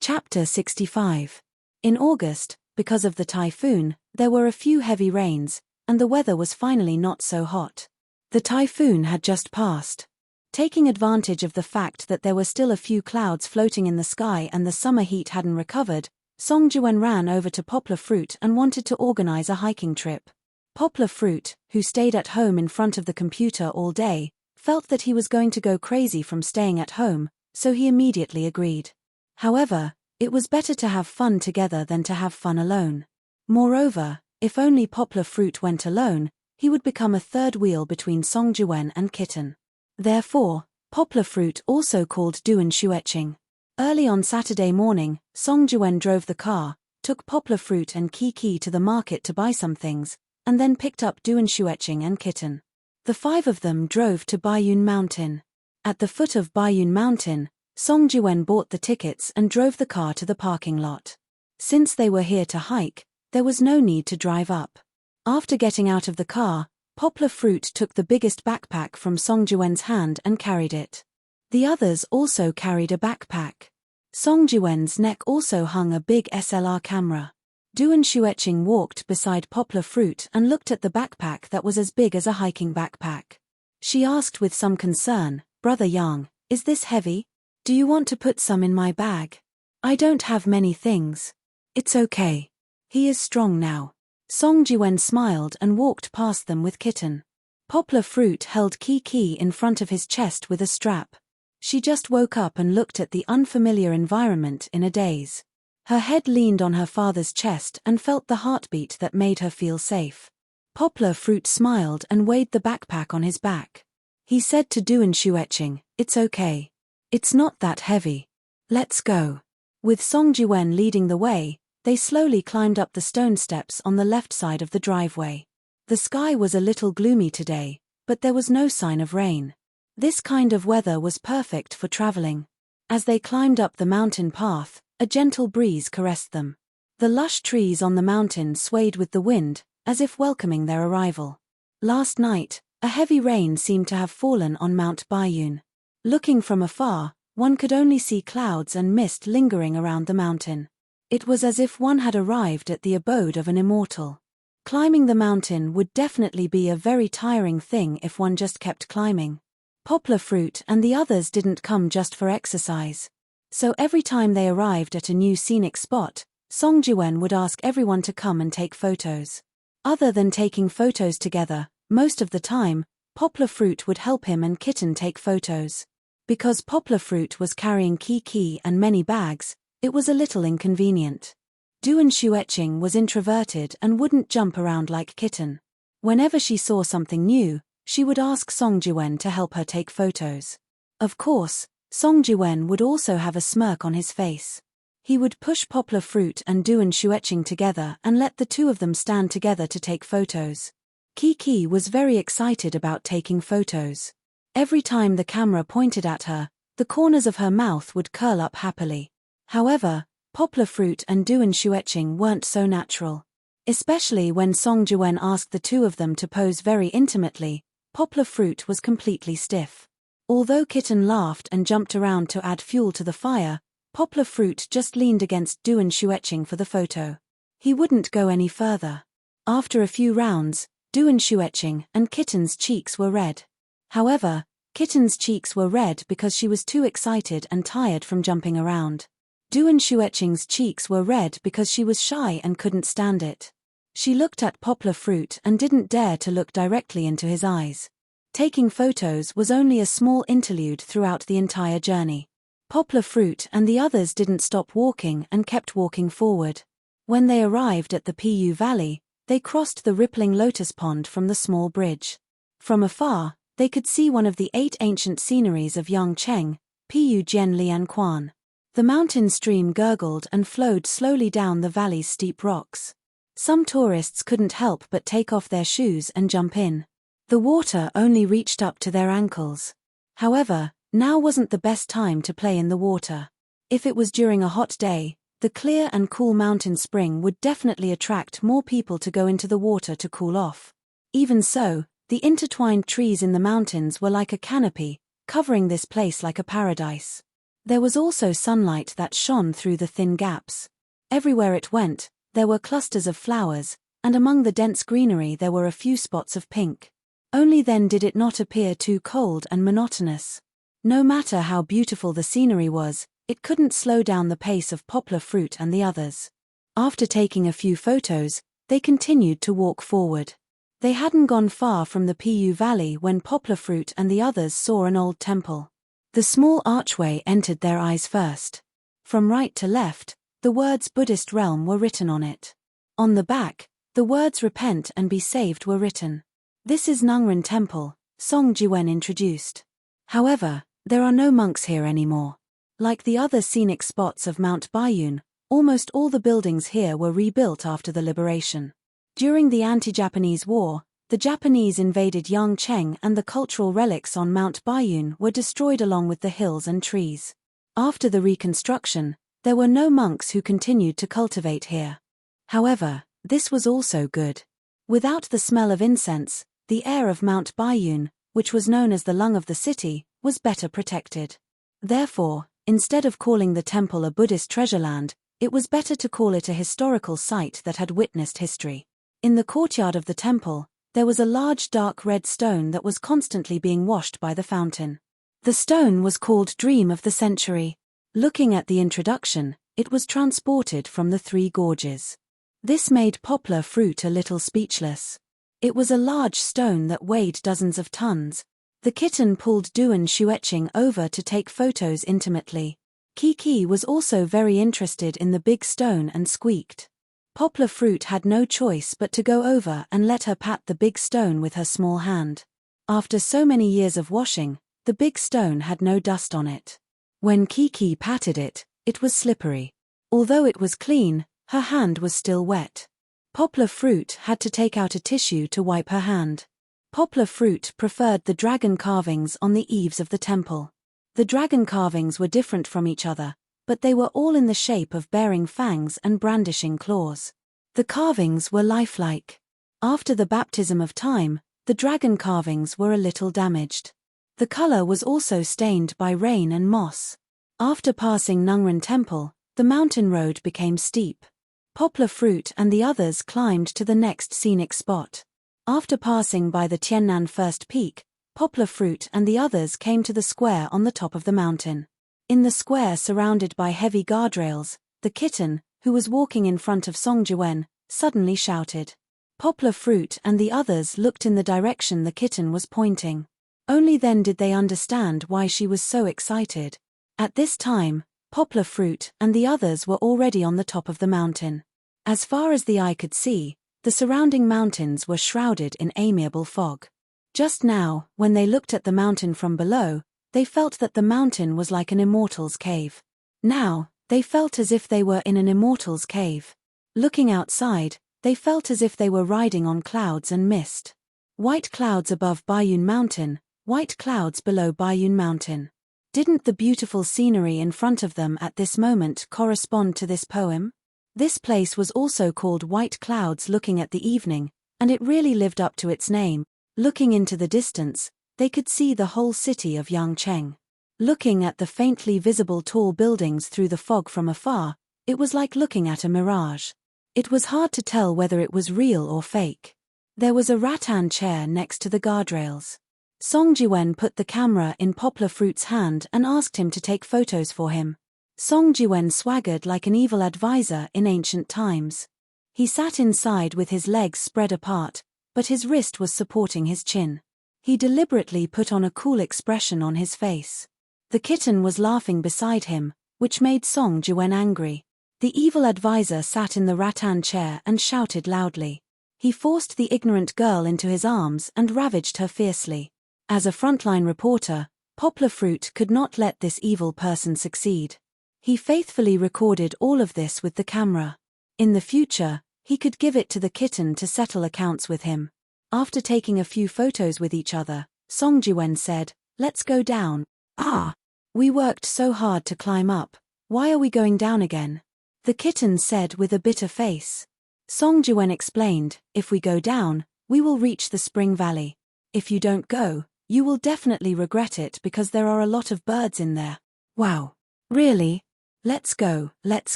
Chapter 65. In August, because of the typhoon, there were a few heavy rains, and the weather was finally not so hot. The typhoon had just passed. Taking advantage of the fact that there were still a few clouds floating in the sky and the summer heat hadn't recovered, Song Jiwen ran over to Poplar Fruit and wanted to organize a hiking trip. Poplar Fruit, who stayed at home in front of the computer all day, felt that he was going to go crazy from staying at home, so he immediately agreed. However, it was better to have fun together than to have fun alone. Moreover, if only Poplar Fruit went alone, he would become a third wheel between Song Jiwen and Kitten. Therefore, Poplar Fruit also called Duan Shueching. Early on Saturday morning, Song Jiwen drove the car, took Poplar Fruit and Kiki to the market to buy some things, and then picked up Duan Shueching and Kitten. The five of them drove to Baiyun Mountain. At the foot of Baiyun Mountain, Song Jiwen bought the tickets and drove the car to the parking lot. Since they were here to hike, there was no need to drive up. After getting out of the car, Poplar Fruit took the biggest backpack from Song Jiwen's hand and carried it. The others also carried a backpack. Song Jiwen's neck also hung a big SLR camera. Duan Shueching walked beside Poplar Fruit and looked at the backpack that was as big as a hiking backpack. She asked with some concern, "Brother Yang, is this heavy? Do you want to put some in my bag? I don't have many things." "It's okay. He is strong now." Song Jiwen smiled and walked past them with Kitten. Poplar Fruit held Kiki in front of his chest with a strap. She just woke up and looked at the unfamiliar environment in a daze. Her head leaned on her father's chest and felt the heartbeat that made her feel safe. Poplar Fruit smiled and weighed the backpack on his back. He said to Duan Shueching, "It's okay. It's not that heavy. Let's go." With Song Jiwen leading the way, they slowly climbed up the stone steps on the left side of the driveway. The sky was a little gloomy today, but there was no sign of rain. This kind of weather was perfect for traveling. As they climbed up the mountain path, a gentle breeze caressed them. The lush trees on the mountain swayed with the wind, as if welcoming their arrival. Last night, a heavy rain seemed to have fallen on Mount Baiyun. Looking from afar, one could only see clouds and mist lingering around the mountain. It was as if one had arrived at the abode of an immortal. Climbing the mountain would definitely be a very tiring thing if one just kept climbing. Poplar Fruit and the others didn't come just for exercise. So every time they arrived at a new scenic spot, Song Jiwen would ask everyone to come and take photos. Other than taking photos together, most of the time, Poplar Fruit would help him and Kitten take photos. Because Poplar Fruit was carrying Kiki and many bags, it was a little inconvenient. Duan Shueching was introverted and wouldn't jump around like Kitten. Whenever she saw something new, she would ask Song Jiwen to help her take photos. Of course, Song Jiwen would also have a smirk on his face. He would push Poplar Fruit and Duan Shueching together and let the two of them stand together to take photos. Kiki was very excited about taking photos. Every time the camera pointed at her, the corners of her mouth would curl up happily. However, Poplar Fruit and Duan Shueching weren't so natural. Especially when Song Jiwen asked the two of them to pose very intimately, Poplar Fruit was completely stiff. Although Kitten laughed and jumped around to add fuel to the fire, Poplar Fruit just leaned against Duan Shueching for the photo. He wouldn't go any further. After a few rounds, Duan Shueching and Kitten's cheeks were red. However, Kitten's cheeks were red because she was too excited and tired from jumping around. Duan Shueching's cheeks were red because she was shy and couldn't stand it. She looked at Poplar Fruit and didn't dare to look directly into his eyes. Taking photos was only a small interlude throughout the entire journey. Poplar Fruit and the others didn't stop walking and kept walking forward. When they arrived at the Pu Valley, they crossed the rippling lotus pond from the small bridge. From afar, they could see one of the 8 ancient sceneries of Yangcheng, Pu Jian Lian Quan. The mountain stream gurgled and flowed slowly down the valley's steep rocks. Some tourists couldn't help but take off their shoes and jump in. The water only reached up to their ankles. However, now wasn't the best time to play in the water. If it was during a hot day, the clear and cool mountain spring would definitely attract more people to go into the water to cool off. Even so, the intertwined trees in the mountains were like a canopy, covering this place like a paradise. There was also sunlight that shone through the thin gaps. Everywhere it went, there were clusters of flowers, and among the dense greenery there were a few spots of pink. Only then did it not appear too cold and monotonous. No matter how beautiful the scenery was, it couldn't slow down the pace of Poplar Fruit and the others. After taking a few photos, they continued to walk forward. They hadn't gone far from the Pu Valley when Poplar Fruit and the others saw an old temple. The small archway entered their eyes first. From right to left, the words Buddhist Realm were written on it. On the back, the words Repent and Be Saved were written. This is Nungren Temple, Song Jiwen introduced. However, there are no monks here anymore. Like the other scenic spots of Mount Bayun, almost all the buildings here were rebuilt after the liberation. During the anti-Japanese war, the Japanese invaded Yangcheng and the cultural relics on Mount Bayun were destroyed along with the hills and trees. After the reconstruction, there were no monks who continued to cultivate here. However, this was also good. Without the smell of incense, the air of Mount Bayun, which was known as the lung of the city, was better protected. Therefore, instead of calling the temple a Buddhist treasureland, it was better to call it a historical site that had witnessed history. In the courtyard of the temple, there was a large dark red stone that was constantly being washed by the fountain. The stone was called Dream of the Century. Looking at the introduction, it was transported from the Three Gorges. This made Poplar Fruit a little speechless. It was a large stone that weighed dozens of tons. The kitten pulled Duan Shueching over to take photos intimately. Kiki was also very interested in the big stone and squeaked. Poplar Fruit had no choice but to go over and let her pat the big stone with her small hand. After so many years of washing, the big stone had no dust on it. When Kiki patted it, it was slippery. Although it was clean, her hand was still wet. Poplar Fruit had to take out a tissue to wipe her hand. Poplar Fruit preferred the dragon carvings on the eaves of the temple. The dragon carvings were different from each other, but they were all in the shape of bearing fangs and brandishing claws. The carvings were lifelike. After the baptism of time, the dragon carvings were a little damaged. The color was also stained by rain and moss. After passing Nungren Temple, the mountain road became steep. Poplar Fruit and the others climbed to the next scenic spot. After passing by the Tiannan First Peak, Poplar Fruit and the others came to the square on the top of the mountain. In the square surrounded by heavy guardrails, the kitten, who was walking in front of Song Jiwen, suddenly shouted. Poplar Fruit and the others looked in the direction the kitten was pointing. Only then did they understand why she was so excited. At this time, Poplar Fruit and the others were already on the top of the mountain. As far as the eye could see, the surrounding mountains were shrouded in amiable fog. Just now, when they looked at the mountain from below, they felt that the mountain was like an immortal's cave. Now, they felt as if they were in an immortal's cave. Looking outside, they felt as if they were riding on clouds and mist. White clouds above Bayun Mountain, white clouds below Bayun Mountain. Didn't the beautiful scenery in front of them at this moment correspond to this poem? This place was also called White Clouds Looking at the Evening, and it really lived up to its name. Looking into the distance, they could see the whole city of Yangcheng. Looking at the faintly visible tall buildings through the fog from afar, it was like looking at a mirage. It was hard to tell whether it was real or fake. There was a rattan chair next to the guardrails. Song Jiwen put the camera in Poplar Fruit's hand and asked him to take photos for him. Song Jiwen swaggered like an evil advisor in ancient times. He sat inside with his legs spread apart, but his wrist was supporting his chin. He deliberately put on a cool expression on his face. The kitten was laughing beside him, which made Song Jiwen angry. The evil advisor sat in the rattan chair and shouted loudly. He forced the ignorant girl into his arms and ravaged her fiercely. As a frontline reporter, Poplar Fruit could not let this evil person succeed. He faithfully recorded all of this with the camera. In the future, he could give it to the kitten to settle accounts with him. After taking a few photos with each other, Song Jiwen said, "Let's go down." "Ah! We worked so hard to climb up, why are we going down again?" the kitten said with a bitter face. Song Jiwen explained, "If we go down, we will reach the Spring Valley. If you don't go, you will definitely regret it because there are a lot of birds in there." "Wow! Really? Let's go, let's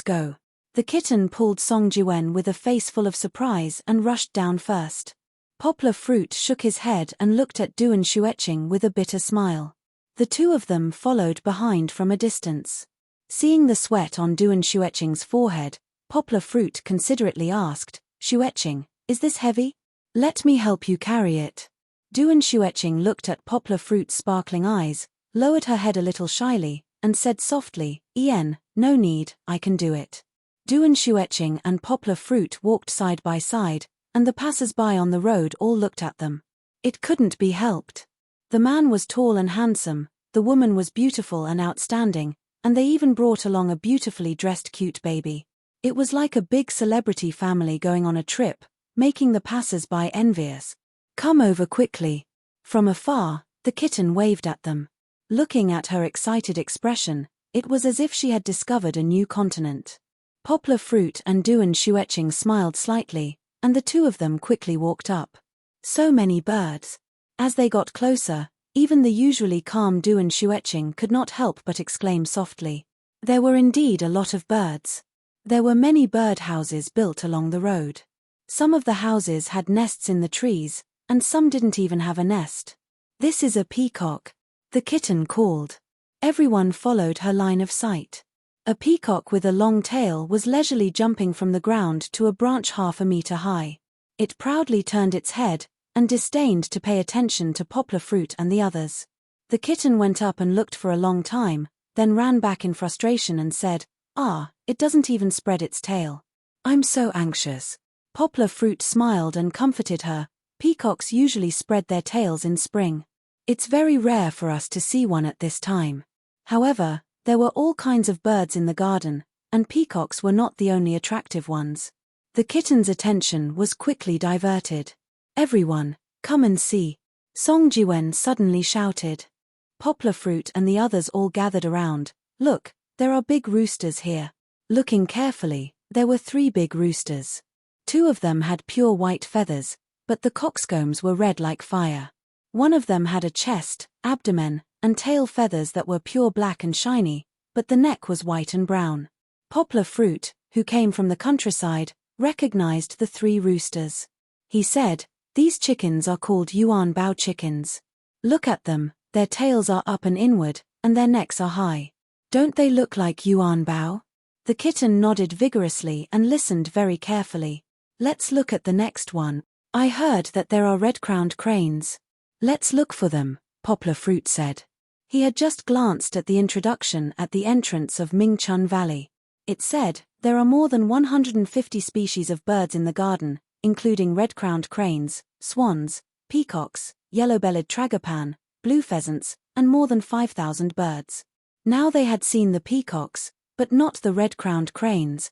go. The kitten pulled Song Jiwen with a face full of surprise and rushed down first. Poplar Fruit shook his head and looked at Duan Xueqing with a bitter smile. The two of them followed behind from a distance. Seeing the sweat on Duan Xueqing's forehead, Poplar Fruit considerately asked, "Xueqing, is this heavy? Let me help you carry it." Duan Xueqing looked at Poplar Fruit's sparkling eyes, lowered her head a little shyly, and said softly, No need, I can do it." Duan Xueqing and Poplar Fruit walked side by side, and the passers-by on the road all looked at them. It couldn't be helped. The man was tall and handsome, the woman was beautiful and outstanding, and they even brought along a beautifully dressed cute baby. It was like a big celebrity family going on a trip, making the passers-by envious. "Come over quickly." From afar, the kitten waved at them. Looking at her excited expression, it was as if she had discovered a new continent. Poplar Fruit and Duan Xueqing smiled slightly, and the two of them quickly walked up. So many birds. As they got closer, even the usually calm Duan Xueqing could not help but exclaim softly. There were indeed a lot of birds. There were many bird houses built along the road. Some of the houses had nests in the trees, and some didn't even have a nest. "This is a peacock," the kitten called. Everyone followed her line of sight. A peacock with a long tail was leisurely jumping from the ground to a branch half a meter high. It proudly turned its head, and disdained to pay attention to Poplar Fruit and the others. The kitten went up and looked for a long time, then ran back in frustration and said, it doesn't even spread its tail. I'm so anxious." Poplar Fruit smiled and comforted her. Peacocks usually spread their tails in spring. It's very rare for us to see one at this time. However, there were all kinds of birds in the garden, and peacocks were not the only attractive ones. The kitten's attention was quickly diverted. "Everyone, come and see," Song Jiwen suddenly shouted. Poplar Fruit and the others all gathered around. "Look, there are big roosters here." Looking carefully, there were 3 big roosters. 2 of them had pure white feathers, but the coxcombs were red like fire. One of them had a chest, abdomen, and tail feathers that were pure black and shiny, but the neck was white and brown. Poplar Fruit, who came from the countryside, recognized the 3 roosters. He said, "These chickens are called Yuan Bao chickens. Look at them, their tails are up and inward, and their necks are high. Don't they look like Yuan Bao?" The kitten nodded vigorously and listened very carefully. "Let's look at the next one. I heard that there are red-crowned cranes." "Let's look for them," Poplar Fruit said. He had just glanced at the introduction at the entrance of Mingchun Valley. It said, "There are more than 150 species of birds in the garden, including red-crowned cranes, swans, peacocks, yellow-bellied tragopan, blue pheasants, and more than 5,000 birds." Now they had seen the peacocks, but not the red-crowned cranes.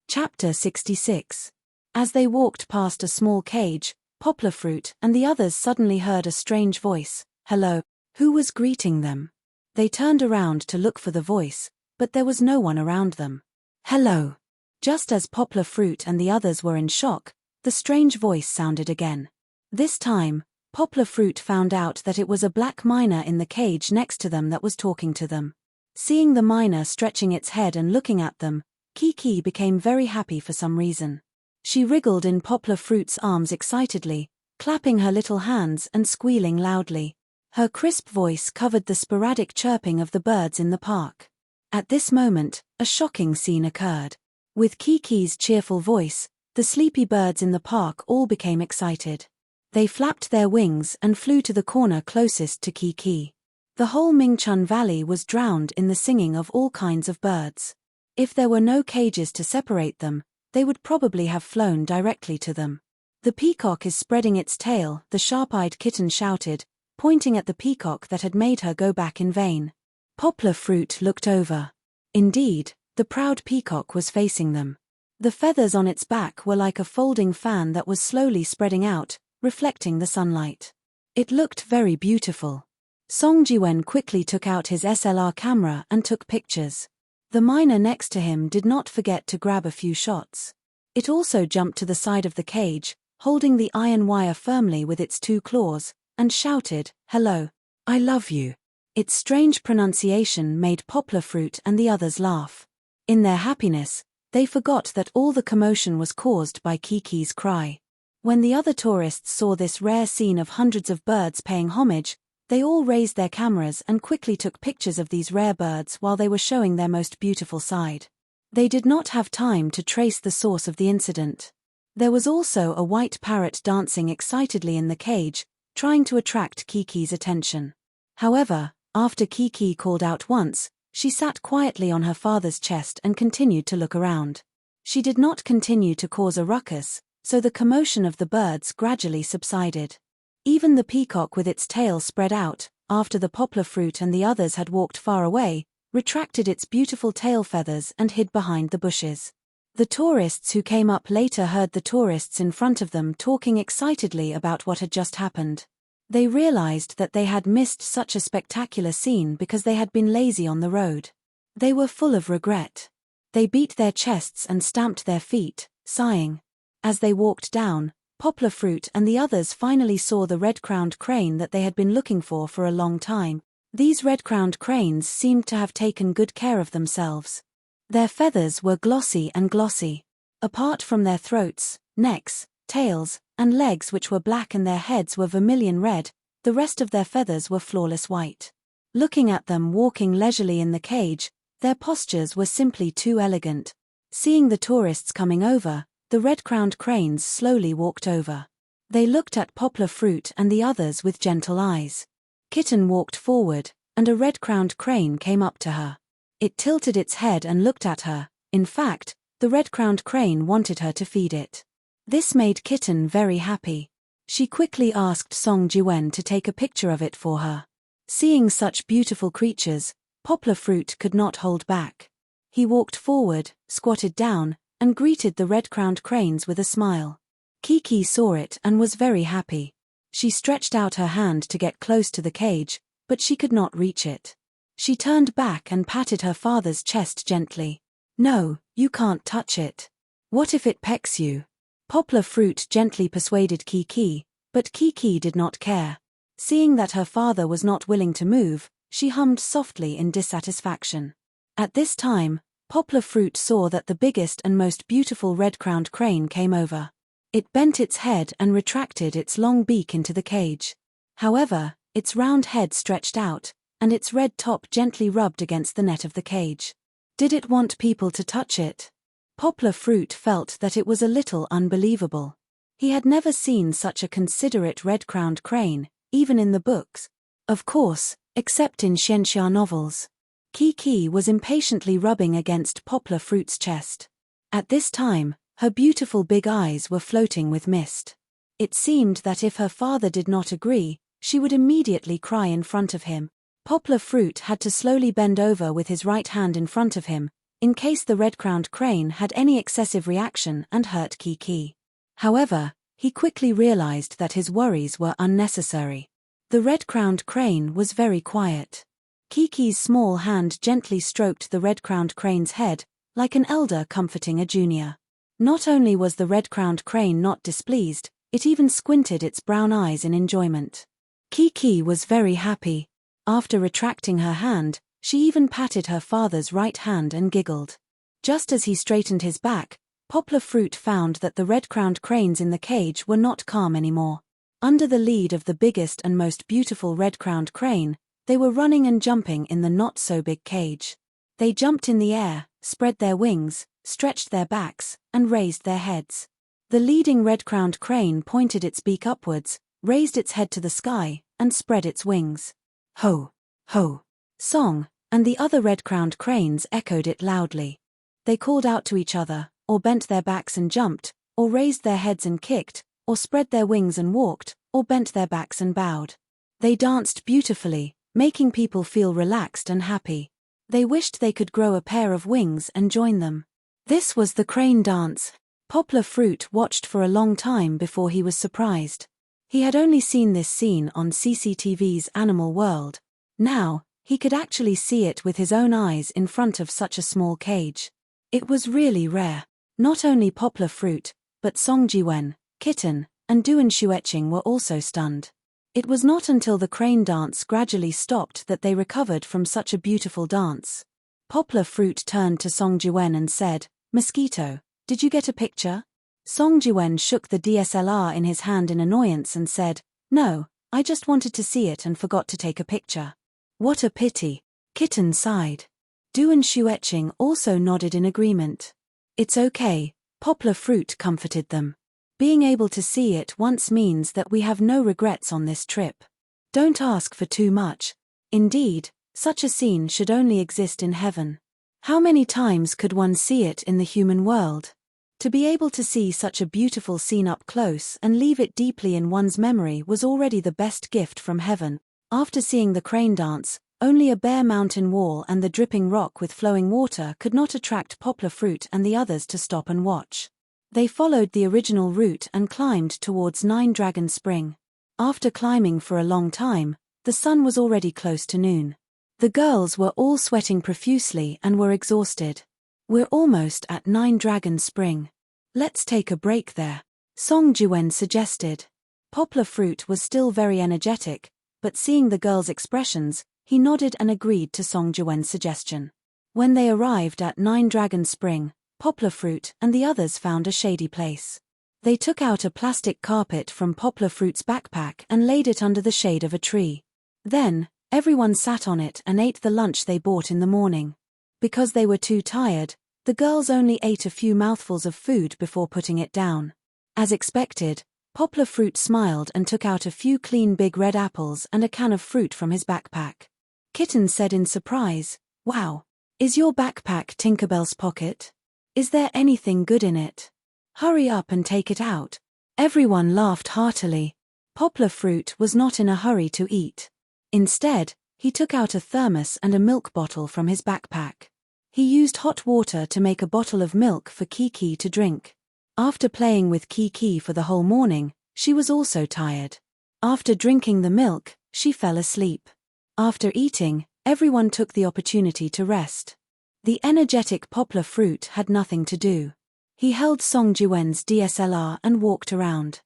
Chapter 66. As they walked past a small cage, Poplar Fruit and the others suddenly heard a strange voice. "Hello." Who was greeting them? They turned around to look for the voice, but there was no one around them. "Hello." Just as Poplar Fruit and the others were in shock, the strange voice sounded again. This time, Poplar Fruit found out that it was a black myna in the cage next to them that was talking to them. Seeing the myna stretching its head and looking at them, Kiki became very happy for some reason. She wriggled in Poplar Fruit's arms excitedly, clapping her little hands and squealing loudly. Her crisp voice covered the sporadic chirping of the birds in the park. At this moment, a shocking scene occurred. With Kiki's cheerful voice, the sleepy birds in the park all became excited. They flapped their wings and flew to the corner closest to Kiki. The whole Mingchun Valley was drowned in the singing of all kinds of birds. If there were no cages to separate them, they would probably have flown directly to them. "The peacock is spreading its tail," the sharp-eyed kitten shouted, pointing at the peacock that had made her go back in vain. Poplar Fruit looked over. Indeed, the proud peacock was facing them. The feathers on its back were like a folding fan that was slowly spreading out, reflecting the sunlight. It looked very beautiful. Song Jiwen quickly took out his SLR camera and took pictures. The myna next to him did not forget to grab a few shots. It also jumped to the side of the cage, holding the iron wire firmly with its 2 claws, and shouted, "Hello. I love you." Its strange pronunciation made Poplar Fruit and the others laugh. In their happiness, they forgot that all the commotion was caused by Kiki's cry. When the other tourists saw this rare scene of hundreds of birds paying homage, they all raised their cameras and quickly took pictures of these rare birds while they were showing their most beautiful side. They did not have time to trace the source of the incident. There was also a white parrot dancing excitedly in the cage, trying to attract Kiki's attention. However, after Kiki called out once, she sat quietly on her father's chest and continued to look around. She did not continue to cause a ruckus, so the commotion of the birds gradually subsided. Even the peacock with its tail spread out, after the poplar fruit and the others had walked far away, retracted its beautiful tail feathers and hid behind the bushes. The tourists who came up later heard the tourists in front of them talking excitedly about what had just happened. They realized that they had missed such a spectacular scene because they had been lazy on the road. They were full of regret. They beat their chests and stamped their feet, sighing. As they walked down, Poplar Fruit and the others finally saw the red-crowned crane that they had been looking for a long time. These red-crowned cranes seemed to have taken good care of themselves. Their feathers were glossy and glossy. Apart from their throats, necks, tails, and legs which were black and their heads were vermilion red, the rest of their feathers were flawless white. Looking at them walking leisurely in the cage, their postures were simply too elegant. Seeing the tourists coming over, the red-crowned cranes slowly walked over. They looked at Poplar Fruit and the others with gentle eyes. Kitten walked forward, and a red-crowned crane came up to her. It tilted its head and looked at her. In fact, the red-crowned crane wanted her to feed it. This made Kitten very happy. She quickly asked Song Jiwen to take a picture of it for her. Seeing such beautiful creatures, Poplar Fruit could not hold back. He walked forward, squatted down, and greeted the red-crowned cranes with a smile. Kiki saw it and was very happy. She stretched out her hand to get close to the cage, but she could not reach it. She turned back and patted her father's chest gently. "No, you can't touch it. What if it pecks you?" Poplar Fruit gently persuaded Kiki, but Kiki did not care. Seeing that her father was not willing to move, she hummed softly in dissatisfaction. At this time, Poplar Fruit saw that the biggest and most beautiful red-crowned crane came over. It bent its head and retracted its long beak into the cage. However, its round head stretched out, and its red top gently rubbed against the net of the cage. Did it want people to touch it? Poplar Fruit felt that it was a little unbelievable. He had never seen such a considerate red-crowned crane, even in the books. Of course, except in Xianxia novels. Kiki was impatiently rubbing against Poplar Fruit's chest. At this time, her beautiful big eyes were floating with mist. It seemed that if her father did not agree, she would immediately cry in front of him. Poplar Fruit had to slowly bend over with his right hand in front of him, in case the red-crowned crane had any excessive reaction and hurt Kiki. However, he quickly realized that his worries were unnecessary. The red-crowned crane was very quiet. Kiki's small hand gently stroked the red-crowned crane's head, like an elder comforting a junior. Not only was the red-crowned crane not displeased, it even squinted its brown eyes in enjoyment. Kiki was very happy. After retracting her hand, she even patted her father's right hand and giggled. Just as he straightened his back, Poplar Fruit found that the red-crowned cranes in the cage were not calm anymore. Under the lead of the biggest and most beautiful red-crowned crane, they were running and jumping in the not-so-big cage. They jumped in the air, spread their wings, stretched their backs, and raised their heads. The leading red-crowned crane pointed its beak upwards, raised its head to the sky, and spread its wings. Ho! Ho! Song, and the other red-crowned cranes echoed it loudly. They called out to each other, or bent their backs and jumped, or raised their heads and kicked, or spread their wings and walked, or bent their backs and bowed. They danced beautifully, making people feel relaxed and happy. They wished they could grow a pair of wings and join them. This was the crane dance. Poplar Fruit watched for a long time before he was surprised. He had only seen this scene on CCTV's Animal World. Now, he could actually see it with his own eyes in front of such a small cage. It was really rare. Not only Poplar Fruit, but Song Jiwen, Kitten, and Duan Xueqing were also stunned. It was not until the crane dance gradually stopped that they recovered from such a beautiful dance. Poplar Fruit turned to Song Jiwen and said, "Mosquito, did you get a picture?" Song Jiwen shook the DSLR in his hand in annoyance and said, "No, I just wanted to see it and forgot to take a picture." "What a pity," Kitten sighed. Du and Xueqing also nodded in agreement. "It's okay," Poplar Fruit comforted them. "Being able to see it once means that we have no regrets on this trip. Don't ask for too much. Indeed, such a scene should only exist in heaven. How many times could one see it in the human world? To be able to see such a beautiful scene up close and leave it deeply in one's memory was already the best gift from heaven." After seeing the crane dance, only a bare mountain wall and the dripping rock with flowing water could not attract Poplar Fruit and the others to stop and watch. They followed the original route and climbed towards Nine Dragon Spring. After climbing for a long time, the sun was already close to noon. The girls were all sweating profusely and were exhausted. "We're almost at Nine Dragon Spring. Let's take a break there," Song Jiwen suggested. Poplar Fruit was still very energetic, but seeing the girls' expressions, he nodded and agreed to Song Jiwen's suggestion. When they arrived at Nine Dragon Spring, Poplar Fruit and the others found a shady place. They took out a plastic carpet from Poplar Fruit's backpack and laid it under the shade of a tree. Then, everyone sat on it and ate the lunch they bought in the morning. Because they were too tired, the girls only ate a few mouthfuls of food before putting it down. As expected, Poplar Fruit smiled and took out a few clean big red apples and a can of fruit from his backpack. Kitten said in surprise, "Wow, is your backpack Tinkerbell's pocket? Is there anything good in it? Hurry up and take it out." Everyone laughed heartily. Poplar Fruit was not in a hurry to eat. Instead, he took out a thermos and a milk bottle from his backpack. He used hot water to make a bottle of milk for Kiki to drink. After playing with Kiki for the whole morning, she was also tired. After drinking the milk, she fell asleep. After eating, everyone took the opportunity to rest. The energetic Poplar Fruit had nothing to do. He held Song Jiwen's DSLR and walked around.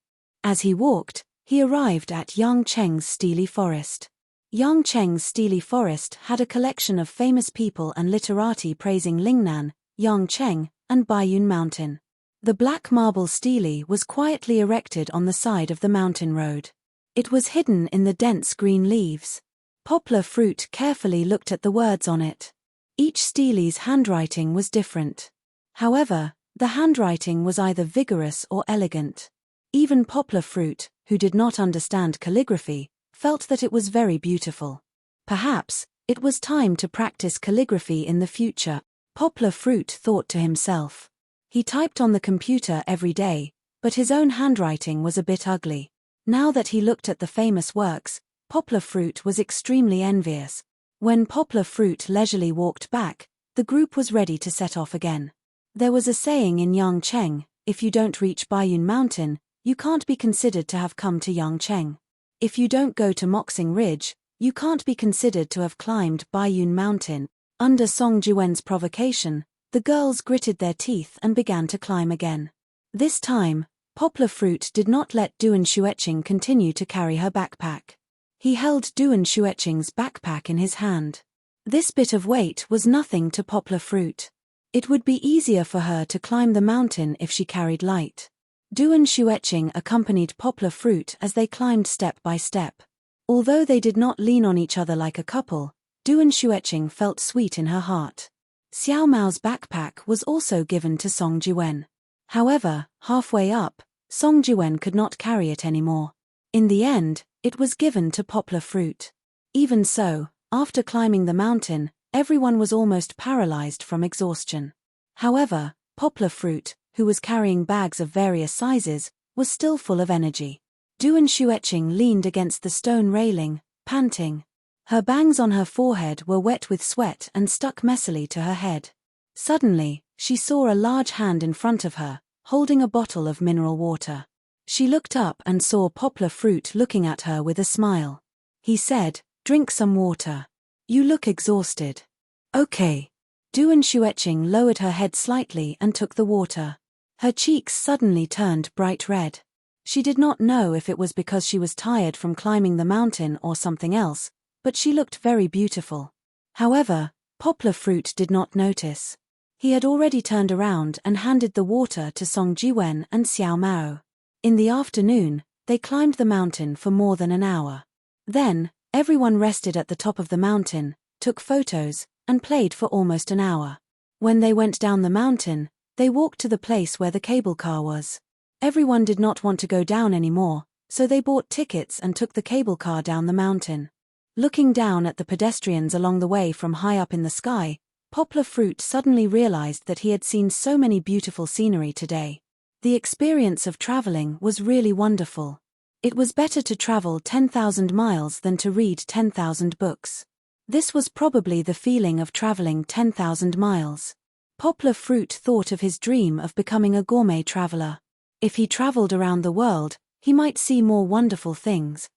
As he walked, he arrived at Yang Cheng's Steely Forest. Yang Cheng's Steely Forest had a collection of famous people and literati praising Lingnan, Yang Cheng, and Baiyun Mountain. The black marble stele was quietly erected on the side of the mountain road. It was hidden in the dense green leaves. Poplar Fruit carefully looked at the words on it. Each stele's handwriting was different. However, the handwriting was either vigorous or elegant. Even Poplar Fruit, who did not understand calligraphy, felt that it was very beautiful. Perhaps, it was time to practice calligraphy in the future, Poplar Fruit thought to himself. He typed on the computer every day, but his own handwriting was a bit ugly. Now that he looked at the famous works, Poplar Fruit was extremely envious. When Poplar Fruit leisurely walked back, the group was ready to set off again. There was a saying in Yangcheng, "If you don't reach Baiyun Mountain, you can't be considered to have come to Yangcheng. If you don't go to Moxing Ridge, you can't be considered to have climbed Baiyun Mountain." Under Song Jiwen's provocation, the girls gritted their teeth and began to climb again. This time, Poplar Fruit did not let Du and Xueqing continue to carry her backpack. He held Du and Xueqing's backpack in his hand. This bit of weight was nothing to Poplar Fruit. It would be easier for her to climb the mountain if she carried light. Du and Xueqing accompanied Poplar Fruit as they climbed step by step. Although they did not lean on each other like a couple, Du and Xueqing felt sweet in her heart. Xiao Mao's backpack was also given to Song Jiwen. However, halfway up, Song Jiwen could not carry it anymore. In the end, it was given to Poplar Fruit. Even so, after climbing the mountain, everyone was almost paralyzed from exhaustion. However, Poplar Fruit, who was carrying bags of various sizes, was still full of energy. Du and Xueqing leaned against the stone railing, panting. Her bangs on her forehead were wet with sweat and stuck messily to her head. Suddenly, she saw a large hand in front of her, holding a bottle of mineral water. She looked up and saw Poplar Fruit looking at her with a smile. He said, "Drink some water. You look exhausted." "Okay." Du and Xueqing lowered her head slightly and took the water. Her cheeks suddenly turned bright red. She did not know if it was because she was tired from climbing the mountain or something else, but she looked very beautiful. However, Poplar Fruit did not notice. He had already turned around and handed the water to Song Jiwen and Xiao Mao. In the afternoon, they climbed the mountain for more than an hour. Then, everyone rested at the top of the mountain, took photos, and played for almost an hour. When they went down the mountain, they walked to the place where the cable car was. Everyone did not want to go down anymore, so they bought tickets and took the cable car down the mountain. Looking down at the pedestrians along the way from high up in the sky, Poplar Fruit suddenly realized that he had seen so many beautiful scenery today. The experience of traveling was really wonderful. It was better to travel 10,000 miles than to read 10,000 books. This was probably the feeling of traveling 10,000 miles. Poplar Fruit thought of his dream of becoming a gourmet traveler. If he traveled around the world, he might see more wonderful things.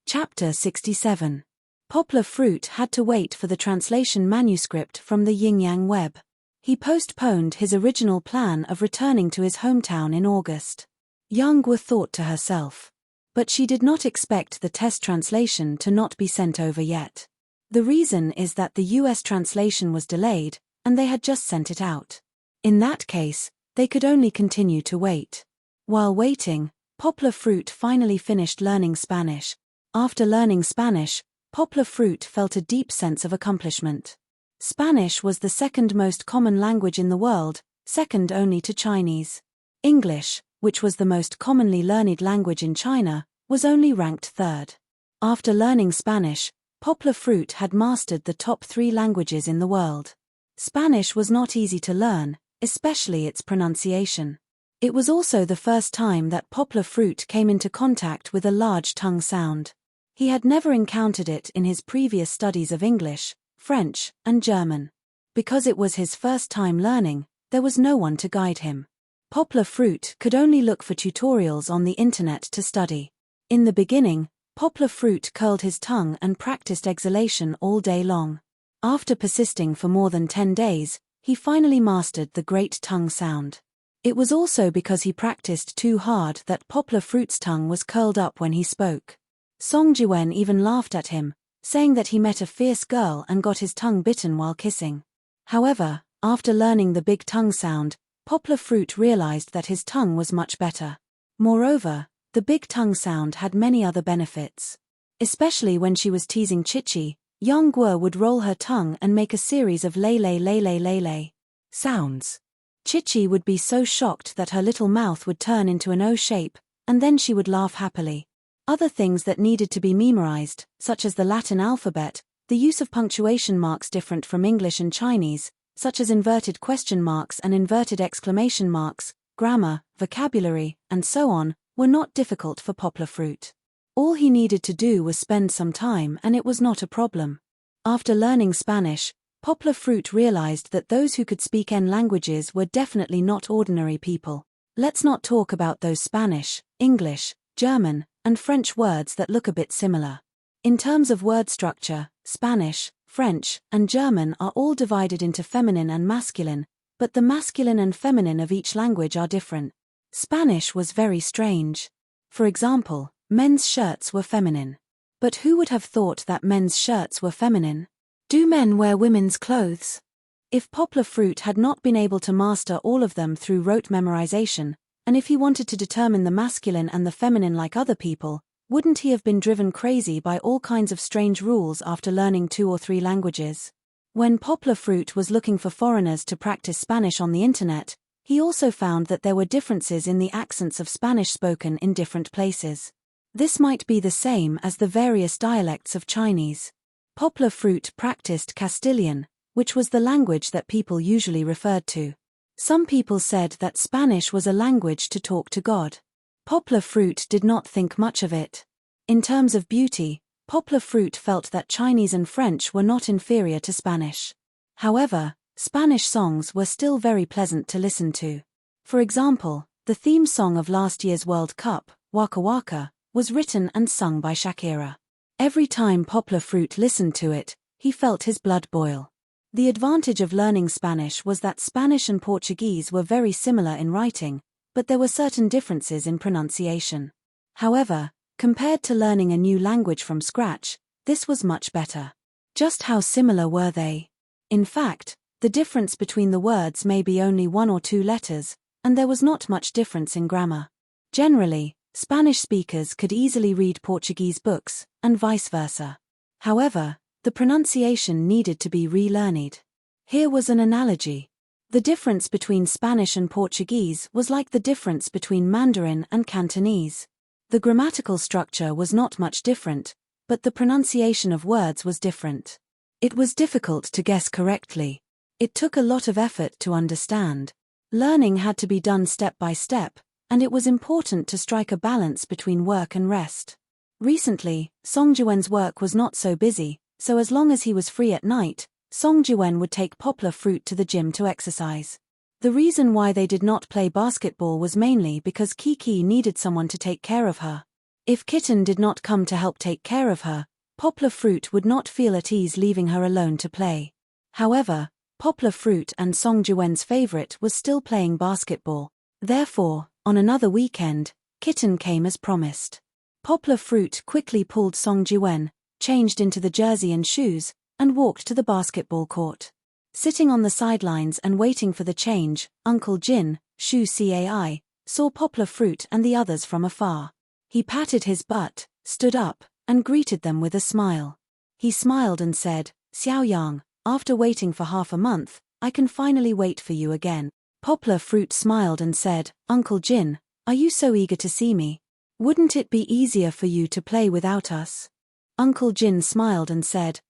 Chapter 67. Poplar Fruit had to wait for the translation manuscript from the Yin-Yang Web. He postponed his original plan of returning to his hometown in August. Yang Guo thought to herself. But she did not expect the test translation to not be sent over yet. The reason is that the US translation was delayed, and they had just sent it out. In that case, they could only continue to wait. While waiting, Poplar Fruit finally finished learning Spanish. After learning Spanish, Poplar Fruit felt a deep sense of accomplishment. Spanish was the second most common language in the world, second only to Chinese. English, which was the most commonly learned language in China, was only ranked third. After learning Spanish, Poplar Fruit had mastered the top 3 languages in the world. Spanish was not easy to learn, especially its pronunciation. It was also the first time that Poplar Fruit came into contact with a large tongue sound. He had never encountered it in his previous studies of English, French, and German. Because it was his first time learning, there was no one to guide him. Poplar Fruit could only look for tutorials on the internet to study. In the beginning, Poplar Fruit curled his tongue and practiced exhalation all day long. After persisting for more than 10 days, he finally mastered the great tongue sound. It was also because he practiced too hard that Poplar Fruit's tongue was curled up when he spoke. Song Jiwen even laughed at him, saying that he met a fierce girl and got his tongue bitten while kissing. However, after learning the big tongue sound, Poplar Fruit realized that his tongue was much better. Moreover, the big tongue sound had many other benefits. Especially when she was teasing Chichi, Yang Guo would roll her tongue and make a series of lay sounds. Chichi would be so shocked that her little mouth would turn into an O shape, and then she would laugh happily. Other things that needed to be memorized, such as the Latin alphabet, the use of punctuation marks different from English and Chinese, such as inverted question marks and inverted exclamation marks, grammar, vocabulary, and so on, were not difficult for Poplar Fruit. All he needed to do was spend some time and it was not a problem. After learning Spanish, Poplar Fruit realized that those who could speak N languages were definitely not ordinary people. Let's not talk about those Spanish, English, German, and French words that look a bit similar. In terms of word structure, Spanish, French, and German are all divided into feminine and masculine, but the masculine and feminine of each language are different. Spanish was very strange. For example, men's shirts were feminine. But who would have thought that men's shirts were feminine? Do men wear women's clothes? If Poplar Fruit had not been able to master all of them through rote memorization, and if he wanted to determine the masculine and the feminine like other people, wouldn't he have been driven crazy by all kinds of strange rules after learning 2 or 3 languages? When Poplar Fruit was looking for foreigners to practice Spanish on the internet, he also found that there were differences in the accents of Spanish spoken in different places. This might be the same as the various dialects of Chinese. Poplar Fruit practiced Castilian, which was the language that people usually referred to. Some people said that Spanish was a language to talk to God. Poplar Fruit did not think much of it. In terms of beauty, Poplar Fruit felt that Chinese and French were not inferior to Spanish. However, Spanish songs were still very pleasant to listen to. For example, the theme song of last year's World Cup, Waka Waka, was written and sung by Shakira. Every time Poplar Fruit listened to it, he felt his blood boil. The advantage of learning Spanish was that Spanish and Portuguese were very similar in writing, but there were certain differences in pronunciation. However, compared to learning a new language from scratch, this was much better. Just how similar were they? In fact, the difference between the words may be only 1 or 2 letters, and there was not much difference in grammar. Generally, Spanish speakers could easily read Portuguese books, and vice versa. However, the pronunciation needed to be relearned. Here was an analogy. The difference between Spanish and Portuguese was like the difference between Mandarin and Cantonese. The grammatical structure was not much different, but the pronunciation of words was different. It was difficult to guess correctly. It took a lot of effort to understand. Learning had to be done step by step, and it was important to strike a balance between work and rest. Recently, Song Juwen's work was not so busy, so as long as he was free at night, Song Juwen would take Poplar Fruit to the gym to exercise. The reason why they did not play basketball was mainly because Kiki needed someone to take care of her. If Kitten did not come to help take care of her, Poplar Fruit would not feel at ease leaving her alone to play. However, Poplar Fruit and Song Juwen's favorite was still playing basketball. Therefore, on another weekend, Kitten came as promised. Poplar Fruit quickly pulled Song Juwen, changed into the jersey and shoes, and walked to the basketball court. Sitting on the sidelines and waiting for the change, Uncle Jin, Shu Cai, saw Poplar Fruit and the others from afar. He patted his butt, stood up, and greeted them with a smile. He smiled and said, "Xiao Yang, after waiting for half a month, I can finally wait for you again." Poplar Fruit smiled and said, "Uncle Jin, are you so eager to see me? Wouldn't it be easier for you to play without us?" Uncle Jin smiled and said,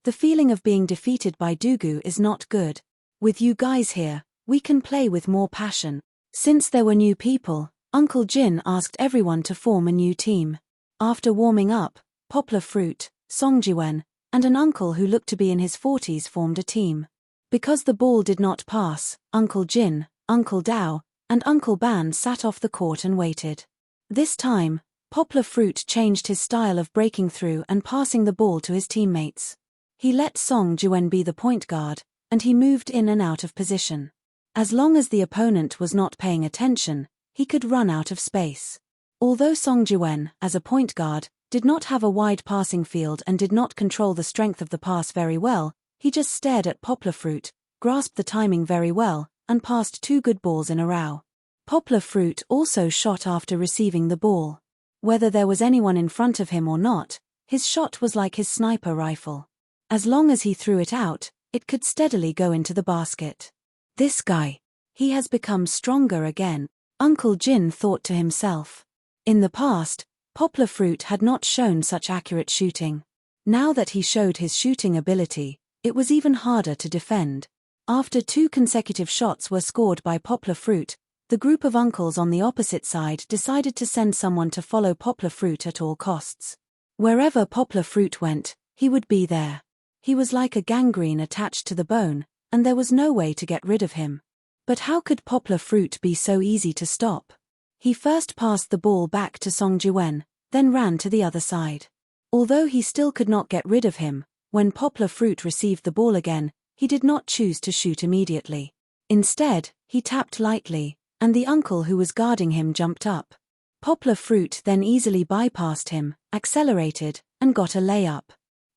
The feeling of being defeated by Dugu is not good. With you guys here, we can play with more passion." Since there were new people, Uncle Jin asked everyone to form a new team. After warming up, Poplar Fruit, Song Juwen, and an uncle who looked to be in his 40s formed a team. Because the ball did not pass, Uncle Jin, Uncle Dao, and Uncle Ban sat off the court and waited. This time, Poplar Fruit changed his style of breaking through and passing the ball to his teammates. He let Song Juwen be the point guard, and he moved in and out of position. As long as the opponent was not paying attention, he could run out of space. Although Song Juwen, as a point guard, did not have a wide passing field and did not control the strength of the pass very well, he just stared at Poplar Fruit, grasped the timing very well, and passed 2 good balls in a row. Poplar Fruit also shot after receiving the ball. Whether there was anyone in front of him or not, his shot was like his sniper rifle. As long as he threw it out, it could steadily go into the basket. "This guy. He has become stronger again," Uncle Jin thought to himself. In the past, Poplar Fruit had not shown such accurate shooting. Now that he showed his shooting ability, it was even harder to defend. After 2 consecutive shots were scored by Poplar Fruit, the group of uncles on the opposite side decided to send someone to follow Poplar Fruit at all costs. Wherever Poplar Fruit went, he would be there. He was like a gangrene attached to the bone, and there was no way to get rid of him. But how could Poplar Fruit be so easy to stop? He first passed the ball back to Song Juwen, then ran to the other side. Although he still could not get rid of him, when Poplar Fruit received the ball again, he did not choose to shoot immediately. Instead, he tapped lightly, and the uncle who was guarding him jumped up. Poplar Fruit then easily bypassed him, accelerated, and got a layup.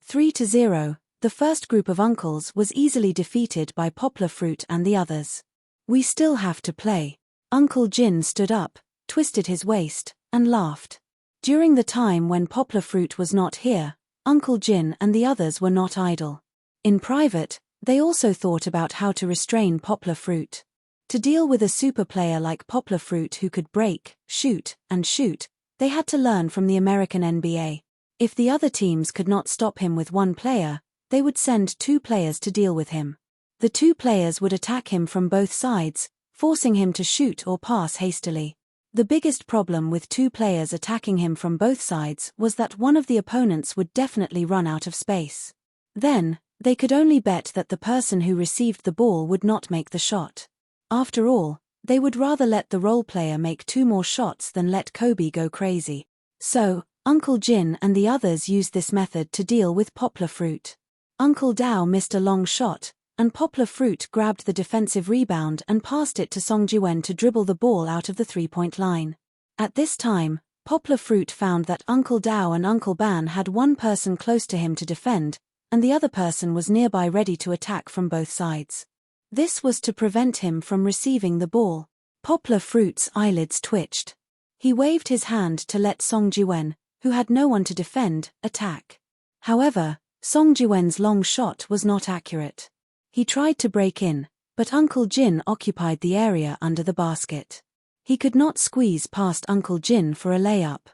3-0. The first group of uncles was easily defeated by Poplar Fruit and the others. "We still have to play." Uncle Jin stood up, twisted his waist, and laughed. During the time when Poplar Fruit was not here, Uncle Jin and the others were not idle. In private, they also thought about how to restrain Poplar Fruit. To deal with a super player like Poplar Fruit who could break, shoot, and shoot, they had to learn from the American NBA. If the other teams could not stop him with 1 player, they would send 2 players to deal with him. The 2 players would attack him from both sides, forcing him to shoot or pass hastily. The biggest problem with 2 players attacking him from both sides was that one of the opponents would definitely run out of space. Then, they could only bet that the person who received the ball would not make the shot. After all, they would rather let the role player make 2 more shots than let Kobe go crazy. So, Uncle Jin and the others used this method to deal with Poplar Fruit. Uncle Dao missed a long shot, and Poplar Fruit grabbed the defensive rebound and passed it to Song Jiwen to dribble the ball out of the three-point line. At this time, Poplar Fruit found that Uncle Dao and Uncle Ban had one person close to him to defend, and the other person was nearby ready to attack from both sides. This was to prevent him from receiving the ball. Poplar Fruit's eyelids twitched. He waved his hand to let Song Jiwen, who had no one to defend, attack. However, Song Jiwen's long shot was not accurate. He tried to break in, but Uncle Jin occupied the area under the basket. He could not squeeze past Uncle Jin for a layup.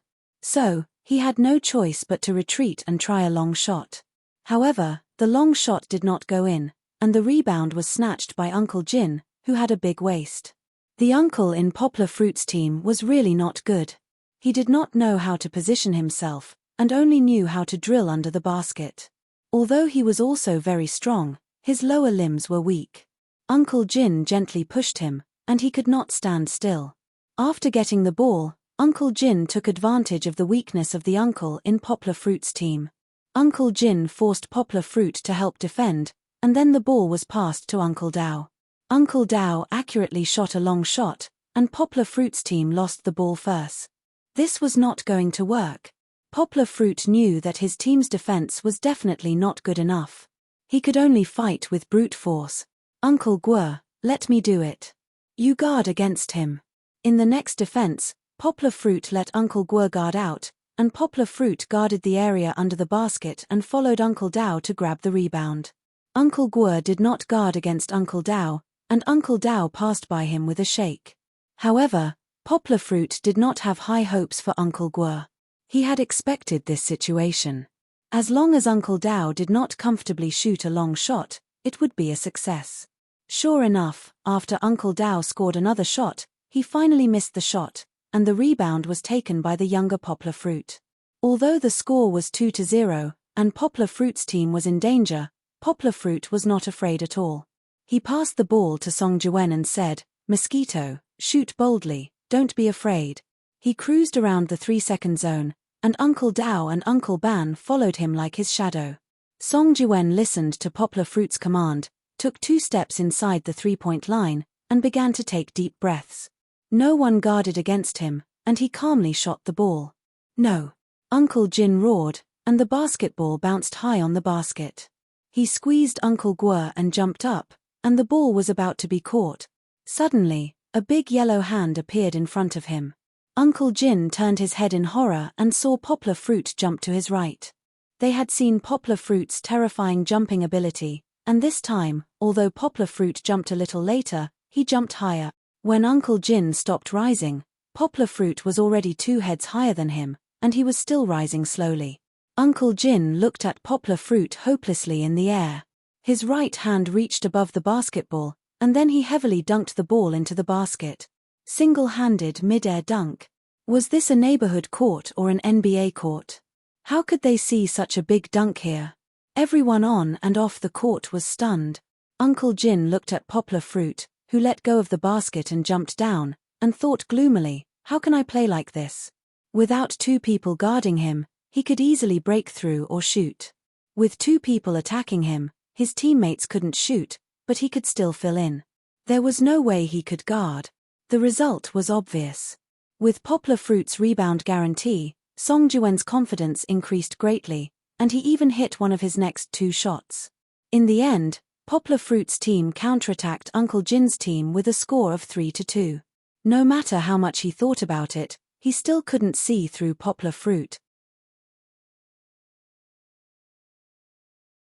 So, he had no choice but to retreat and try a long shot. However, the long shot did not go in, and the rebound was snatched by Uncle Jin, who had a big waist. The uncle in Poplar Fruit's team was really not good. He did not know how to position himself, and only knew how to drill under the basket. Although he was also very strong, his lower limbs were weak. Uncle Jin gently pushed him, and he could not stand still. After getting the ball, Uncle Jin took advantage of the weakness of the uncle in Poplar Fruit's team. Uncle Jin forced Poplar Fruit to help defend, and then the ball was passed to Uncle Dao. Uncle Dao accurately shot a long shot, and Poplar Fruit's team lost the ball first. This was not going to work. Poplar Fruit knew that his team's defense was definitely not good enough. He could only fight with brute force. Uncle Guo, let me do it. You guard against him. In the next defense, Poplar Fruit let Uncle Guo guard out, and Poplar Fruit guarded the area under the basket and followed Uncle Dao to grab the rebound. Uncle Guo did not guard against Uncle Dao, and Uncle Dao passed by him with a shake. However, Poplar Fruit did not have high hopes for Uncle Guo. He had expected this situation. As long as Uncle Dao did not comfortably shoot a long shot, it would be a success. Sure enough, after Uncle Dao scored another shot, he finally missed the shot, and the rebound was taken by the younger Poplar Fruit. Although the score was 2-0, and Poplar Fruit's team was in danger, Poplar Fruit was not afraid at all. He passed the ball to Song Jiwen and said, "Mosquito, shoot boldly, don't be afraid." He cruised around the 3-second zone, and Uncle Dao and Uncle Ban followed him like his shadow. Song Jiwen listened to Poplar Fruit's command, took 2 steps inside the three-point line, and began to take deep breaths. No one guarded against him, and he calmly shot the ball. "No!" Uncle Jin roared, and the basketball bounced high on the basket. He squeezed Uncle Guo and jumped up, and the ball was about to be caught. Suddenly, a big yellow hand appeared in front of him. Uncle Jin turned his head in horror and saw Poplar Fruit jump to his right. They had seen Poplar Fruit's terrifying jumping ability, and this time, although Poplar Fruit jumped a little later, he jumped higher. When Uncle Jin stopped rising, Poplar Fruit was already 2 heads higher than him, and he was still rising slowly. Uncle Jin looked at Poplar Fruit hopelessly in the air. His right hand reached above the basketball, and then he heavily dunked the ball into the basket. Single-handed mid-air dunk. Was this a neighborhood court or an NBA court? How could they see such a big dunk here? Everyone on and off the court was stunned. Uncle Jin looked at Poplar Fruit, who let go of the basket and jumped down, and thought gloomily, "How can I play like this?" Without 2 people guarding him, he could easily break through or shoot. With 2 people attacking him, his teammates couldn't shoot, but he could still fill in. There was no way he could guard. The result was obvious. With Poplar Fruit's rebound guarantee, Song Jiwen's confidence increased greatly, and he even hit one of his next 2 shots. In the end, Poplar Fruit's team counterattacked Uncle Jin's team with a score of 3-2. No matter how much he thought about it, he still couldn't see through Poplar Fruit.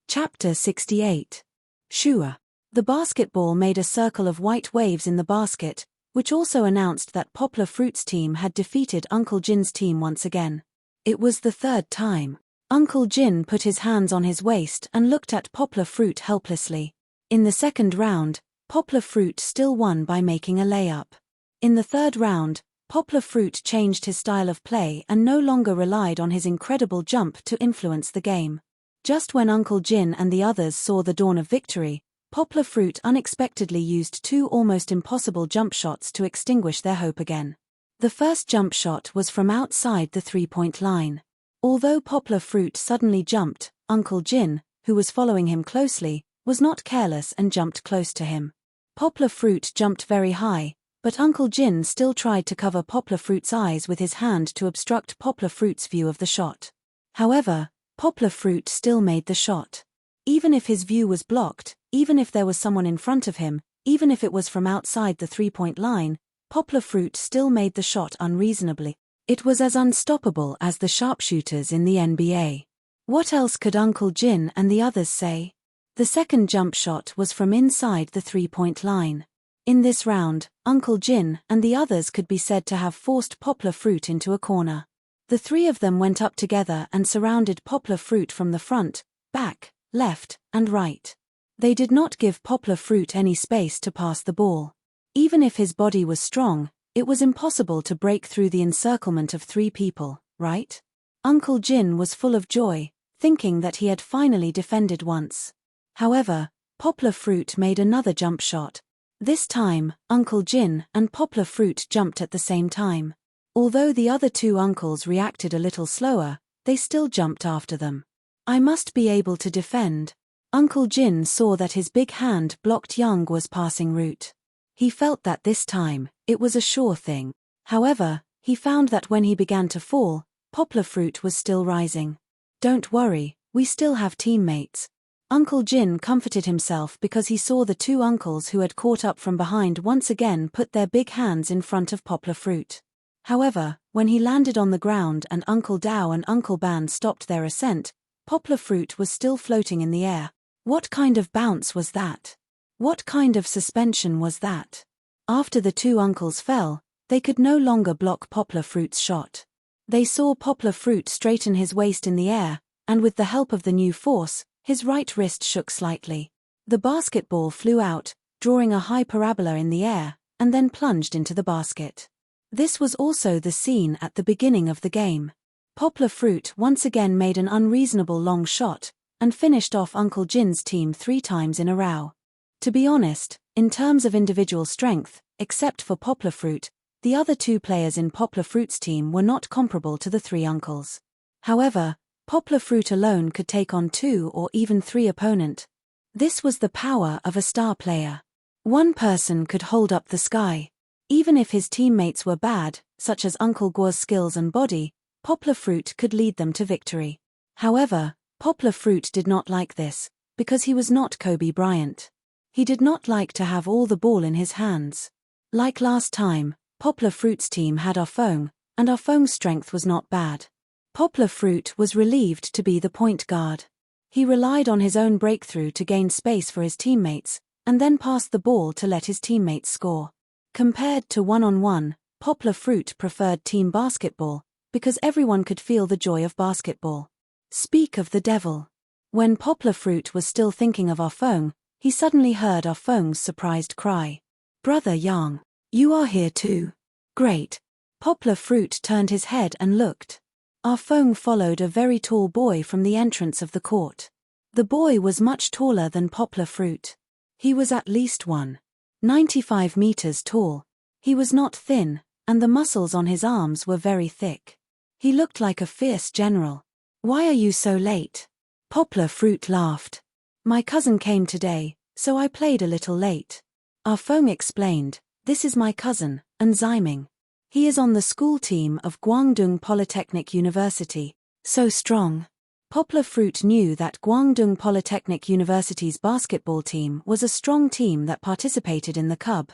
Chapter 68. Shua. The basketball made a circle of white waves in the basket, which also announced that Poplar Fruit's team had defeated Uncle Jin's team once again. It was the 3rd time. Uncle Jin put his hands on his waist and looked at Poplar Fruit helplessly. In the 2nd round, Poplar Fruit still won by making a layup. In the 3rd round, Poplar Fruit changed his style of play and no longer relied on his incredible jump to influence the game. Just when Uncle Jin and the others saw the dawn of victory, Poplar Fruit unexpectedly used 2 almost impossible jump shots to extinguish their hope again. The first jump shot was from outside the 3-point line. Although Poplar Fruit suddenly jumped, Uncle Jin, who was following him closely, was not careless and jumped close to him. Poplar Fruit jumped very high, but Uncle Jin still tried to cover Poplar Fruit's eyes with his hand to obstruct Poplar Fruit's view of the shot. However, Poplar Fruit still made the shot. Even if his view was blocked, even if there was someone in front of him, even if it was from outside the three-point line, Poplar Fruit still made the shot unreasonably. It was as unstoppable as the sharpshooters in the NBA. What else could Uncle Jin and the others say? The second jump shot was from inside the three-point line. In this round, Uncle Jin and the others could be said to have forced Poplar Fruit into a corner. The three of them went up together and surrounded Poplar Fruit from the front, back, left, and right. They did not give Poplar Fruit any space to pass the ball. Even if his body was strong, it was impossible to break through the encirclement of three people, right? Uncle Jin was full of joy, thinking that he had finally defended once. However, Poplar Fruit made another jump shot. This time, Uncle Jin and Poplar Fruit jumped at the same time. Although the other two uncles reacted a little slower, they still jumped after them. I must be able to defend. Uncle Jin saw that his big hand blocked Youngwa's passing route. He felt that this time, it was a sure thing. However, he found that when he began to fall, Poplar Fruit was still rising. Don't worry, we still have teammates. Uncle Jin comforted himself because he saw the two uncles who had caught up from behind once again put their big hands in front of Poplar Fruit. However, when he landed on the ground and Uncle Dao and Uncle Ban stopped their ascent, Poplar Fruit was still floating in the air. What kind of bounce was that? What kind of suspension was that? After the two uncles fell, they could no longer block Poplar Fruit's shot. They saw Poplar Fruit straighten his waist in the air, and with the help of the new force, his right wrist shook slightly. The basketball flew out, drawing a high parabola in the air, and then plunged into the basket. This was also the scene at the beginning of the game. Poplar Fruit once again made an unreasonable long shot, and finished off Uncle Jin's team 3 times in a row. To be honest, in terms of individual strength, except for Poplar Fruit, the other 2 players in Poplar Fruit's team were not comparable to the 3 uncles. However, Poplar Fruit alone could take on 2 or even 3 opponents. This was the power of a star player. One person could hold up the sky. Even if his teammates were bad, such as Uncle Guo's skills and body, Poplar Fruit could lead them to victory. However, Poplar Fruit did not like this, because he was not Kobe Bryant. He did not like to have all the ball in his hands. Like last time, Poplar Fruit's team had Arfeng, and Arfeng's strength was not bad. Poplar Fruit was relieved to be the point guard. He relied on his own breakthrough to gain space for his teammates, and then passed the ball to let his teammates score. Compared to one-on-one, Poplar Fruit preferred team basketball, because everyone could feel the joy of basketball. Speak of the devil. When Poplar Fruit was still thinking of Arfeng, he suddenly heard Arfeng's surprised cry. "Brother Yang, you are here too. Great." Poplar Fruit turned his head and looked. Arfeng followed a very tall boy from the entrance of the court. The boy was much taller than Poplar Fruit. He was at least 1.95 meters tall. He was not thin, and the muscles on his arms were very thick. He looked like a fierce general. "Why are you so late?" Poplar Fruit laughed. "My cousin came today, so I played a little late." Arfeng explained, "This is my cousin, Enchanting. He is on the school team of Guangdong Polytechnic University. So strong." Poplar Fruit knew that Guangdong Polytechnic University's basketball team was a strong team that participated in the Cub.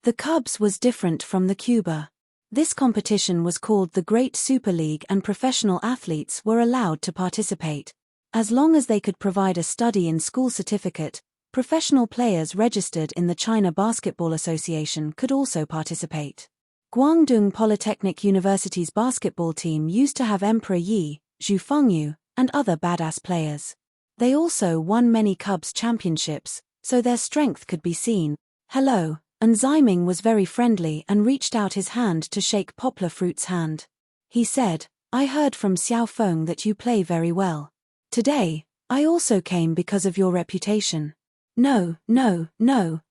The Cubs was different from the Cuba. This competition was called the Great Super League, and professional athletes were allowed to participate. As long as they could provide a study-in-school certificate, professional players registered in the China Basketball Association could also participate. Guangdong Polytechnic University's basketball team used to have Emperor Yi, Zhu Fengyu, and other badass players. They also won many Cubs championships, so their strength could be seen. "Hello." Enchanting was very friendly and reached out his hand to shake Poplar Fruit's hand. He said, "I heard from Xiaofeng that you play very well. Today, I also came because of your reputation." No,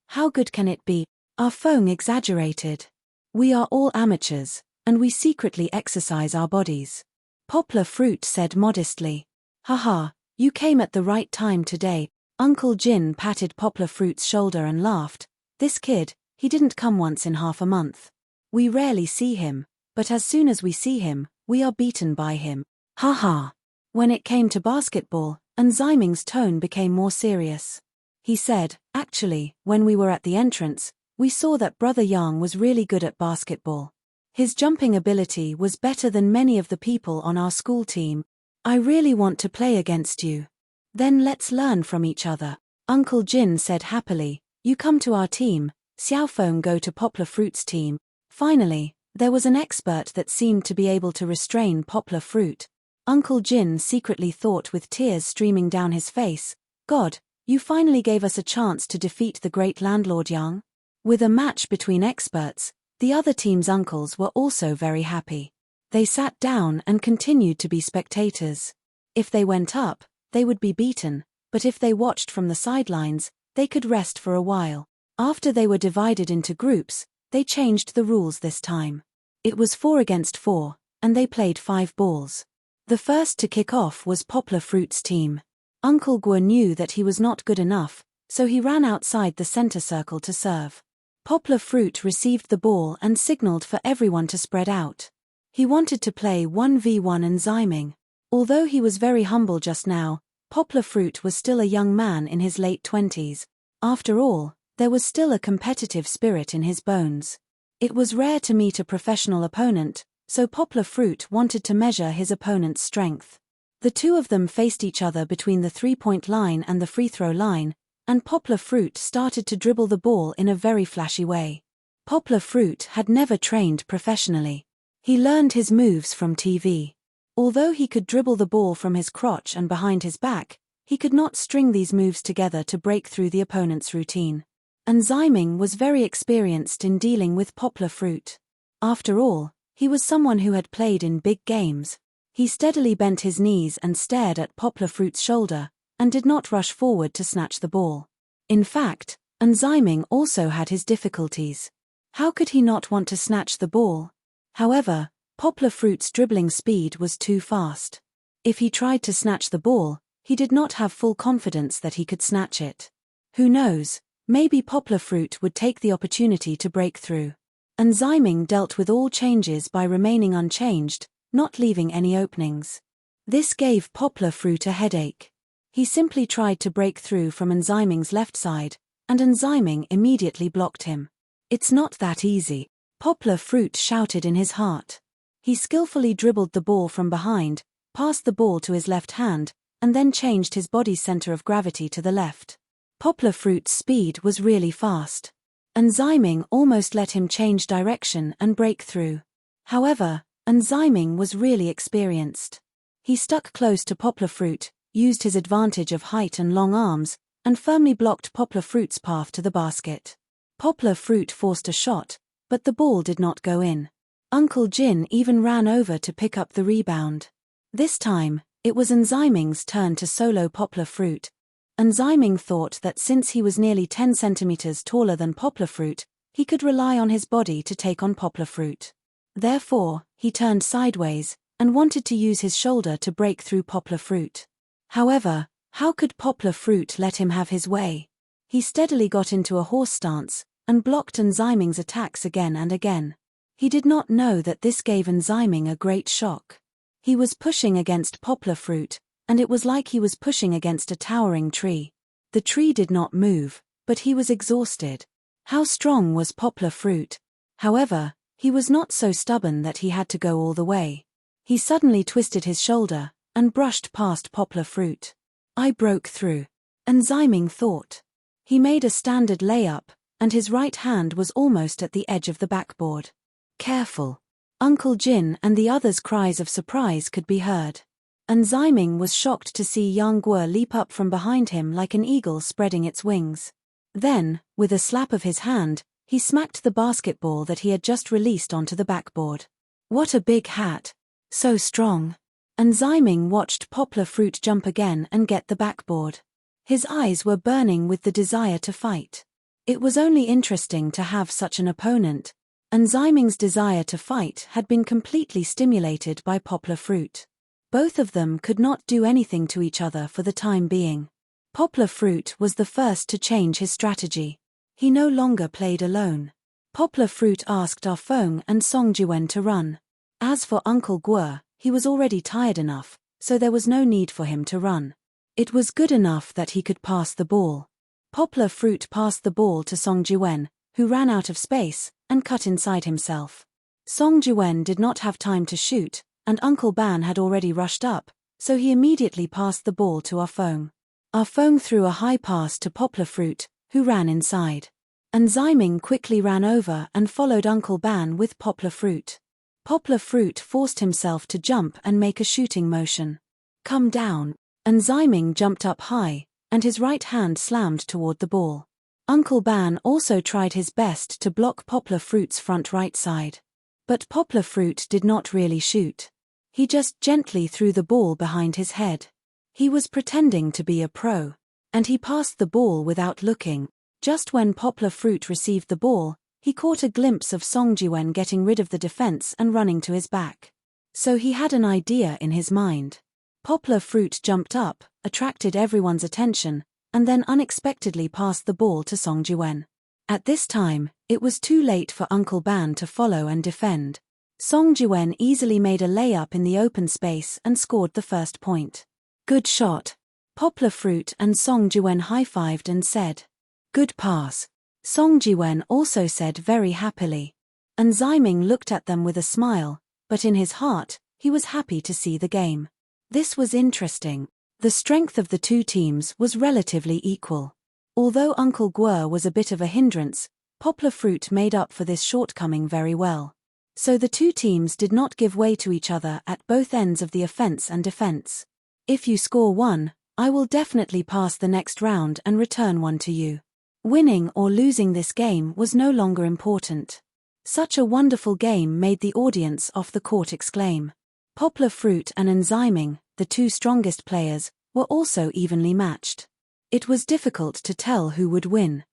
how good can it be?" Arfeng exaggerated. "We are all amateurs, and we secretly exercise our bodies." Poplar Fruit said modestly. "Haha, you came at the right time today. Uncle Jin patted Poplar Fruit's shoulder and laughed. This kid, he didn't come once in half a month. We rarely see him, but as soon as we see him, we are beaten by him. Ha ha. When it came to basketball, Enziming's tone became more serious. He said, actually, when we were at the entrance, we saw that Brother Yang was really good at basketball. His jumping ability was better than many of the people on our school team. I really want to play against you. Then let's learn from each other. Uncle Jin said happily, you come to our team, Xiaofeng go to Poplar Fruit's team. Finally, there was an expert that seemed to be able to restrain Poplar Fruit. Uncle Jin secretly thought with tears streaming down his face, God, you finally gave us a chance to defeat the great landlord Yang. With a match between experts, the other team's uncles were also very happy. They sat down and continued to be spectators. If they went up, they would be beaten, but if they watched from the sidelines, they could rest for a while. After they were divided into groups, they changed the rules this time. It was 4 against 4, and they played 5 balls. The first to kick off was Poplar Fruit's team. Uncle Guo knew that he was not good enough, so he ran outside the center circle to serve. Poplar Fruit received the ball and signaled for everyone to spread out. He wanted to play 1v1 Enziming. Although he was very humble just now, Poplar Fruit was still a young man in his late 20s. After all, there was still a competitive spirit in his bones. It was rare to meet a professional opponent, so Poplar Fruit wanted to measure his opponent's strength. The two of them faced each other between the 3-point line and the free throw line, and Poplar Fruit started to dribble the ball in a very flashy way. Poplar Fruit had never trained professionally. He learned his moves from TV. Although he could dribble the ball from his crotch and behind his back, he could not string these moves together to break through the opponent's routine. Enziming was very experienced in dealing with Poplar Fruit. After all, he was someone who had played in big games. He steadily bent his knees and stared at Poplar Fruit's shoulder, and did not rush forward to snatch the ball. In fact, Enziming also had his difficulties. How could he not want to snatch the ball? However, Poplar Fruit's dribbling speed was too fast. If he tried to snatch the ball, he did not have full confidence that he could snatch it. Who knows, maybe Poplar Fruit would take the opportunity to break through. Enziming dealt with all changes by remaining unchanged, not leaving any openings. This gave Poplar Fruit a headache. He simply tried to break through from Enziming's left side, and Enziming immediately blocked him. It's not that easy, Poplar Fruit shouted in his heart. He skillfully dribbled the ball from behind, passed the ball to his left hand, and then changed his body's center of gravity to the left. Poplar Fruit's speed was really fast. Enziming almost let him change direction and break through. However, Enziming was really experienced. He stuck close to Poplar Fruit, used his advantage of height and long arms, and firmly blocked Poplar Fruit's path to the basket. Poplar Fruit forced a shot, but the ball did not go in. Uncle Jin even ran over to pick up the rebound. This time, it was Enziming's turn to solo Poplar Fruit. Enziming thought that since he was nearly 10 centimeters taller than Poplar Fruit, he could rely on his body to take on Poplar Fruit. Therefore, he turned sideways, and wanted to use his shoulder to break through Poplar Fruit. However, how could Poplar Fruit let him have his way? He steadily got into a horse stance, and blocked Enziming's attacks again and again. He did not know that this gave Enziming a great shock. He was pushing against Poplar Fruit, and it was like he was pushing against a towering tree. The tree did not move, but he was exhausted. How strong was Poplar Fruit? However, he was not so stubborn that he had to go all the way. He suddenly twisted his shoulder, and brushed past Poplar Fruit. I broke through. Enziming thought. He made a standard layup, and his right hand was almost at the edge of the backboard. Careful. Uncle Jin and the others' cries of surprise could be heard. Enziming was shocked to see Yang Guo leap up from behind him like an eagle spreading its wings. Then, with a slap of his hand, he smacked the basketball that he had just released onto the backboard. What a big hat. So strong. Enziming watched Poplar Fruit jump again and get the backboard. His eyes were burning with the desire to fight. It was only interesting to have such an opponent. Enziming's desire to fight had been completely stimulated by Poplar Fruit. Both of them could not do anything to each other for the time being. Poplar Fruit was the first to change his strategy. He no longer played alone. Poplar Fruit asked Ah Feng and Song Jiwen to run. As for Uncle Guo, he was already tired enough, so there was no need for him to run. It was good enough that he could pass the ball. Poplar Fruit passed the ball to Song Jiwen, who ran out of space and cut inside himself. Song Jiwen did not have time to shoot, and Uncle Ban had already rushed up, so he immediately passed the ball to Ah Feng. Ah Feng threw a high pass to Poplar Fruit, who ran inside. And Ziming quickly ran over and followed Uncle Ban with Poplar Fruit. Poplar Fruit forced himself to jump and make a shooting motion. Come down. And Ziming jumped up high, and his right hand slammed toward the ball. Uncle Ban also tried his best to block Poplar Fruit's front right side. But Poplar Fruit did not really shoot. He just gently threw the ball behind his head. He was pretending to be a pro. And he passed the ball without looking. Just when Poplar Fruit received the ball, he caught a glimpse of Song Jiwen getting rid of the defense and running to his back. So he had an idea in his mind. Poplar Fruit jumped up, attracted everyone's attention, and then unexpectedly passed the ball to Song Jiwen. At this time, it was too late for Uncle Ban to follow and defend. Song Jiwen easily made a layup in the open space and scored the first point. Good shot. Poplar Fruit and Song Jiwen high-fived and said, "Good pass." Song Jiwen also said very happily. And Ziming looked at them with a smile, but in his heart, he was happy to see the game. This was interesting. The strength of the two teams was relatively equal. Although Uncle Guo was a bit of a hindrance, Poplar Fruit made up for this shortcoming very well. So the two teams did not give way to each other at both ends of the offense and defense. If you score one, I will definitely pass the next round and return one to you. Winning or losing this game was no longer important. Such a wonderful game made the audience off the court exclaim. Poplar Fruit and Ziming, the two strongest players, were also evenly matched. It was difficult to tell who would win.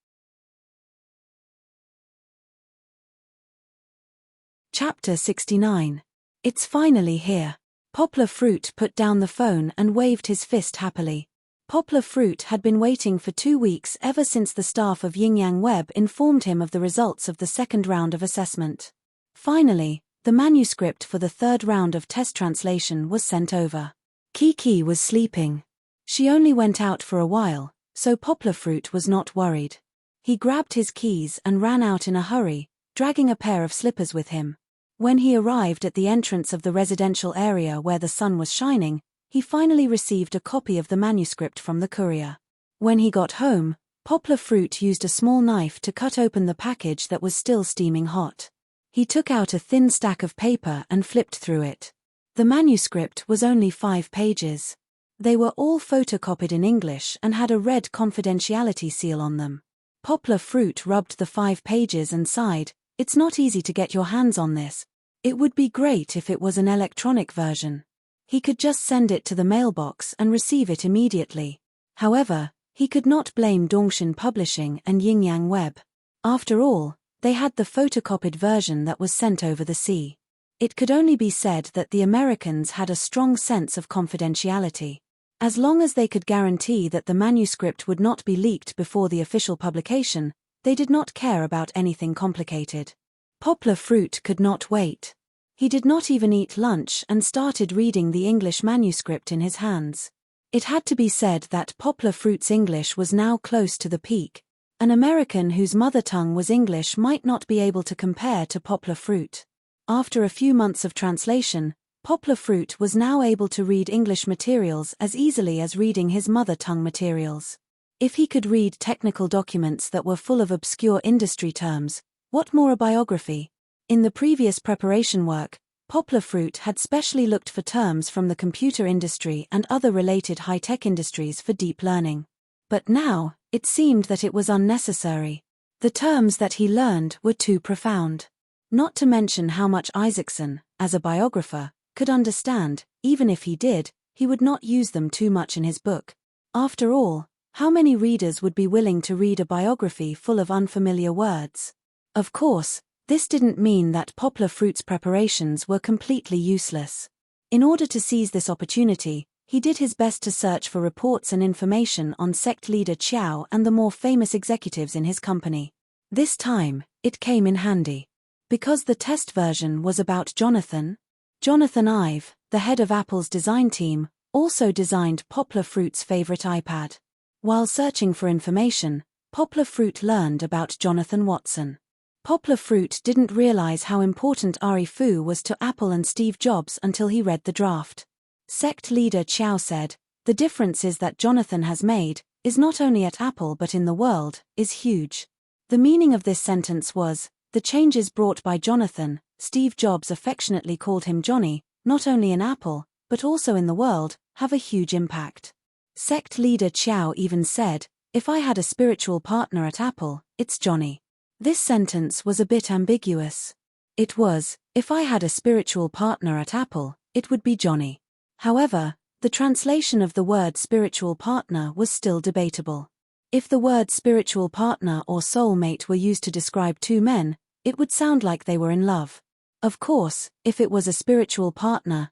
Chapter 69. It's finally here. Poplar Fruit put down the phone and waved his fist happily. Poplar Fruit had been waiting for 2 weeks ever since the staff of Yin Yang Web informed him of the results of the second round of assessment. Finally, the manuscript for the third round of test translation was sent over. Kiki was sleeping. She only went out for a while, so Poplar Fruit was not worried. He grabbed his keys and ran out in a hurry, dragging a pair of slippers with him. When he arrived at the entrance of the residential area where the sun was shining, he finally received a copy of the manuscript from the courier. When he got home, Poplar Fruit used a small knife to cut open the package that was still steaming hot. He took out a thin stack of paper and flipped through it. The manuscript was only 5 pages. They were all photocopied in English and had a red confidentiality seal on them. Poplar Fruit rubbed the 5 pages and sighed, "It's not easy to get your hands on this. It would be great if it was an electronic version. He could just send it to the mailbox and receive it immediately." However, he could not blame Dongshin Publishing and Yin Yang Web. After all, they had the photocopied version that was sent over the sea. It could only be said that the Americans had a strong sense of confidentiality. As long as they could guarantee that the manuscript would not be leaked before the official publication, they did not care about anything complicated. Poplar Fruit could not wait. He did not even eat lunch and started reading the English manuscript in his hands. It had to be said that Poplar Fruit's English was now close to the peak. An American whose mother tongue was English might not be able to compare to Poplar Fruit. After a few months of translation, Poplar Fruit was now able to read English materials as easily as reading his mother tongue materials. If he could read technical documents that were full of obscure industry terms, what more a biography? In the previous preparation work, Poplar Fruit had specially looked for terms from the computer industry and other related high-tech industries for deep learning. But now, it seemed that it was unnecessary. The terms that he learned were too profound. Not to mention how much Isaacson, as a biographer, could understand. Even if he did, he would not use them too much in his book. After all, how many readers would be willing to read a biography full of unfamiliar words? Of course, this didn't mean that Poplar Fruit's preparations were completely useless. In order to seize this opportunity, He did his best to search for reports and information on sect leader Qiao and the more famous executives in his company. This time, it came in handy. Because the test version was about Jonathan. Jonathan Ive, the head of Apple's design team, also designed Poplar Fruit's favorite iPad. While searching for information, Poplar Fruit learned about Jonathan Watson. Poplar Fruit didn't realize how important Ari Fu was to Apple and Steve Jobs until he read the draft. Sect leader Qiao said, "The difference is that Jonathan has made, is not only at Apple but in the world, is huge." The meaning of this sentence was, the changes brought by Jonathan, Steve Jobs affectionately called him Johnny, not only in Apple, but also in the world, have a huge impact. Sect leader Qiao even said, "If I had a spiritual partner at Apple, it's Johnny." This sentence was a bit ambiguous. It was, "If I had a spiritual partner at Apple, it would be Johnny." However, the translation of the word spiritual partner was still debatable. If the word spiritual partner or soulmate were used to describe two men, it would sound like they were in love. Of course, if it was a spiritual partner,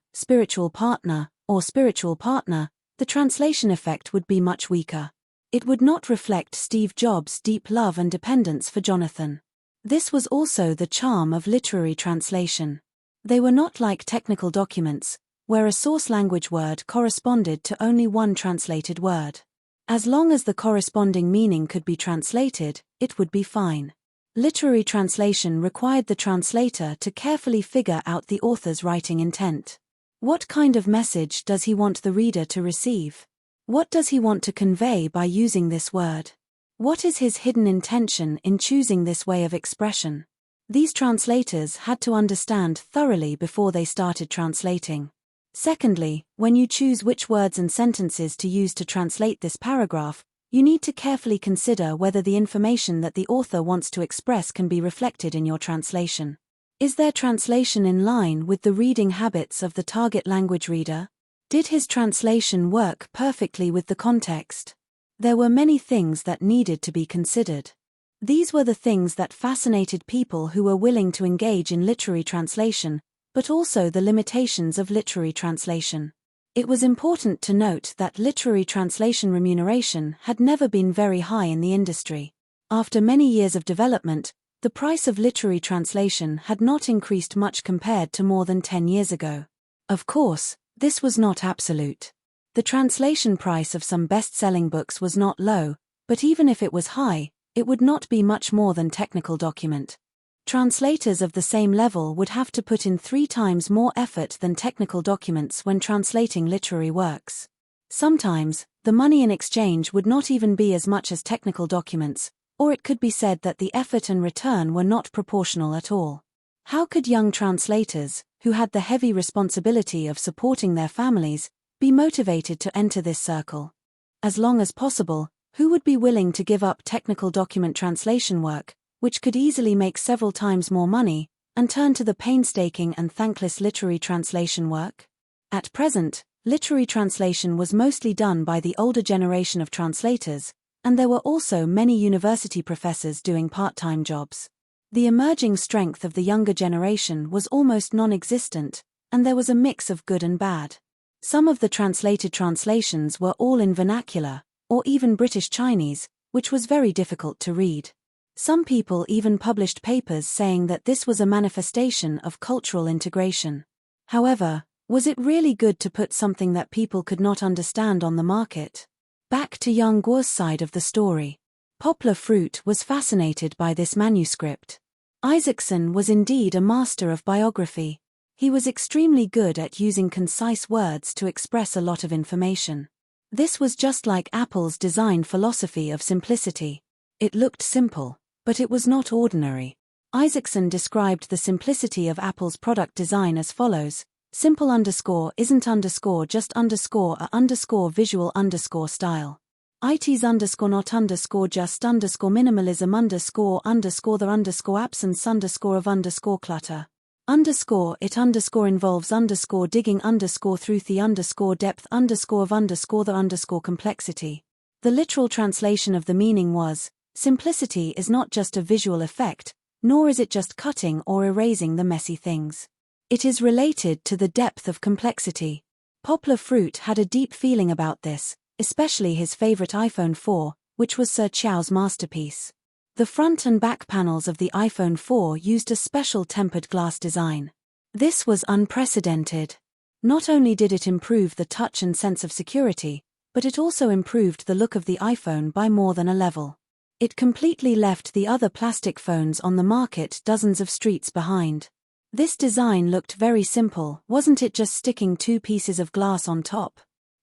or spiritual partner, the translation effect would be much weaker. It would not reflect Steve Jobs' deep love and dependence for Jonathan. This was also the charm of literary translation. They were not like technical documents, where a source language word corresponded to only one translated word. As long as the corresponding meaning could be translated, it would be fine. Literary translation required the translator to carefully figure out the author's writing intent. What kind of message does he want the reader to receive? What does he want to convey by using this word? What is his hidden intention in choosing this way of expression? These translators had to understand thoroughly before they started translating. Secondly, when you choose which words and sentences to use to translate this paragraph, you need to carefully consider whether the information that the author wants to express can be reflected in your translation. Is their translation in line with the reading habits of the target language reader? Did his translation work perfectly with the context? There were many things that needed to be considered. These were the things that fascinated people who were willing to engage in literary translation, but also the limitations of literary translation. It was important to note that literary translation remuneration had never been very high in the industry. After many years of development, the price of literary translation had not increased much compared to more than 10 years ago. Of course, this was not absolute. The translation price of some best-selling books was not low, but even if it was high, it would not be much more than technical document. Translators of the same level would have to put in 3 times more effort than technical documents when translating literary works. Sometimes, the money in exchange would not even be as much as technical documents, or it could be said that the effort and return were not proportional at all. How could young translators, who had the heavy responsibility of supporting their families, be motivated to enter this circle? As long as possible, who would be willing to give up technical document translation work, which could easily make several times more money, and turn to the painstaking and thankless literary translation work? At present, literary translation was mostly done by the older generation of translators, and there were also many university professors doing part-time jobs. The emerging strength of the younger generation was almost non-existent, and there was a mix of good and bad. Some of the translated translations were all in vernacular, or even British Chinese, which was very difficult to read. Some people even published papers saying that this was a manifestation of cultural integration. However, was it really good to put something that people could not understand on the market? Back to Yang Guo's side of the story. Poplar Fruit was fascinated by this manuscript. Isaacson was indeed a master of biography. He was extremely good at using concise words to express a lot of information. This was just like Apple's design philosophy of simplicity. It looked simple, but it was not ordinary. Isaacson described the simplicity of Apple's product design as follows: simple isn't just a visual style. It's not just minimalism the absence of clutter. It involves digging through the depth of complexity. The literal translation of the meaning was, simplicity is not just a visual effect, nor is it just cutting or erasing the messy things. It is related to the depth of complexity. Poplar Fruit had a deep feeling about this, especially his favorite iPhone 4, which was Sir Chiao's masterpiece. The front and back panels of the iPhone 4 used a special tempered glass design. This was unprecedented. Not only did it improve the touch and sense of security, but it also improved the look of the iPhone by more than a level. It completely left the other plastic phones on the market dozens of streets behind. This design looked very simple, wasn't it, just sticking two pieces of glass on top?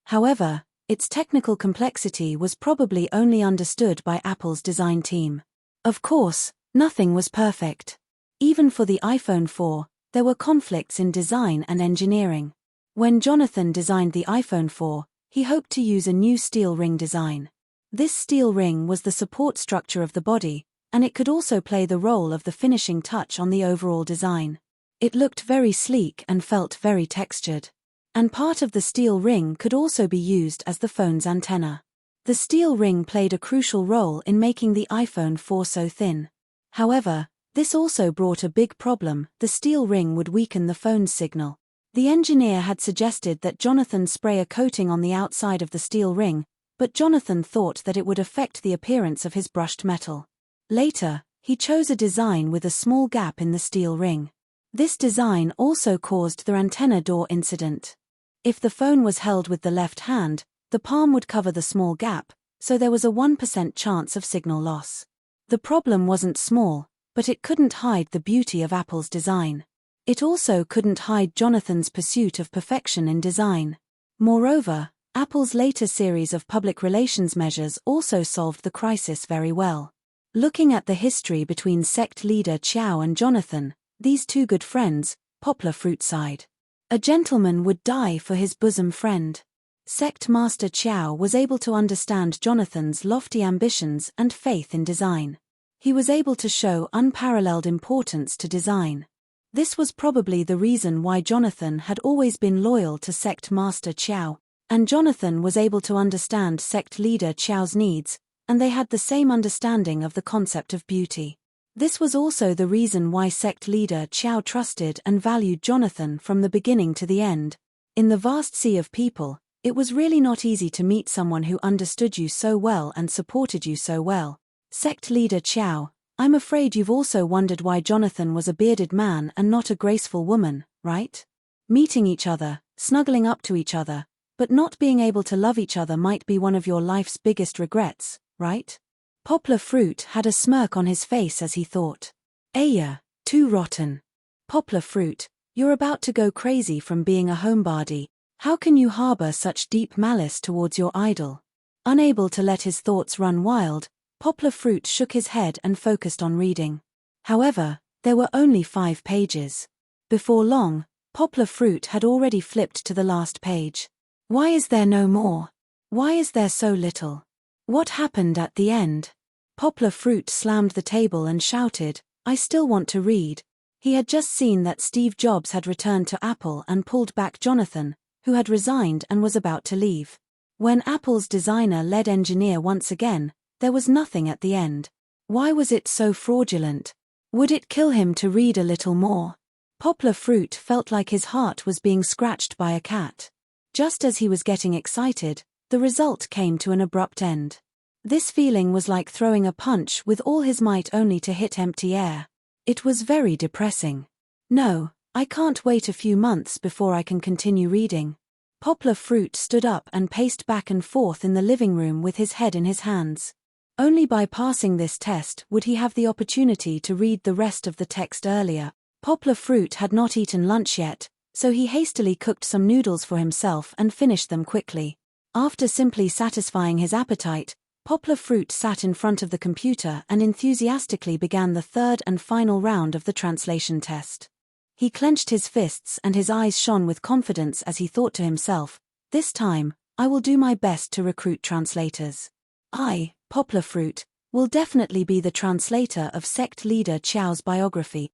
However, its technical complexity was probably only understood by Apple's design team. Of course, nothing was perfect. Even for the iPhone 4, there were conflicts in design and engineering. When Jonathan designed the iPhone 4, he hoped to use a new steel ring design. This steel ring was the support structure of the body, and it could also play the role of the finishing touch on the overall design. It looked very sleek and felt very textured. And part of the steel ring could also be used as the phone's antenna. The steel ring played a crucial role in making the iPhone 4 so thin. However, this also brought a big problem: the steel ring would weaken the phone's signal. The engineer had suggested that Jonathan spray a coating on the outside of the steel ring, but Jonathan thought that it would affect the appearance of his brushed metal. Later, he chose a design with a small gap in the steel ring. This design also caused the antenna door incident. If the phone was held with the left hand, the palm would cover the small gap, so there was a 1% chance of signal loss. The problem wasn't small, but it couldn't hide the beauty of Apple's design. It also couldn't hide Jonathan's pursuit of perfection in design. Moreover, Apple's later series of public relations measures also solved the crisis very well. Looking at the history between sect leader Chiao and Jonathan, these two good friends, Poplar Fruit side. A gentleman would die for his bosom friend. Sect Master Chiao was able to understand Jonathan's lofty ambitions and faith in design. He was able to show unparalleled importance to design. This was probably the reason why Jonathan had always been loyal to Sect Master Chiao, and Jonathan was able to understand sect leader Chiao's needs, and they had the same understanding of the concept of beauty. This was also the reason why sect leader Chiao trusted and valued Jonathan from the beginning to the end. In the vast sea of people, it was really not easy to meet someone who understood you so well and supported you so well. Sect leader Chiao, I'm afraid you've also wondered why Jonathan was a bearded man and not a graceful woman, right? Meeting each other, snuggling up to each other, but not being able to love each other might be one of your life's biggest regrets, right? Poplar Fruit had a smirk on his face as he thought. Aya, too rotten. Poplar Fruit, you're about to go crazy from being a homebody. How can you harbor such deep malice towards your idol? Unable to let his thoughts run wild, Poplar Fruit shook his head and focused on reading. However, there were only 5 pages. Before long, Poplar Fruit had already flipped to the last page. Why is there no more? Why is there so little? What happened at the end? Poplar Fruit slammed the table and shouted, I still want to read. He had just seen that Steve Jobs had returned to Apple and pulled back Jonathan, who had resigned and was about to leave. When Apple's designer-led engineer once again, there was nothing at the end. Why was it so fraudulent? Would it kill him to read a little more? Poplar Fruit felt like his heart was being scratched by a cat. Just as he was getting excited, the result came to an abrupt end. This feeling was like throwing a punch with all his might only to hit empty air. It was very depressing. No, I can't wait a few months before I can continue reading. Poplar Fruit stood up and paced back and forth in the living room with his head in his hands. Only by passing this test would he have the opportunity to read the rest of the text earlier. Poplar Fruit had not eaten lunch yet, so he hastily cooked some noodles for himself and finished them quickly. After simply satisfying his appetite, Poplar Fruit sat in front of the computer and enthusiastically began the third and final round of the translation test. He clenched his fists and his eyes shone with confidence as he thought to himself, this time, I will do my best to recruit translators. I, Poplar Fruit, will definitely be the translator of sect leader Chiao's biography.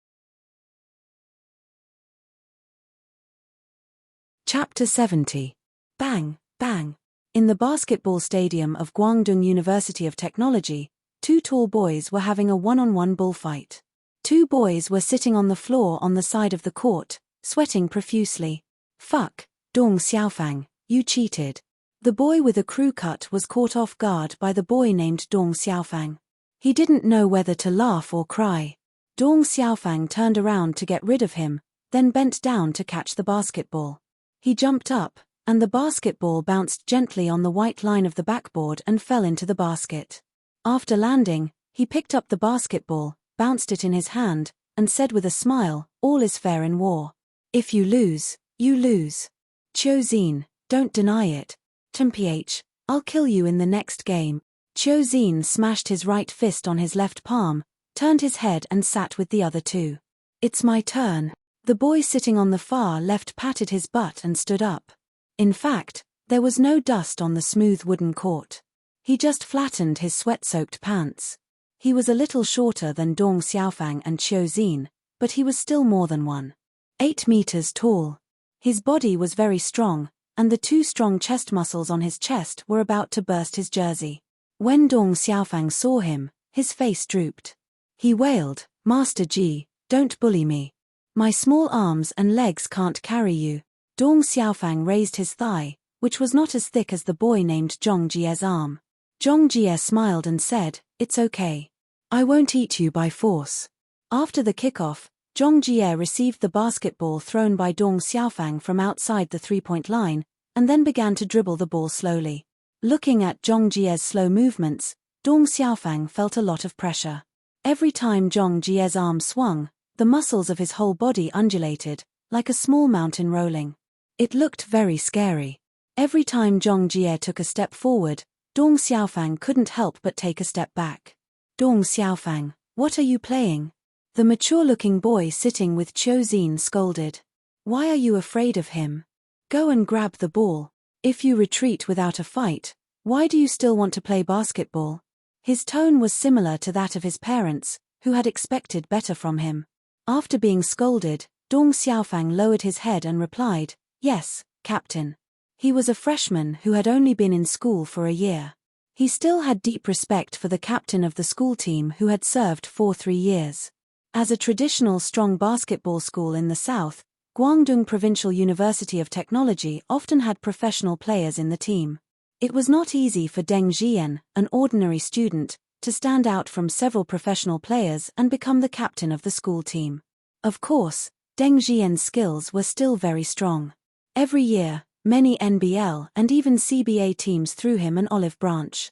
Chapter 70. Bang, bang. In the basketball stadium of Guangdong University of Technology, 2 tall boys were having a one-on-one bullfight. 2 boys were sitting on the floor on the side of the court, sweating profusely. Fuck, Dong Xiaofang, you cheated. The boy with a crew cut was caught off guard by the boy named Dong Xiaofang. He didn't know whether to laugh or cry. Dong Xiaofang turned around to get rid of him, then bent down to catch the basketball. He jumped up, and the basketball bounced gently on the white line of the backboard and fell into the basket. After landing, he picked up the basketball, bounced it in his hand, and said with a smile, "All is fair in war. If you lose, you lose. Qiu Xin, don't deny it. Mph, I'll kill you in the next game." Qiu Xin smashed his right fist on his left palm, turned his head and sat with the other two. "It's my turn." The boy sitting on the far left patted his butt and stood up. In fact, there was no dust on the smooth wooden court. He just flattened his sweat-soaked pants. He was a little shorter than Dong Xiaofang and Qiu Xin, but he was still more than 1.8 meters tall. His body was very strong, and the two strong chest muscles on his chest were about to burst his jersey. When Dong Xiaofang saw him, his face drooped. He wailed, "Master Ji, don't bully me. My small arms and legs can't carry you." Dong Xiaofang raised his thigh, which was not as thick as the boy named Zhong Jie's arm. Zhong Jie smiled and said, "It's okay. I won't eat you by force." After the kickoff, Zhong Jie received the basketball thrown by Dong Xiaofang from outside the three-point line, and then began to dribble the ball slowly. Looking at Zhong Jie's slow movements, Dong Xiaofang felt a lot of pressure. Every time Zhong Jie's arm swung, the muscles of his whole body undulated, like a small mountain rolling. It looked very scary. Every time Zhong Jie took a step forward, Dong Xiaofang couldn't help but take a step back. "Dong Xiaofang, what are you playing?" The mature-looking boy sitting with Qiu Xin scolded. "Why are you afraid of him? Go and grab the ball. If you retreat without a fight, why do you still want to play basketball?" His tone was similar to that of his parents, who had expected better from him. After being scolded, Dong Xiaofang lowered his head and replied, "Yes, Captain." He was a freshman who had only been in school for a year. He still had deep respect for the captain of the school team who had served for 3 years. As a traditional strong basketball school in the south, Guangdong Provincial University of Technology often had professional players in the team. It was not easy for Deng Jian, an ordinary student, to stand out from several professional players and become the captain of the school team. Of course, Deng Jian's skills were still very strong. Every year, many NBL and even CBA teams threw him an olive branch.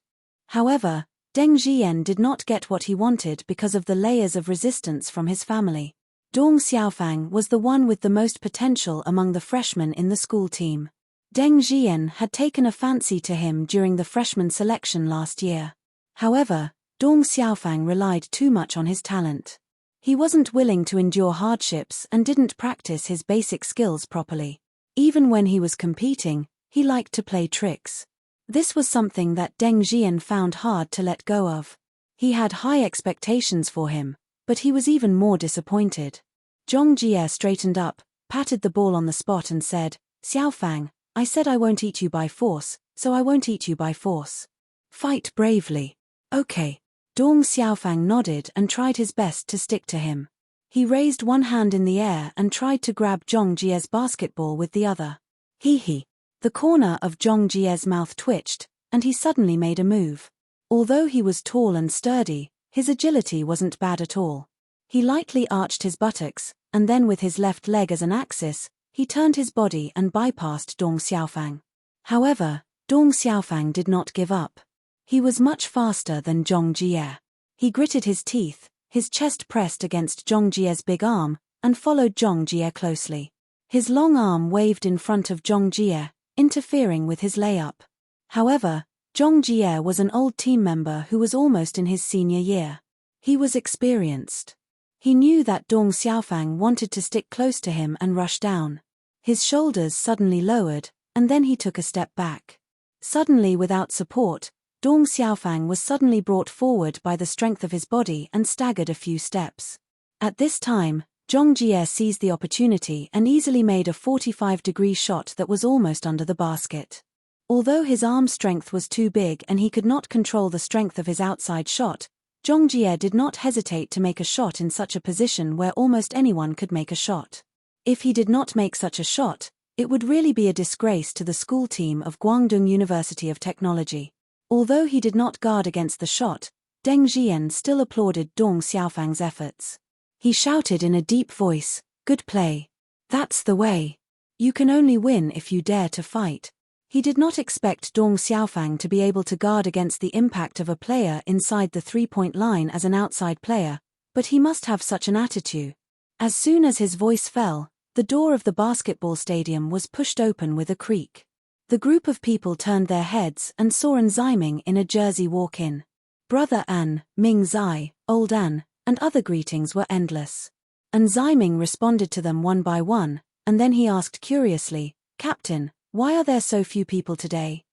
However, Deng Jian did not get what he wanted because of the layers of resistance from his family. Dong Xiaofang was the one with the most potential among the freshmen in the school team. Deng Jian had taken a fancy to him during the freshman selection last year. However, Dong Xiaofang relied too much on his talent. He wasn't willing to endure hardships and didn't practice his basic skills properly. Even when he was competing, he liked to play tricks. This was something that Deng Jian found hard to let go of. He had high expectations for him, but he was even more disappointed. Zhong Jie straightened up, patted the ball on the spot and said, "Xiaofang, I said I won't eat you by force, so I won't eat you by force. Fight bravely." "Okay." Dong Xiaofang nodded and tried his best to stick to him. He raised one hand in the air and tried to grab Zhong Jie's basketball with the other. Hee. The corner of Zhong Jie's mouth twitched, and he suddenly made a move. Although he was tall and sturdy, his agility wasn't bad at all. He lightly arched his buttocks, and then with his left leg as an axis, he turned his body and bypassed Dong Xiaofang. However, Dong Xiaofang did not give up. He was much faster than Zhong Jie. He gritted his teeth, his chest pressed against Zhong Jie's big arm, and followed Zhong Jie closely. His long arm waved in front of Zhong Jie, interfering with his layup. However, Zhong Jie was an old team member who was almost in his senior year. He was experienced. He knew that Dong Xiaofang wanted to stick close to him and rush down. His shoulders suddenly lowered, and then he took a step back. Suddenly, without support, Dong Xiaofang was suddenly brought forward by the strength of his body and staggered a few steps. At this time, Zhong Jie seized the opportunity and easily made a 45-degree shot that was almost under the basket. Although his arm strength was too big and he could not control the strength of his outside shot, Zhong Jie did not hesitate to make a shot in such a position where almost anyone could make a shot. If he did not make such a shot, It would really be a disgrace to the school team of Guangdong University of Technology. Although he did not guard against the shot, Deng Jian still applauded Dong Xiaofang's efforts. He shouted in a deep voice, "Good play. That's the way. You can only win if you dare to fight." He did not expect Dong Xiaofang to be able to guard against the impact of a player inside the three-point line as an outside player, but he must have such an attitude. As soon as his voice fell, the door of the basketball stadium was pushed open with a creak. The group of people turned their heads and saw An Ziming in a jersey walk in. Brother An, Ming Zai, Old An, and other greetings were endless. An Ziming responded to them one by one, and then he asked curiously, "Captain, why are there so few people today?"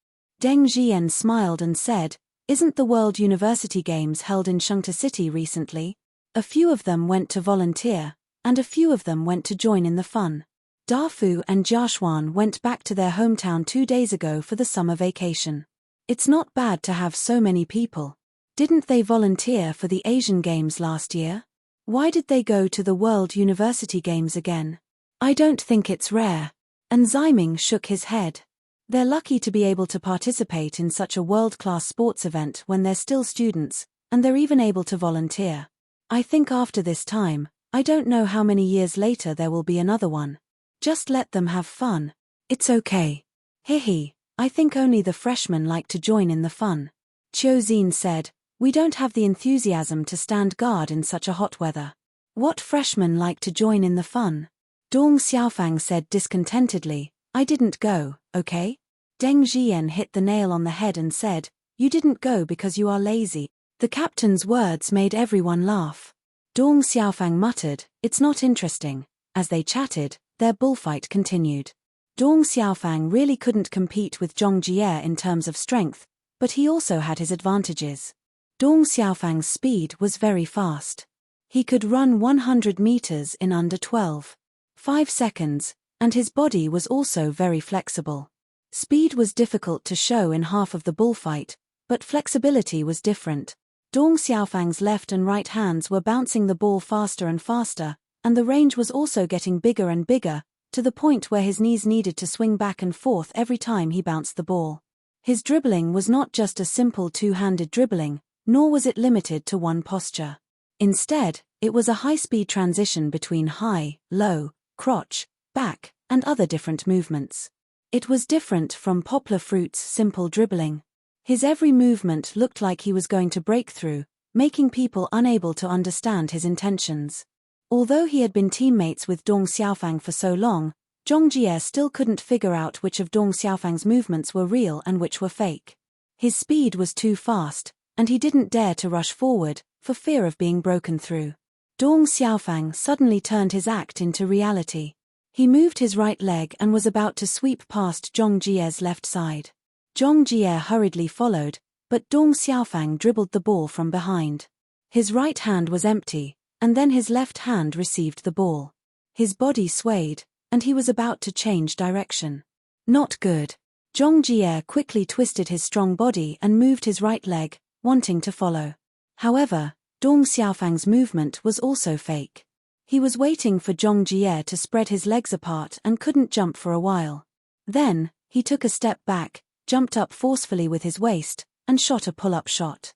Deng Jian smiled and said, "Isn't the World University Games held in Shengta City recently? A few of them went to volunteer, and a few of them went to join in the fun. Dafu and Jiaxuan went back to their hometown 2 days ago for the summer vacation. It's not bad to have so many people. Didn't they volunteer for the Asian Games last year? Why did they go to the World University Games again? I don't think it's rare." And Ziming shook his head. They're lucky to be able to participate in such a world-class sports event when they're still students, and they're even able to volunteer. I think after this time, I don't know how many years later there will be another one. Just let them have fun. It's okay. Hehe, I think only the freshmen like to join in the fun. Qiu Xin said, "We don't have the enthusiasm to stand guard in such a hot weather. What freshmen like to join in the fun?" Dong Xiaofang said discontentedly, "I didn't go, okay?" Deng Jian hit the nail on the head and said, "You didn't go because you are lazy." The captain's words made everyone laugh. Dong Xiaofang muttered, "It's not interesting." As they chatted, their bullfight continued. Dong Xiaofang really couldn't compete with Zhong Jie in terms of strength, but he also had his advantages. Dong Xiaofang's speed was very fast. He could run 100 meters in under 12.5 seconds, and his body was also very flexible. Speed was difficult to show in half of the bullfight, but flexibility was different. Dong Xiaofang's left and right hands were bouncing the ball faster and faster, and the range was also getting bigger and bigger, to the point where his knees needed to swing back and forth every time he bounced the ball. His dribbling was not just a simple two-handed dribbling, nor was it limited to one posture. Instead, it was a high-speed transition between high, low, crotch, back, and other different movements. It was different from Poplar Fruit's simple dribbling. His every movement looked like he was going to break through, making people unable to understand his intentions. Although he had been teammates with Dong Xiaofang for so long, Zhong Jie still couldn't figure out which of Dong Xiaofang's movements were real and which were fake. His speed was too fast, and he didn't dare to rush forward, for fear of being broken through. Dong Xiaofang suddenly turned his act into reality. He moved his right leg and was about to sweep past Zhong Jie's left side. Zhong Jie hurriedly followed, but Dong Xiaofang dribbled the ball from behind. His right hand was empty, and then his left hand received the ball. His body swayed, and he was about to change direction. Not good. Zhong Jie quickly twisted his strong body and moved his right leg, wanting to follow. However, Dong Xiaofang's movement was also fake. He was waiting for Zhong Jie to spread his legs apart and couldn't jump for a while. Then, he took a step back, jumped up forcefully with his waist, and shot a pull-up shot.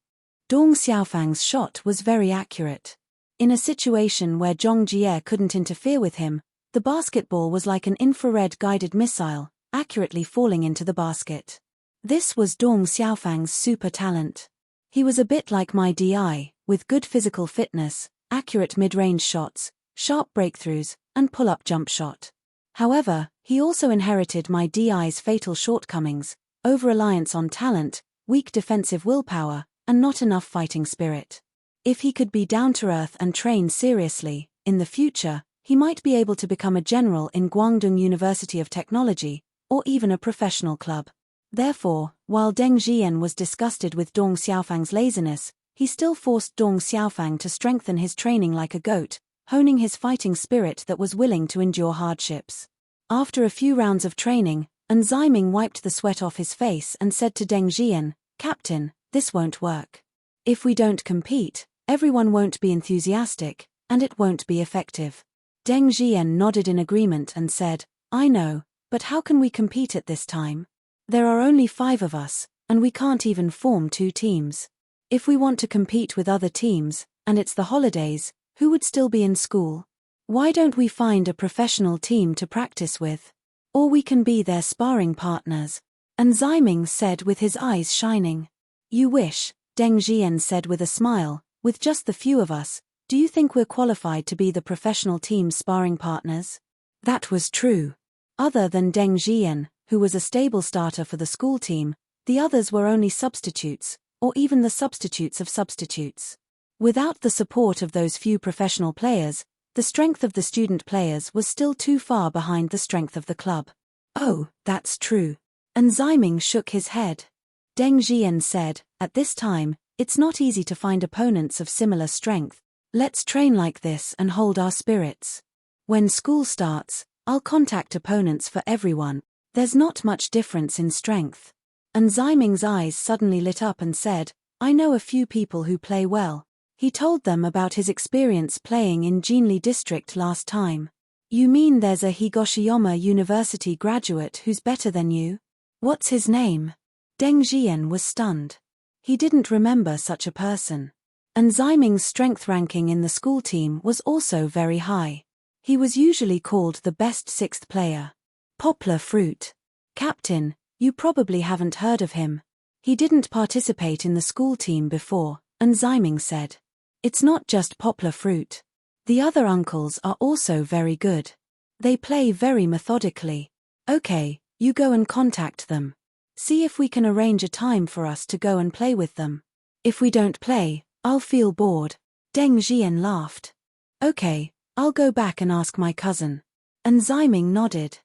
Dong Xiaofang's shot was very accurate. In a situation where Zhong Jie couldn't interfere with him, the basketball was like an infrared guided missile, accurately falling into the basket. This was Dong Xiaofang's super talent. He was a bit like my DI, with good physical fitness, accurate mid-range shots, sharp breakthroughs, and pull-up jump shot. However, he also inherited my DI's fatal shortcomings: over-reliance on talent, weak defensive willpower, and not enough fighting spirit. If he could be down-to-earth and train seriously, in the future, he might be able to become a general in Guangdong University of Technology, or even a professional club. Therefore, while Deng Jian was disgusted with Dong Xiaofang's laziness, he still forced Dong Xiaofang to strengthen his training like a goat, honing his fighting spirit that was willing to endure hardships. After a few rounds of training, An Ziming wiped the sweat off his face and said to Deng Jian, "Captain, this won't work. If we don't compete, everyone won't be enthusiastic, and it won't be effective." Deng Jian nodded in agreement and said, "I know, But how can we compete at this time? There are only 5 of us, and we can't even form 2 teams. If we want to compete with other teams, and it's the holidays, who would still be in school? Why don't we find a professional team to practice with? Or we can be their sparring partners. And Ziming said with his eyes shining. You wish, Deng Jian said with a smile, with just the few of us, do you think we're qualified to be the professional team's sparring partners? That was true. Other than Deng Jian, who was a stable starter for the school team, the others were only substitutes, or even the substitutes of substitutes. Without the support of those few professional players, the strength of the student players was still too far behind the strength of the club. Oh, that's true. And Ziming shook his head. Deng Jian said, at this time, it's not easy to find opponents of similar strength. Let's train like this and hold our spirits. When school starts, I'll contact opponents for everyone. There's not much difference in strength. And Ziming's eyes suddenly lit up and said, I know a few people who play well. He told them about his experience playing in Jinli district last time. You mean there's a Higoshiyama University graduate who's better than you? What's his name? Deng Jian was stunned. He didn't remember such a person. And Ziming's strength ranking in the school team was also very high. He was usually called the best 6th player. Poplar Fruit. Captain, you probably haven't heard of him. He didn't participate in the school team before, and Ziming said. It's not just Poplar Fruit. The other uncles are also very good. They play very methodically. Okay, you go and contact them. See if we can arrange a time for us to go and play with them. If we don't play, I'll feel bored. Deng Jian laughed. Okay, I'll go back and ask my cousin. And Ziming nodded.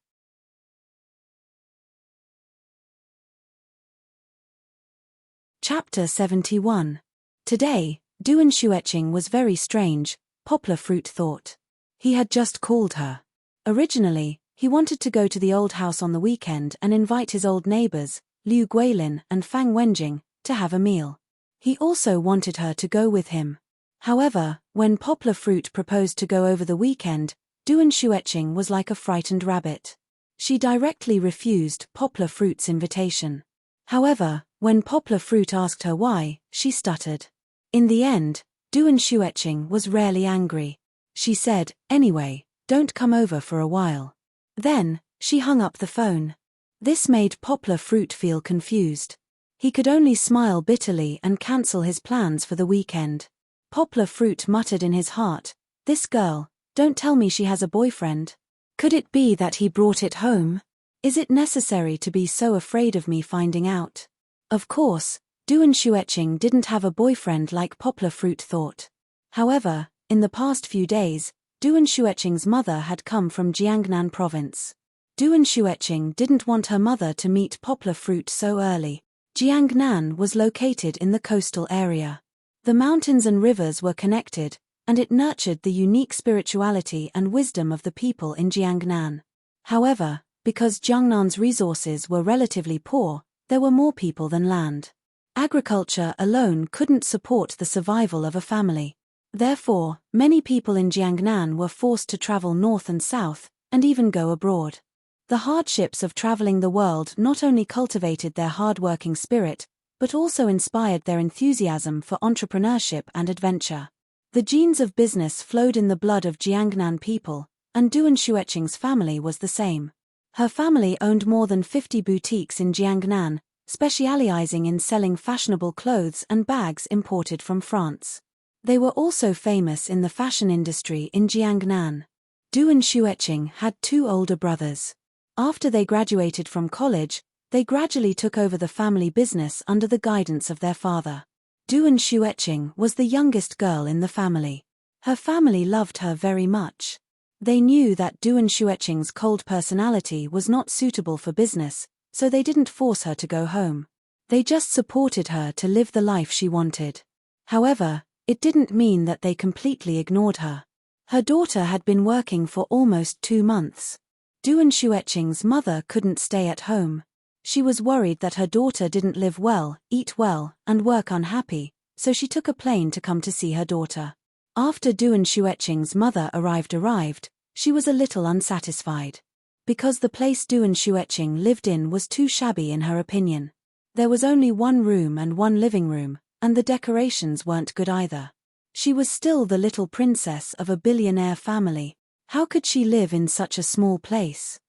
Chapter 71. Today, Duan Xueqing was very strange, Poplar Fruit thought. He had just called her. Originally, he wanted to go to the old house on the weekend and invite his old neighbors, Liu Guilin and Fang Wenjing, to have a meal. He also wanted her to go with him. However, when Poplar Fruit proposed to go over the weekend, Duan Xueqing was like a frightened rabbit. She directly refused Poplar Fruit's invitation. However, when Poplar Fruit asked her why, she stuttered. In the end, Duan Xueqing was rarely angry. She said, anyway, don't come over for a while. Then, she hung up the phone. This made Poplar Fruit feel confused. He could only smile bitterly and cancel his plans for the weekend. Poplar Fruit muttered in his heart, this girl, don't tell me she has a boyfriend. Could it be that he brought it home? Is it necessary to be so afraid of me finding out? Of course, Duan Xueqing didn't have a boyfriend like Poplar Fruit thought. However, in the past few days, Duan Xueqing's mother had come from Jiangnan province. Duan Xueqing didn't want her mother to meet Poplar Fruit so early. Jiangnan was located in the coastal area. The mountains and rivers were connected, and it nurtured the unique spirituality and wisdom of the people in Jiangnan. However, because Jiangnan's resources were relatively poor, there were more people than land. Agriculture alone couldn't support the survival of a family. Therefore, many people in Jiangnan were forced to travel north and south, and even go abroad. The hardships of traveling the world not only cultivated their hard-working spirit, but also inspired their enthusiasm for entrepreneurship and adventure. The genes of business flowed in the blood of Jiangnan people, and Duan Xueqing's family was the same. Her family owned more than 50 boutiques in Jiangnan, specializing in selling fashionable clothes and bags imported from France. They were also famous in the fashion industry in Jiangnan. Duan Xueqing had 2 older brothers. After they graduated from college, they gradually took over the family business under the guidance of their father. Duan Xueqing was the youngest girl in the family. Her family loved her very much. They knew that Duan Xueqing's cold personality was not suitable for business, so they didn't force her to go home. They just supported her to live the life she wanted. However, it didn't mean that they completely ignored her. Her daughter had been working for almost 2 months. Duan Xueqing's mother couldn't stay at home. She was worried that her daughter didn't live well, eat well, and work unhappy, so she took a plane to come to see her daughter. After Duan Xueqing's mother arrived, she was a little unsatisfied. because the place Duan Xueqing lived in was too shabby in her opinion. There was only one room and one living room, and the decorations weren't good either. She was still the little princess of a billionaire family. How could she live in such a small place?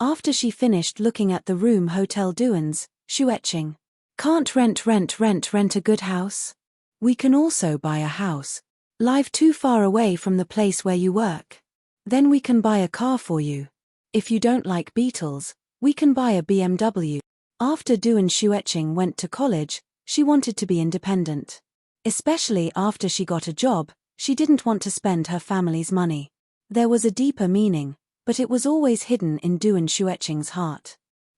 After she finished looking at the room Hotel Duan's, Xueqing, "Can't rent a good house? We can also buy a house. Live too far away from the place where you work. Then we can buy a car for you. If you don't like Beetles, we can buy a BMW." After Duan Xueqing went to college, she wanted to be independent. Especially after she got a job, she didn't want to spend her family's money. There was a deeper meaning, but it was always hidden in Duan Xueqing's heart.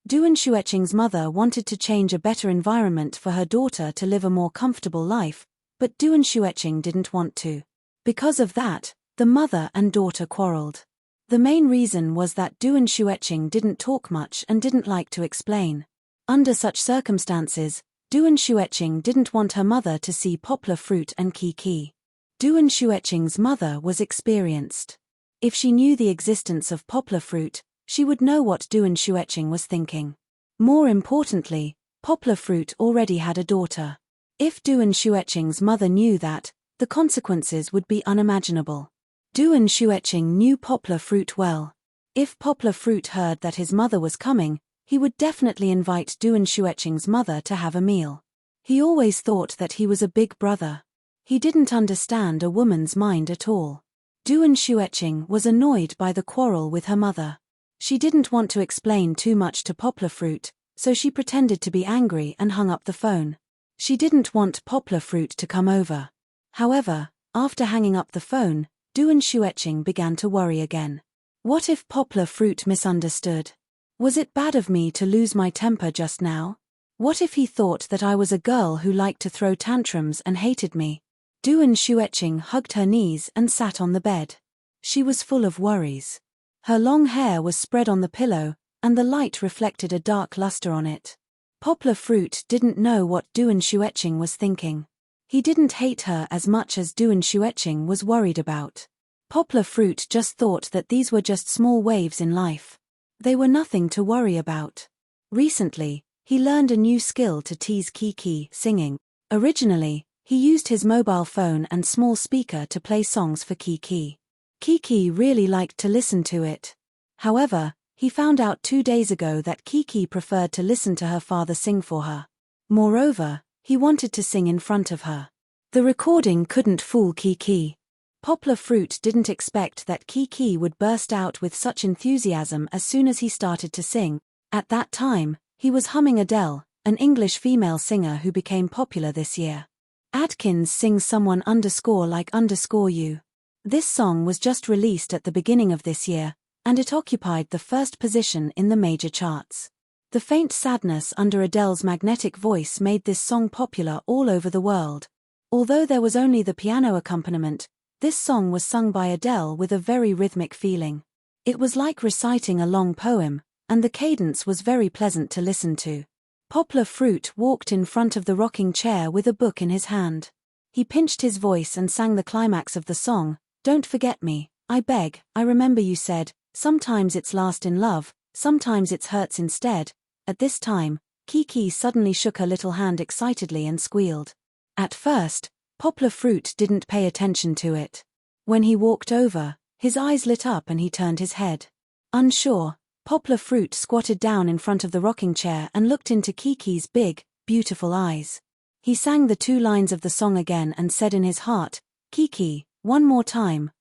Duan Xueqing's mother wanted to change a better environment for her daughter to live a more comfortable life, but Duan Xueqing didn't want to. Because of that, the mother and daughter quarreled. The main reason was that Duan Xueqing didn't talk much and didn't like to explain. Under such circumstances, Duan Xueqing didn't want her mother to see poplar fruit and Kiki. Duan Xueqing's mother was experienced. If she knew the existence of poplar fruit, she would know what Duan Xueqing was thinking. More importantly, poplar fruit already had a daughter. If Duan Xueqing's mother knew that, the consequences would be unimaginable. Duan Xueqing knew poplar fruit well. If poplar fruit heard that his mother was coming, he would definitely invite Duan Xueqing's mother to have a meal. He always thought that he was a big brother. He didn't understand a woman's mind at all. Duan Xueqing was annoyed by the quarrel with her mother. She didn't want to explain too much to poplar fruit, so she pretended to be angry and hung up the phone. She didn't want poplar fruit to come over. However, after hanging up the phone, Duan Xueqing began to worry again. What if poplar fruit misunderstood? Was it bad of me to lose my temper just now? What if he thought that I was a girl who liked to throw tantrums and hated me? Duan Xueqing hugged her knees and sat on the bed. She was full of worries. Her long hair was spread on the pillow, and the light reflected a dark luster on it. Poplar fruit didn't know what Duan Xueqing was thinking. He didn't hate her as much as Duan Xueqing was worried about. Poplar fruit just thought that these were just small waves in life. They were nothing to worry about. Recently, he learned a new skill to tease Kiki, singing. Originally, he used his mobile phone and small speaker to play songs for Kiki. Kiki really liked to listen to it. However, he found out 2 days ago that Kiki preferred to listen to her father sing for her. Moreover, he wanted to sing in front of her. The recording couldn't fool Kiki. Poplar fruit didn't expect that Kiki would burst out with such enthusiasm as soon as he started to sing. At that time, he was humming Adele, an English female singer who became popular this year. Adkins sings someone _ you. This song was just released at the beginning of this year, and it occupied the first position in the major charts. The faint sadness under Adele's magnetic voice made this song popular all over the world. Although there was only the piano accompaniment, this song was sung by Adele with a very rhythmic feeling. It was like reciting a long poem, and the cadence was very pleasant to listen to. Poplar fruit walked in front of the rocking chair with a book in his hand. He pinched his voice and sang the climax of the song, "Don't forget me, I beg, I remember you said, sometimes it's last in love, sometimes it's hurts instead." At this time, Kiki suddenly shook her little hand excitedly and squealed. At first, poplar fruit didn't pay attention to it. When he walked over, his eyes lit up and he turned his head. Unsure, poplar fruit squatted down in front of the rocking chair and looked into Kiki's big, beautiful eyes. He sang the 2 lines of the song again and said in his heart, "Kiki, one more time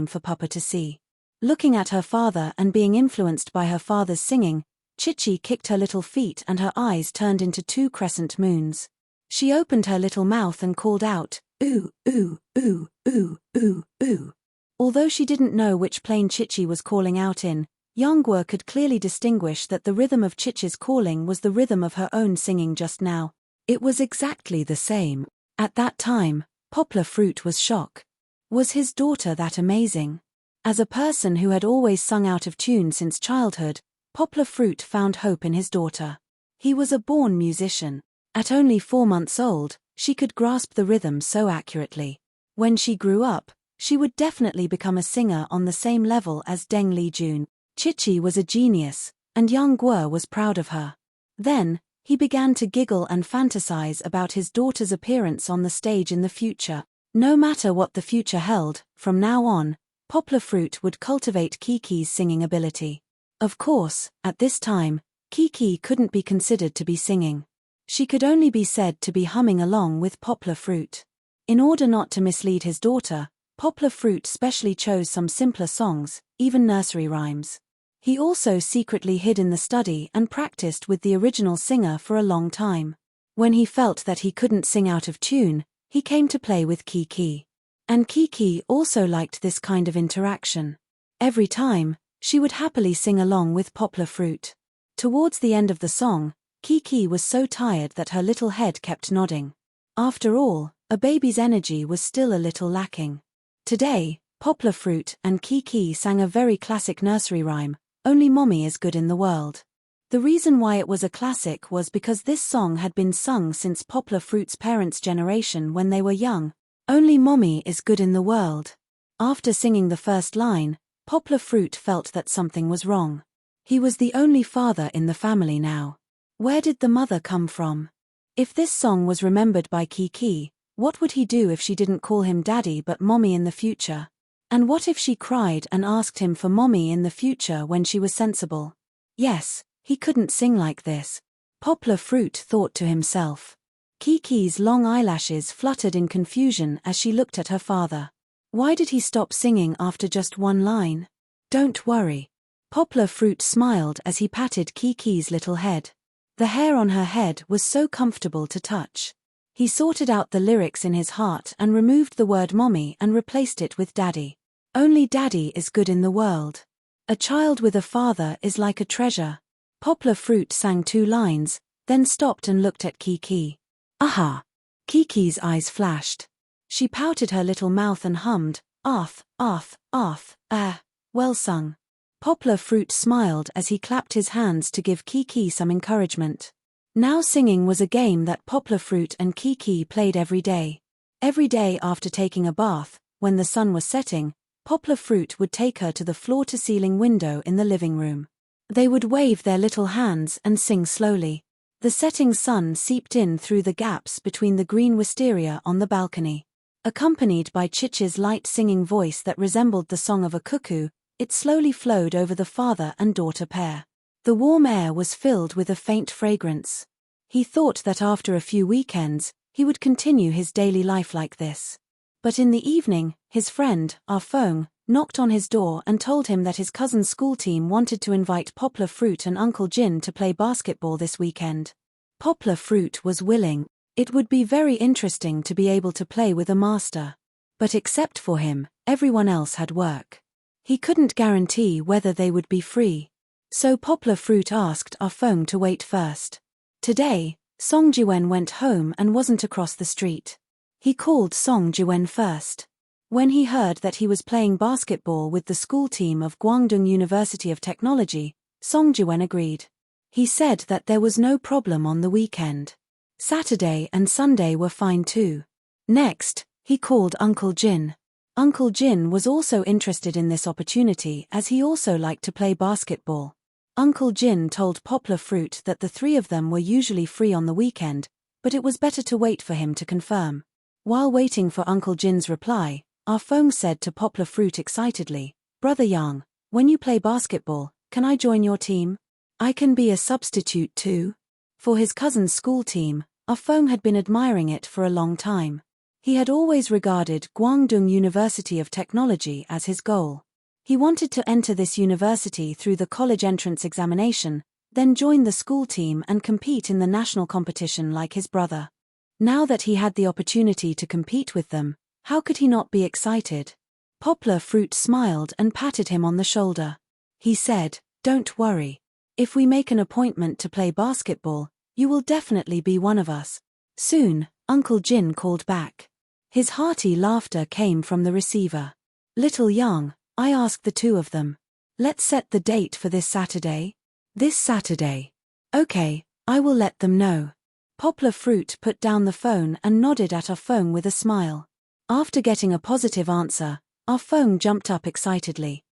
for Papa to see." Looking at her father and being influenced by her father's singing, Chichi kicked her little feet and her eyes turned into 2 crescent moons. She opened her little mouth and called out, "Ooh, ooh, ooh, ooh, ooh, ooh." Although she didn't know which plane Chichi was calling out in, Yanghua could clearly distinguish that the rhythm of Chichi's calling was the rhythm of her own singing just now. It was exactly the same. At that time, poplar fruit was shocked. Was his daughter that amazing? As a person who had always sung out of tune since childhood, poplar fruit found hope in his daughter. He was a born musician. At only 4 months old, she could grasp the rhythm so accurately. When she grew up, she would definitely become a singer on the same level as Deng Lijun. Chichi was a genius, and young Guo was proud of her. Then, he began to giggle and fantasize about his daughter's appearance on the stage in the future. No matter what the future held, from now on, Poplar Fruit would cultivate Kiki's singing ability. Of course, at this time, Kiki couldn't be considered to be singing. She could only be said to be humming along with Poplar Fruit. In order not to mislead his daughter, Poplar Fruit specially chose some simpler songs, even nursery rhymes. He also secretly hid in the study and practiced with the original singer for a long time. When he felt that he couldn't sing out of tune, he came to play with Kiki. And Kiki also liked this kind of interaction. Every time, she would happily sing along with Poplar Fruit. Towards the end of the song, Kiki was so tired that her little head kept nodding. After all, a baby's energy was still a little lacking. Today, Poplar Fruit and Kiki sang a very classic nursery rhyme, "Only Mommy is Good in the World." The reason why it was a classic was because this song had been sung since Poplar Fruit's parents' generation when they were young. Only Mommy is good in the world. After singing the first line, Poplar Fruit felt that something was wrong. He was the only father in the family now. Where did the mother come from? If this song was remembered by Kiki, what would he do if she didn't call him Daddy but Mommy in the future? And what if she cried and asked him for Mommy in the future when she was sensible? Yes, he couldn't sing like this. Poplar Fruit thought to himself. Kiki's long eyelashes fluttered in confusion as she looked at her father. Why did he stop singing after just one line? Don't worry. Poplar Fruit smiled as he patted Kiki's little head. The hair on her head was so comfortable to touch. He sorted out the lyrics in his heart and removed the word Mommy and replaced it with Daddy. Only Daddy is good in the world. A child with a father is like a treasure. Poplar Fruit sang 2 lines, then stopped and looked at Kiki. Aha! Kiki's eyes flashed. She pouted her little mouth and hummed, "Arth, arth, arth, well sung." Poplar Fruit smiled as he clapped his hands to give Kiki some encouragement. Now singing was a game that Poplar Fruit and Kiki played every day. Every day after taking a bath, when the sun was setting, Poplar Fruit would take her to the floor-to-ceiling window in the living room. They would wave their little hands and sing slowly. The setting sun seeped in through the gaps between the green wisteria on the balcony. Accompanied by Chichi's light singing voice that resembled the song of a cuckoo, it slowly flowed over the father and daughter pair. The warm air was filled with a faint fragrance. He thought that after a few weekends, he would continue his daily life like this. But in the evening, his friend, Feng, knocked on his door and told him that his cousin's school team wanted to invite Poplar Fruit and Uncle Jin to play basketball this weekend. Poplar Fruit was willing. It would be very interesting to be able to play with a master. But except for him, everyone else had work. He couldn't guarantee whether they would be free. So Poplar Fruit asked Feng to wait first. Today, Song Jiwen went home and wasn't across the street. He called Song Jiwen first. When he heard that he was playing basketball with the school team of Guangdong University of Technology, Song Jiwen agreed. He said that there was no problem on the weekend. Saturday and Sunday were fine too. Next, he called Uncle Jin. Uncle Jin was also interested in this opportunity as he also liked to play basketball. Uncle Jin told Poplar Fruit that the 3 of them were usually free on the weekend, but it was better to wait for him to confirm. While waiting for Uncle Jin's reply, Feng said to Poplar Fruit excitedly, "Brother Yang, when you play basketball, can I join your team? I can be a substitute too." For his cousin's school team, Feng had been admiring it for a long time. He had always regarded Guangdong University of Technology as his goal. He wanted to enter this university through the college entrance examination, then join the school team and compete in the national competition like his brother. Now that he had the opportunity to compete with them, how could he not be excited? Poplar Fruit smiled and patted him on the shoulder. He said, "Don't worry. If we make an appointment to play basketball, you will definitely be one of us." Soon, Uncle Jin called back. His hearty laughter came from the receiver. "Little Yang, I asked the 2 of them. Let's set the date for this Saturday." "This Saturday. Okay, I will let them know." Poplar Fruit put down the phone and nodded at Feng with a smile. After getting a positive answer, Feng jumped up excitedly.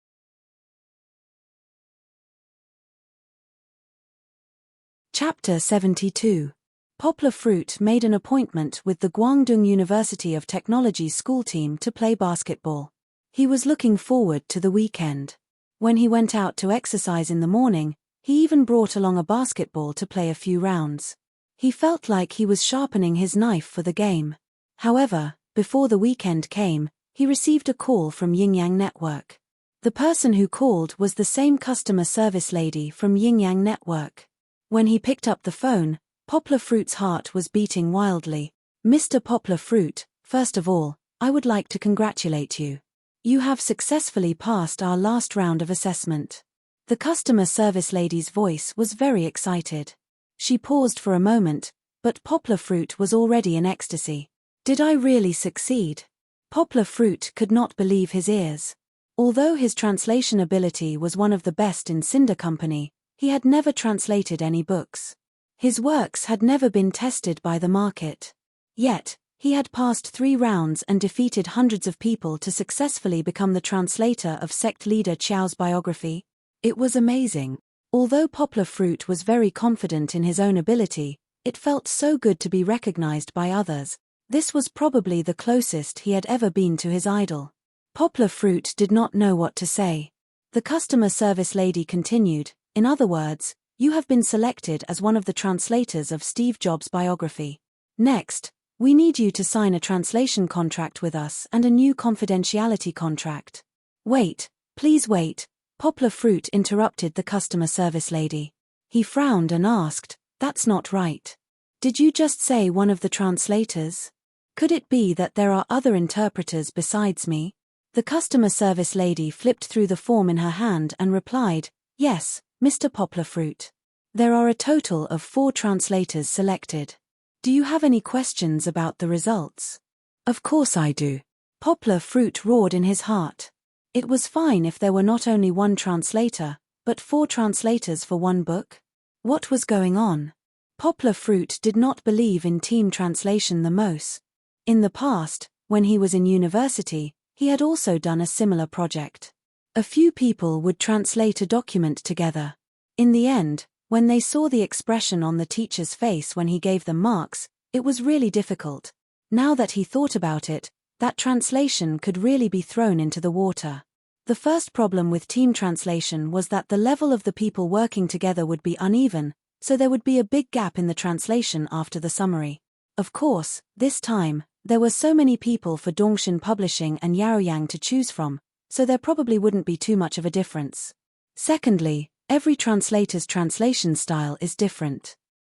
Chapter 72. Poplar Fruit made an appointment with the Guangdong University of Technology school team to play basketball. He was looking forward to the weekend. When he went out to exercise in the morning, he even brought along a basketball to play a few rounds. He felt like he was sharpening his knife for the game. However, before the weekend came, he received a call from Yin Yang Network. The person who called was the same customer service lady from Yin Yang Network. When he picked up the phone, Poplar Fruit's heart was beating wildly. "Mr. Poplar Fruit, first of all, I would like to congratulate you. You have successfully passed our last round of assessment." The customer service lady's voice was very excited. She paused for a moment, but Poplar Fruit was already in ecstasy. "Did I really succeed?" Poplar Fruit could not believe his ears. Although his translation ability was one of the best in Cinder Company, he had never translated any books. His works had never been tested by the market. Yet, he had passed 3 rounds and defeated hundreds of people to successfully become the translator of sect leader Qiao's biography. It was amazing. Although Poplar Fruit was very confident in his own ability, it felt so good to be recognized by others. This was probably the closest he had ever been to his idol. Poplar Fruit did not know what to say. The customer service lady continued, "In other words, you have been selected as one of the translators of Steve Jobs' biography. Next, we need you to sign a translation contract with us and a new confidentiality contract." "Wait, please wait," Poplar Fruit interrupted the customer service lady. He frowned and asked, "That's not right. Did you just say one of the translators? Could it be that there are other interpreters besides me?" The customer service lady flipped through the form in her hand and replied, "Yes, Mr. Poplar Fruit. There are a total of 4 translators selected. Do you have any questions about the results?" "Of course I do," Poplar Fruit roared in his heart. It was fine if there were not only 1 translator, but 4 translators for 1 book. What was going on? Poplar Fruit did not believe in team translation the most. In the past, when he was in university, he had also done a similar project. A few people would translate a document together. In the end, when they saw the expression on the teacher's face when he gave them marks, it was really difficult. Now that he thought about it, that translation could really be thrown into the water. The first problem with team translation was that the level of the people working together would be uneven, so there would be a big gap in the translation after the summary. Of course, this time, there were so many people for Dongshin Publishing and Yaoyang to choose from, so there probably wouldn't be too much of a difference. Secondly, every translator's translation style is different.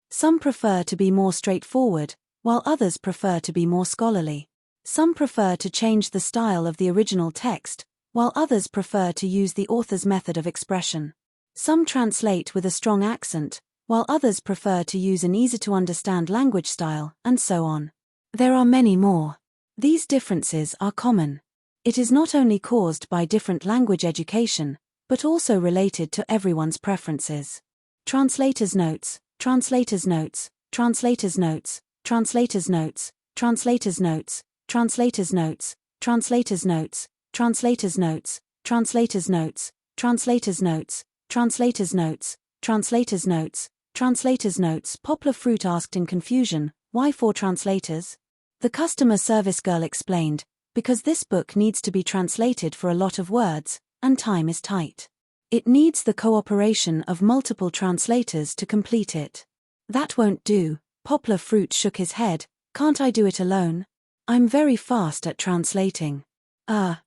Some prefer to be more straightforward, while others prefer to be more scholarly. Some prefer to change the style of the original text, while others prefer to use the author's method of expression. Some translate with a strong accent, while others prefer to use an easy-to-understand language style, and so on. There are many more. These differences are common. It is not only caused by different language education, but also related to everyone's preferences. Translators' notes, translators' notes, translators' notes, translators' notes, translators' notes, translators' notes, translators' notes, translators' notes, translators' notes, translators' notes, translators' notes, translators' notes, translators' notes. Poplar Fruit asked in confusion, "Why 4 translators?" The customer service girl explained, "Because this book needs to be translated for a lot of words, and time is tight. It needs the cooperation of multiple translators to complete it." "That won't do," Poplar Fruit shook his head. "Can't I do it alone? I'm very fast at translating."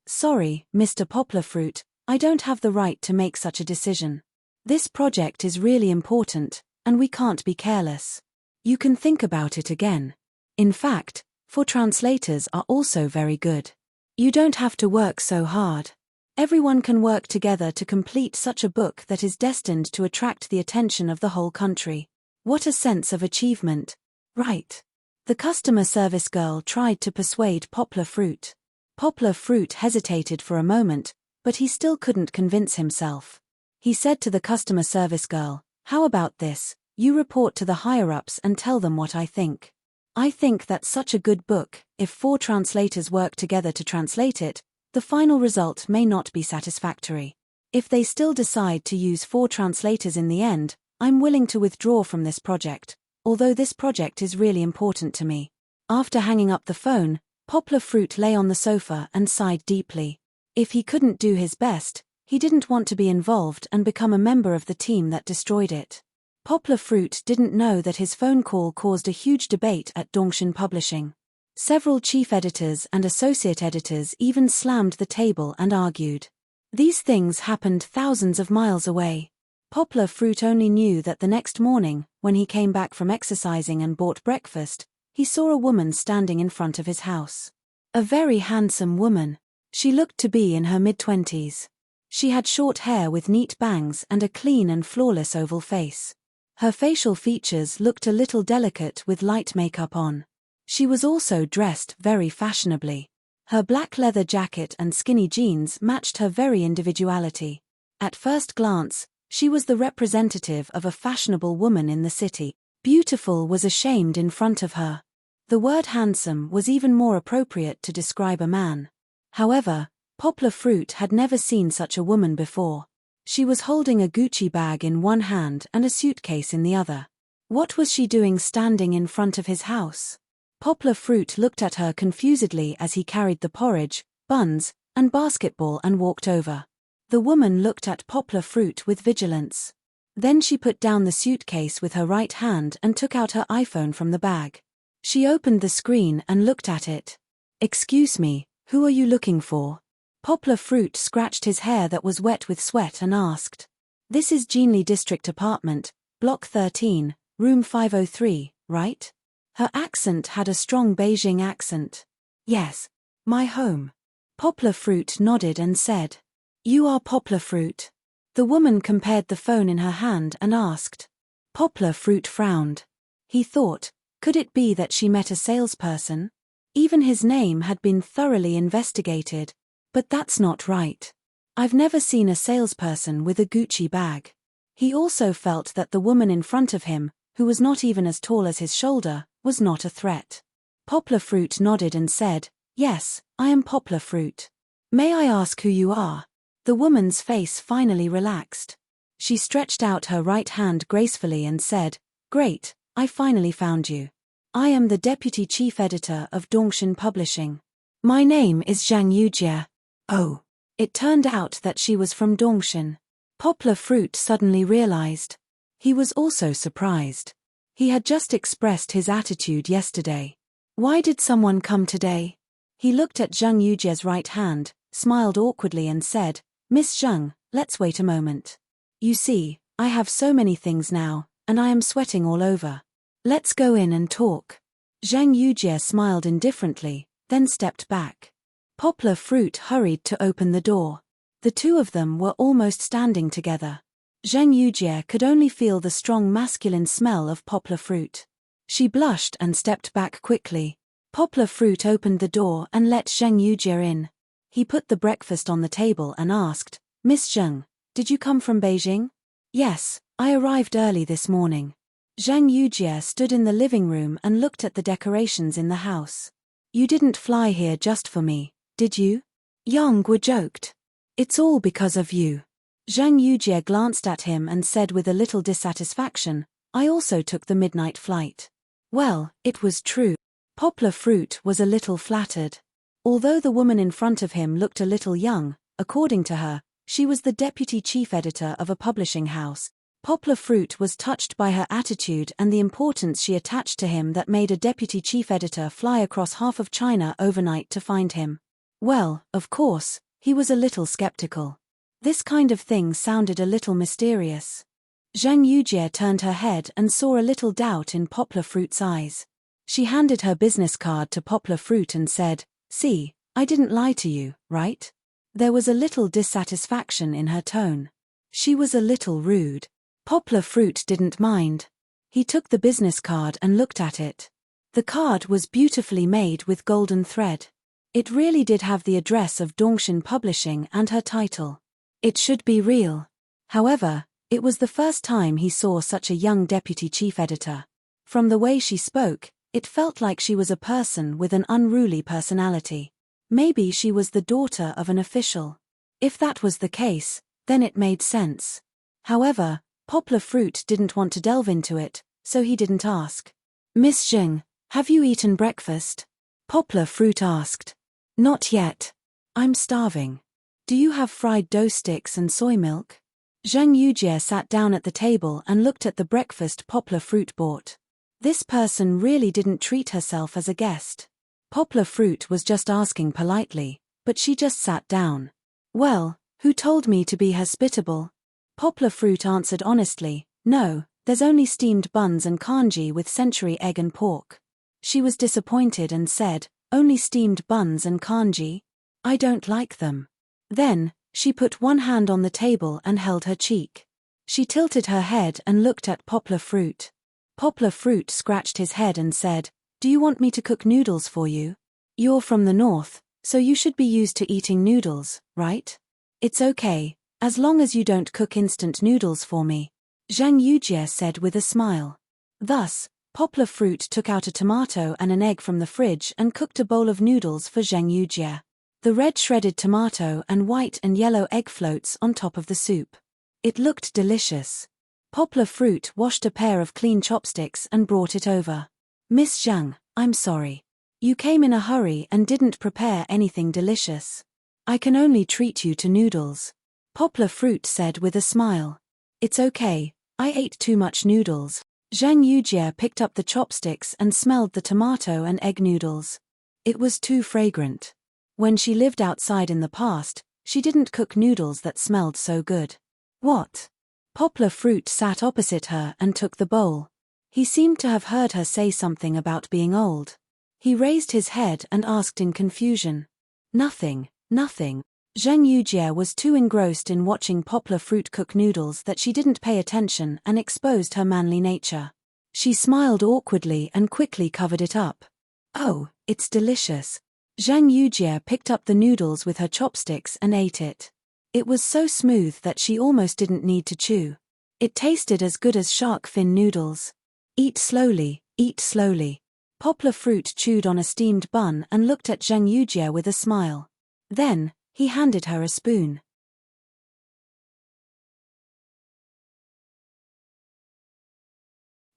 Sorry, Mr. Poplar Fruit, I don't have the right to make such a decision. This project is really important, and we can't be careless. You can think about it again. In fact, 4 translators are also very good. You don't have to work so hard. Everyone can work together to complete such a book that is destined to attract the attention of the whole country. What a sense of achievement. Right. The customer service girl tried to persuade Poplar Fruit. Poplar Fruit hesitated for a moment, but he still couldn't convince himself. He said to the customer service girl, "How about this? You report to the higher-ups and tell them what I think. I think that's such a good book. If 4 translators work together to translate it, the final result may not be satisfactory. If they still decide to use 4 translators in the end, I'm willing to withdraw from this project, although this project is really important to me. After hanging up the phone, Poplar Fruit lay on the sofa and sighed deeply. If he couldn't do his best, he didn't want to be involved and become a member of the team that destroyed it. Poplar Fruit didn't know that his phone call caused a huge debate at Dongshin Publishing. Several chief editors and associate editors even slammed the table and argued. These things happened thousands of miles away. Poplar Fruit only knew that the next morning, when he came back from exercising and bought breakfast, he saw a woman standing in front of his house. A very handsome woman. She looked to be in her mid-20s. She had short hair with neat bangs and a clean and flawless oval face. Her facial features looked a little delicate with light makeup on. She was also dressed very fashionably. Her black leather jacket and skinny jeans matched her very individuality. At first glance, she was the representative of a fashionable woman in the city. Beautiful was ashamed in front of her. The word handsome was even more appropriate to describe a man. However, Poplar Fruit had never seen such a woman before. She was holding a Gucci bag in one hand and a suitcase in the other. What was she doing standing in front of his house? Poplar Fruit looked at her confusedly as he carried the porridge, buns, and basketball and walked over. The woman looked at Poplar Fruit with vigilance. Then she put down the suitcase with her right hand and took out her iPhone from the bag. She opened the screen and looked at it. "Excuse me, who are you looking for?" Poplar Fruit scratched his hair that was wet with sweat and asked. "This is Jinli District Apartment, Block 13, Room 503, right?" Her accent had a strong Beijing accent. "Yes. My home." Poplar Fruit nodded and said. "You are Poplar Fruit?" The woman compared the phone in her hand and asked. Poplar Fruit frowned. He thought, could it be that she met a salesperson? Even his name had been thoroughly investigated. But that's not right. I've never seen a salesperson with a Gucci bag. He also felt that the woman in front of him, who was not even as tall as his shoulder, was not a threat. Poplar Fruit nodded and said, "Yes, I am Poplar Fruit. May I ask who you are?" The woman's face finally relaxed. She stretched out her right hand gracefully and said, "Great, I finally found you. I am the deputy chief editor of Dongshin Publishing. My name is Zhang Yujie." Oh. It turned out that she was from Dongshin. Poplar Fruit suddenly realized. He was also surprised. He had just expressed his attitude yesterday. Why did someone come today? He looked at Zhang Yujie's right hand, smiled awkwardly and said, "Miss Zhang, let's wait a moment. You see, I have so many things now, and I am sweating all over. Let's go in and talk." Zhang Yujie smiled indifferently, then stepped back. Poplar Fruit hurried to open the door. The two of them were almost standing together. Zhang Yujie could only feel the strong masculine smell of Poplar Fruit. She blushed and stepped back quickly. Poplar Fruit opened the door and let Zhang Yujie in. He put the breakfast on the table and asked, "Miss Zhang, did you come from Beijing?" "Yes, I arrived early this morning." Zhang Yujie stood in the living room and looked at the decorations in the house. "You didn't fly here just for me, did you?" Yang Gu joked. "It's all because of you." Zhang Yujie glanced at him and said with a little dissatisfaction, "I also took the midnight flight." Well, it was true. Poplar Fruit was a little flattered. Although the woman in front of him looked a little young, according to her, she was the deputy chief editor of a publishing house. Poplar Fruit was touched by her attitude and the importance she attached to him that made a deputy chief editor fly across half of China overnight to find him. Well, of course, he was a little skeptical. This kind of thing sounded a little mysterious. Zhang Yujie turned her head and saw a little doubt in Poplar Fruit's eyes. She handed her business card to Poplar Fruit and said, "See, I didn't lie to you, right?" There was a little dissatisfaction in her tone. She was a little rude. Poplar Fruit didn't mind. He took the business card and looked at it. The card was beautifully made with golden thread. It really did have the address of Dongshin Publishing and her title. It should be real. However, it was the first time he saw such a young deputy chief editor. From the way she spoke, it felt like she was a person with an unruly personality. Maybe she was the daughter of an official. If that was the case, then it made sense. However, Poplar Fruit didn't want to delve into it, so he didn't ask. Miss Zheng, have you eaten breakfast? Poplar Fruit asked. Not yet. I'm starving. Do you have fried dough sticks and soy milk? Zheng Yujie sat down at the table and looked at the breakfast Poplar Fruit bought. This person really didn't treat herself as a guest. Poplar Fruit was just asking politely, but she just sat down. Well, who told me to be hospitable? Poplar Fruit answered honestly, no, there's only steamed buns and congee with century egg and pork. She was disappointed and said, only steamed buns and congee? I don't like them. Then, she put one hand on the table and held her cheek. She tilted her head and looked at Poplar Fruit. Poplar Fruit scratched his head and said, do you want me to cook noodles for you? You're from the north, so you should be used to eating noodles, right? It's okay, as long as you don't cook instant noodles for me, Zhang Yujie said with a smile. Thus, Poplar Fruit took out a tomato and an egg from the fridge and cooked a bowl of noodles for Zhang Yujie. The red shredded tomato and white and yellow egg floats on top of the soup. It looked delicious. Poplar Fruit washed a pair of clean chopsticks and brought it over. Miss Zhang, I'm sorry. You came in a hurry and didn't prepare anything delicious. I can only treat you to noodles. Poplar Fruit said with a smile. It's okay, I ate too much noodles. Zhang Yujie picked up the chopsticks and smelled the tomato and egg noodles. It was too fragrant. When she lived outside in the past, she didn't cook noodles that smelled so good. What? Poplar Fruit sat opposite her and took the bowl. He seemed to have heard her say something about being old. He raised his head and asked in confusion. Nothing, nothing. Zheng Yujie was too engrossed in watching Poplar Fruit cook noodles that she didn't pay attention and exposed her manly nature. She smiled awkwardly and quickly covered it up. Oh, it's delicious. Zhang Yujie picked up the noodles with her chopsticks and ate it. It was so smooth that she almost didn't need to chew. It tasted as good as shark fin noodles. Eat slowly, eat slowly. Poplar Fruit chewed on a steamed bun and looked at Zhang Yujie with a smile. Then, he handed her a spoon.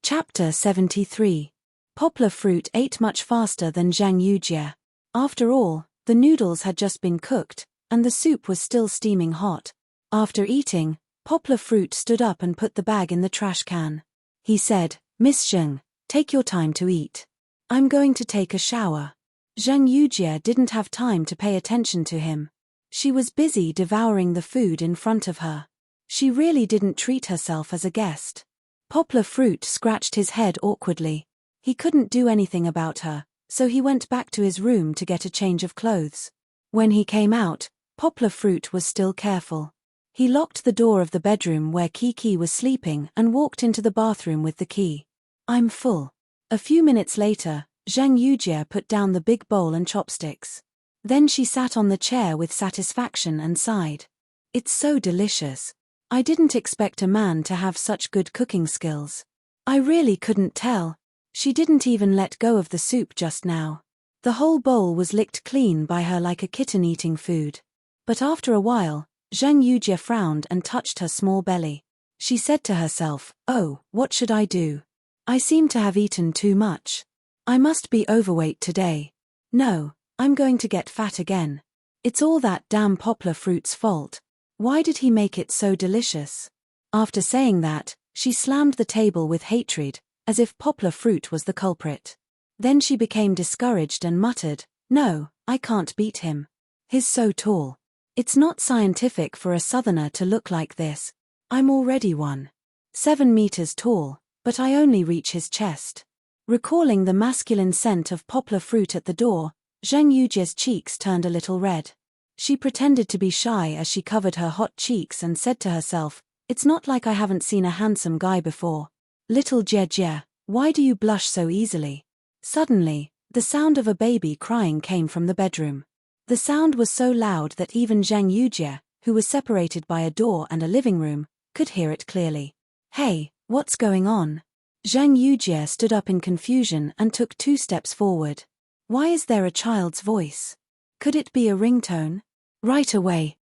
Chapter 73. Poplar Fruit ate much faster than Zhang Yujie. After all, the noodles had just been cooked, and the soup was still steaming hot. After eating, Poplar Fruit stood up and put the bag in the trash can. He said, Miss Zheng, take your time to eat. I'm going to take a shower. Zhang Yujie didn't have time to pay attention to him. She was busy devouring the food in front of her. She really didn't treat herself as a guest. Poplar Fruit scratched his head awkwardly. He couldn't do anything about her, so he went back to his room to get a change of clothes. When he came out, Poplar Fruit was still careful. He locked the door of the bedroom where Kiki was sleeping and walked into the bathroom with the key. I'm full. A few minutes later, Zhang Yujie put down the big bowl and chopsticks. Then she sat on the chair with satisfaction and sighed. It's so delicious. I didn't expect a man to have such good cooking skills. I really couldn't tell. She didn't even let go of the soup just now. The whole bowl was licked clean by her like a kitten eating food. But after a while, Zhang Yujie frowned and touched her small belly. She said to herself, oh, what should I do? I seem to have eaten too much. I must be overweight today. No, I'm going to get fat again. It's all that damn Poplar Fruit's fault. Why did he make it so delicious? After saying that, she slammed the table with hatred, as if Poplar Fruit was the culprit. Then she became discouraged and muttered, no, I can't beat him. He's so tall. It's not scientific for a southerner to look like this. I'm already 1.7 meters tall, but I only reach his chest. Recalling the masculine scent of Poplar Fruit at the door, Zhang Yujie's cheeks turned a little red. She pretended to be shy as she covered her hot cheeks and said to herself, it's not like I haven't seen a handsome guy before. Little Jie, why do you blush so easily? Suddenly, the sound of a baby crying came from the bedroom. The sound was so loud that even Zhang Yujie, who was separated by a door and a living room, could hear it clearly. Hey, what's going on? Zhang Yujie stood up in confusion and took 2 steps forward. Why is there a child's voice? Could it be a ringtone? Right away,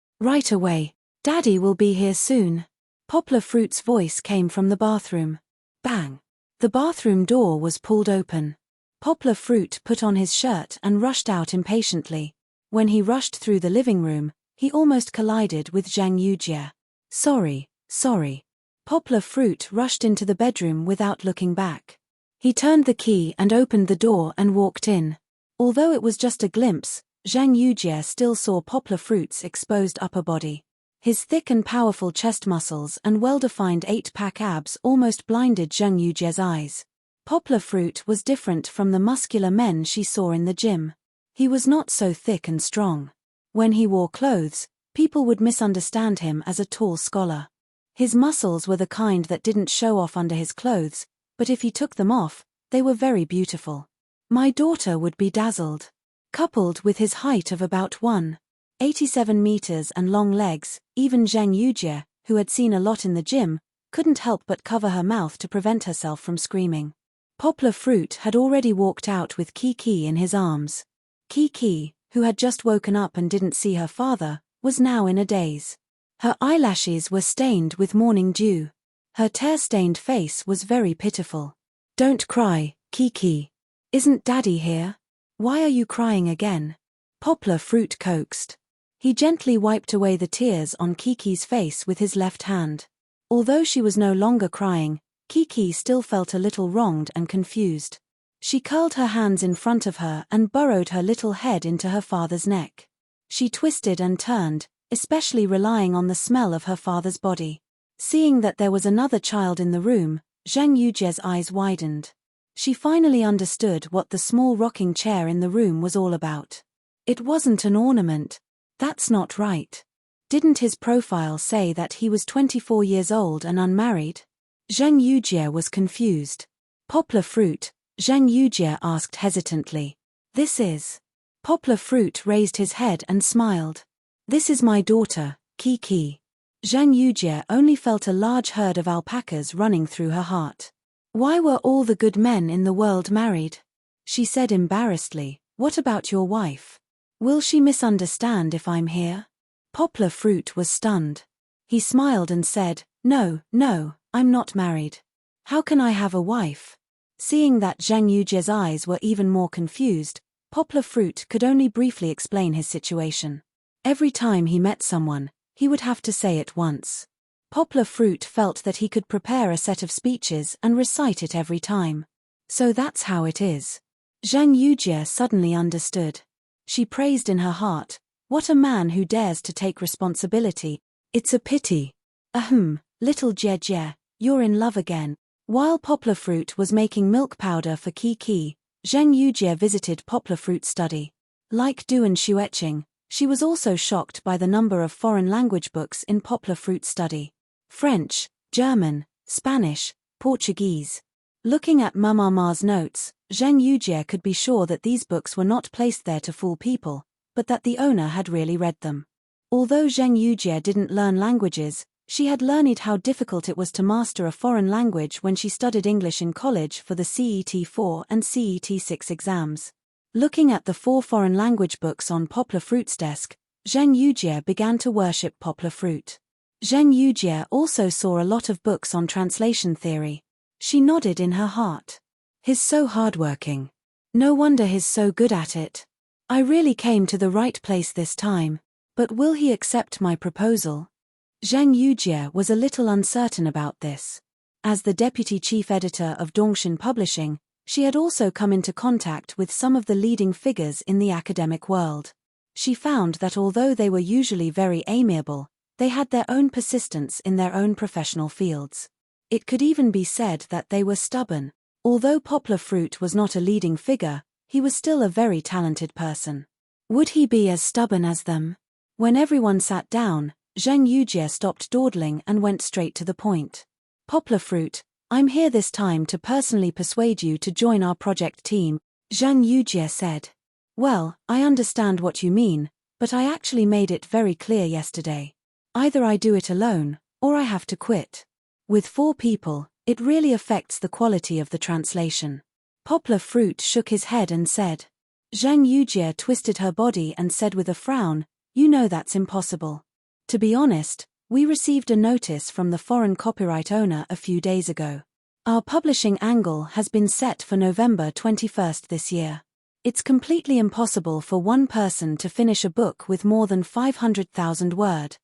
Daddy will be here soon. Poplar Fruit's voice came from the bathroom. Bang! The bathroom door was pulled open. Poplar Fruit put on his shirt and rushed out impatiently. When he rushed through the living room, he almost collided with Zhang Yujie. Sorry. Poplar Fruit rushed into the bedroom without looking back. He turned the key and opened the door and walked in. Although it was just a glimpse, Zhang Yujie still saw Poplar Fruit's exposed upper body. His thick and powerful chest muscles and well-defined 8-pack abs almost blinded Zhang Yujie's eyes. Poplar Fruit was different from the muscular men she saw in the gym. He was not so thick and strong. When he wore clothes, people would misunderstand him as a tall scholar. His muscles were the kind that didn't show off under his clothes, but if he took them off, they were very beautiful. My daughter would be dazzled. Coupled with his height of about 187 meters and long legs, even Zhang Yujie, who had seen a lot in the gym, couldn't help but cover her mouth to prevent herself from screaming. Poplar Fruit had already walked out with Kiki in his arms. Kiki, who had just woken up and didn't see her father, was now in a daze. Her eyelashes were stained with morning dew. Her tear-stained face was very pitiful. "Don't cry, Kiki. Isn't Daddy here? Why are you crying again?" Poplar Fruit coaxed. He gently wiped away the tears on Kiki's face with his left hand. Although she was no longer crying, Kiki still felt a little wronged and confused. She curled her hands in front of her and burrowed her little head into her father's neck. She twisted and turned, especially relying on the smell of her father's body. Seeing that there was another child in the room, Zhang Yujie's eyes widened. She finally understood what the small rocking chair in the room was all about. It wasn't an ornament. That's not right. Didn't his profile say that he was 24 years old and unmarried? Zhang Yujie was confused. Poplar Fruit, Zhang Yujie asked hesitantly. "This is..." Poplar Fruit raised his head and smiled. "This is my daughter, Kiki." Zhang Yujie only felt a large herd of alpacas running through her heart. "Why were all the good men in the world married?" She said embarrassedly. "What about your wife? Will she misunderstand if I'm here?" Poplar Fruit was stunned. He smiled and said, No, I'm not married. How can I have a wife?" Seeing that Zhang Yujie's eyes were even more confused, Poplar Fruit could only briefly explain his situation. Every time he met someone, he would have to say it once. Poplar Fruit felt that he could prepare a set of speeches and recite it every time. "So that's how it is." Zhang Yujie suddenly understood. She praised in her heart, "What a man who dares to take responsibility. It's a pity. Little Jie, you're in love again." While Poplar Fruit was making milk powder for Kiki, Zhang Yujie visited Poplar Fruit's study. Like Du and Xueqing, she was also shocked by the number of foreign language books in Poplar Fruit's study. French, German, Spanish, Portuguese. Looking at Mama's notes, Zhang Yujie could be sure that these books were not placed there to fool people, but that the owner had really read them. Although Zhang Yujie didn't learn languages, she had learned how difficult it was to master a foreign language when she studied English in college for the CET4 and CET6 exams. Looking at the 4 foreign language books on Poplar Fruit's desk, Zhang Yujie began to worship Poplar Fruit. Zhang Yujie also saw a lot of books on translation theory. She nodded in her heart. "He's so hardworking. No wonder he's so good at it. I really came to the right place this time. But will he accept my proposal?" Zhang Yujie was a little uncertain about this. As the deputy chief editor of Dongshin Publishing, she had also come into contact with some of the leading figures in the academic world. She found that although they were usually very amiable, they had their own persistence in their own professional fields. It could even be said that they were stubborn. Although Poplar Fruit was not a leading figure, he was still a very talented person. Would he be as stubborn as them? When everyone sat down, Zhang Yujie stopped dawdling and went straight to the point. "Poplar Fruit, I'm here this time to personally persuade you to join our project team," Zhang Yujie said. "Well, I understand what you mean, but I actually made it very clear yesterday. Either I do it alone, or I have to quit. With 4 people, it really affects the quality of the translation." Poplar Fruit shook his head and said. Zhang Yujie twisted her body and said with a frown, "You know that's impossible. To be honest, We received a notice from the foreign copyright owner a few days ago. Our publishing angle has been set for November 21st this year. It's completely impossible for one person to finish a book with more than 500,000 words.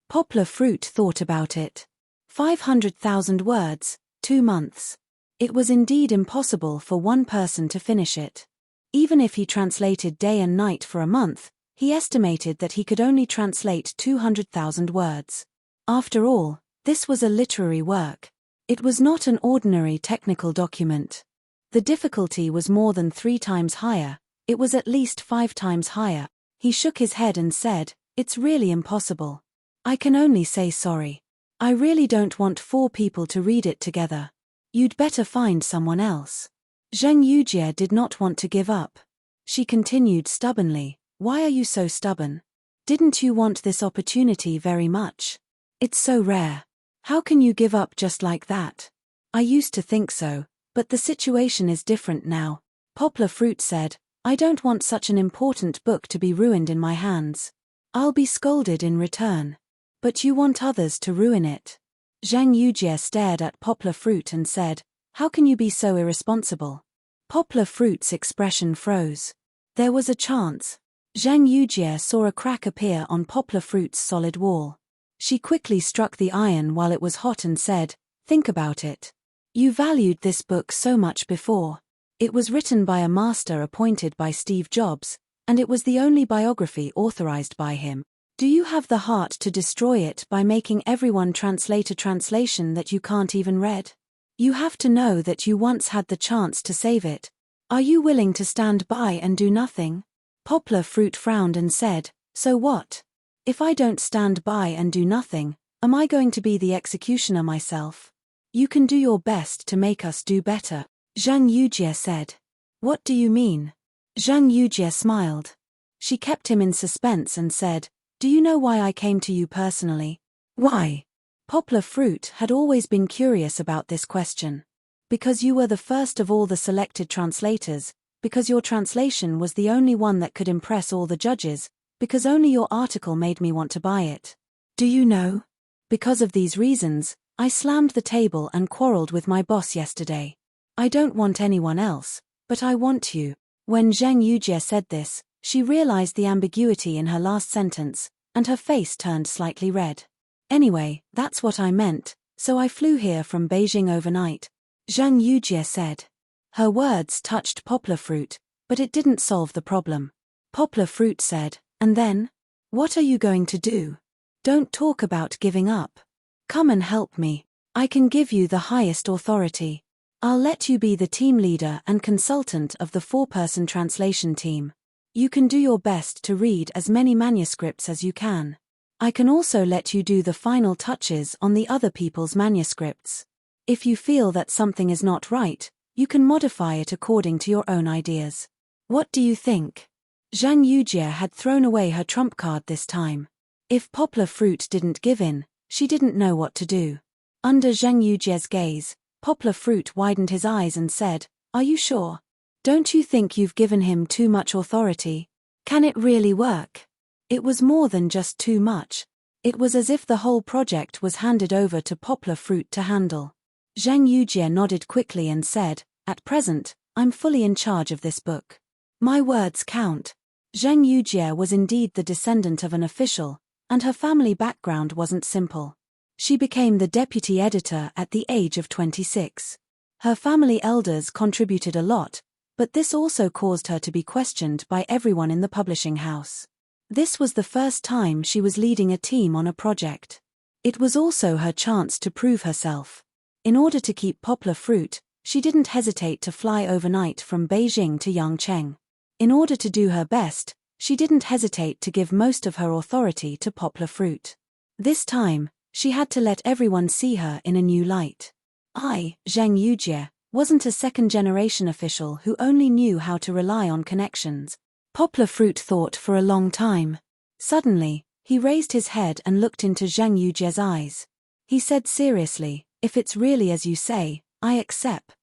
Poplar Fruit thought about it. 500,000 words, 2 months. It was indeed impossible for one person to finish it. Even if he translated day and night for a month, he estimated that he could only translate 200,000 words. After all, this was a literary work. It was not an ordinary technical document. The difficulty was more than 3 times higher, it was at least 5 times higher. He shook his head and said, "It's really impossible. I can only say sorry. I really don't want 4 people to read it together. You'd better find someone else." Zheng Yujie did not want to give up. She continued stubbornly, "Why are you so stubborn? Didn't you want this opportunity very much? It's so rare. How can you give up just like that?" "I used to think so, but the situation is different now," Poplar Fruit said. "I don't want such an important book to be ruined in my hands. I'll be scolded in return. But you want others to ruin it." Zheng Yujie stared at Poplar Fruit and said, "How can you be so irresponsible?" Poplar Fruit's expression froze. There was a chance. Zheng Yujie saw a crack appear on Poplar Fruit's solid wall. She quickly struck the iron while it was hot and said, "Think about it. You valued this book so much before. It was written by a master appointed by Steve Jobs, and it was the only biography authorized by him. Do you have the heart to destroy it by making everyone translate a translation that you can't even read? You have to know that you once had the chance to save it. Are you willing to stand by and do nothing?" Poplar Fruit frowned and said, "So what? If I don't stand by and do nothing, am I going to be the executioner myself? You can do your best to make us do better," Zhang Yujie said. "What do you mean?" Zhang Yujie smiled. She kept him in suspense and said, "Do you know why I came to you personally?" "Why?" Poplar Fruit had always been curious about this question. "Because you were the first of all the selected translators, because your translation was the only one that could impress all the judges, because only your article made me want to buy it. Do you know? Because of these reasons, I slammed the table and quarreled with my boss yesterday. I don't want anyone else, but I want you." When Zheng Yujie said this, she realized the ambiguity in her last sentence, and her face turned slightly red. "Anyway, that's what I meant, so I flew here from Beijing overnight," Zheng Yujie said. Her words touched Poplar Fruit, but it didn't solve the problem. Poplar Fruit said, "And then? What are you going to do? Don't talk about giving up. Come and help me. I can give you the highest authority. I'll let you be the team leader and consultant of the 4-person translation team. You can do your best to read as many manuscripts as you can. I can also let you do the final touches on the other people's manuscripts. If you feel that something is not right, you can modify it according to your own ideas. What do you think?" Zhang Yujie had thrown away her trump card this time. If Poplar Fruit didn't give in, she didn't know what to do. Under Zhang Yujie's gaze, Poplar Fruit widened his eyes and said, "Are you sure? Don't you think you've given him too much authority? Can it really work?" It was more than just too much. It was as if the whole project was handed over to Poplar Fruit to handle. Zhang Yujie nodded quickly and said, "At present, I'm fully in charge of this book. My words count." Zhang Yujie was indeed the descendant of an official, and her family background wasn't simple. She became the deputy editor at the age of 26. Her family elders contributed a lot, but this also caused her to be questioned by everyone in the publishing house. This was the first time she was leading a team on a project. It was also her chance to prove herself. In order to keep Poplar Fruit, she didn't hesitate to fly overnight from Beijing to Yangcheng. In order to do her best, she didn't hesitate to give most of her authority to Poplar Fruit. This time, she had to let everyone see her in a new light. I, Zheng Yujie, wasn't a second-generation official who only knew how to rely on connections. Poplar Fruit thought for a long time. Suddenly, he raised his head and looked into Zhang Yujie's eyes. He said seriously, "If it's really as you say, I accept."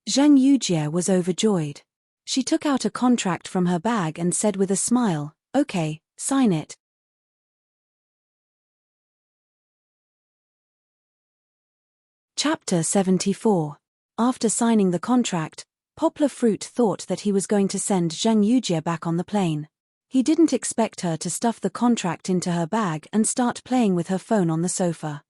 Zhang Yujie was overjoyed. She took out a contract from her bag and said with a smile, "Okay, sign it." Chapter 74. After signing the contract, Poplar Fruit thought that he was going to send Zheng Yujie back on the plane. He didn't expect her to stuff the contract into her bag and start playing with her phone on the sofa.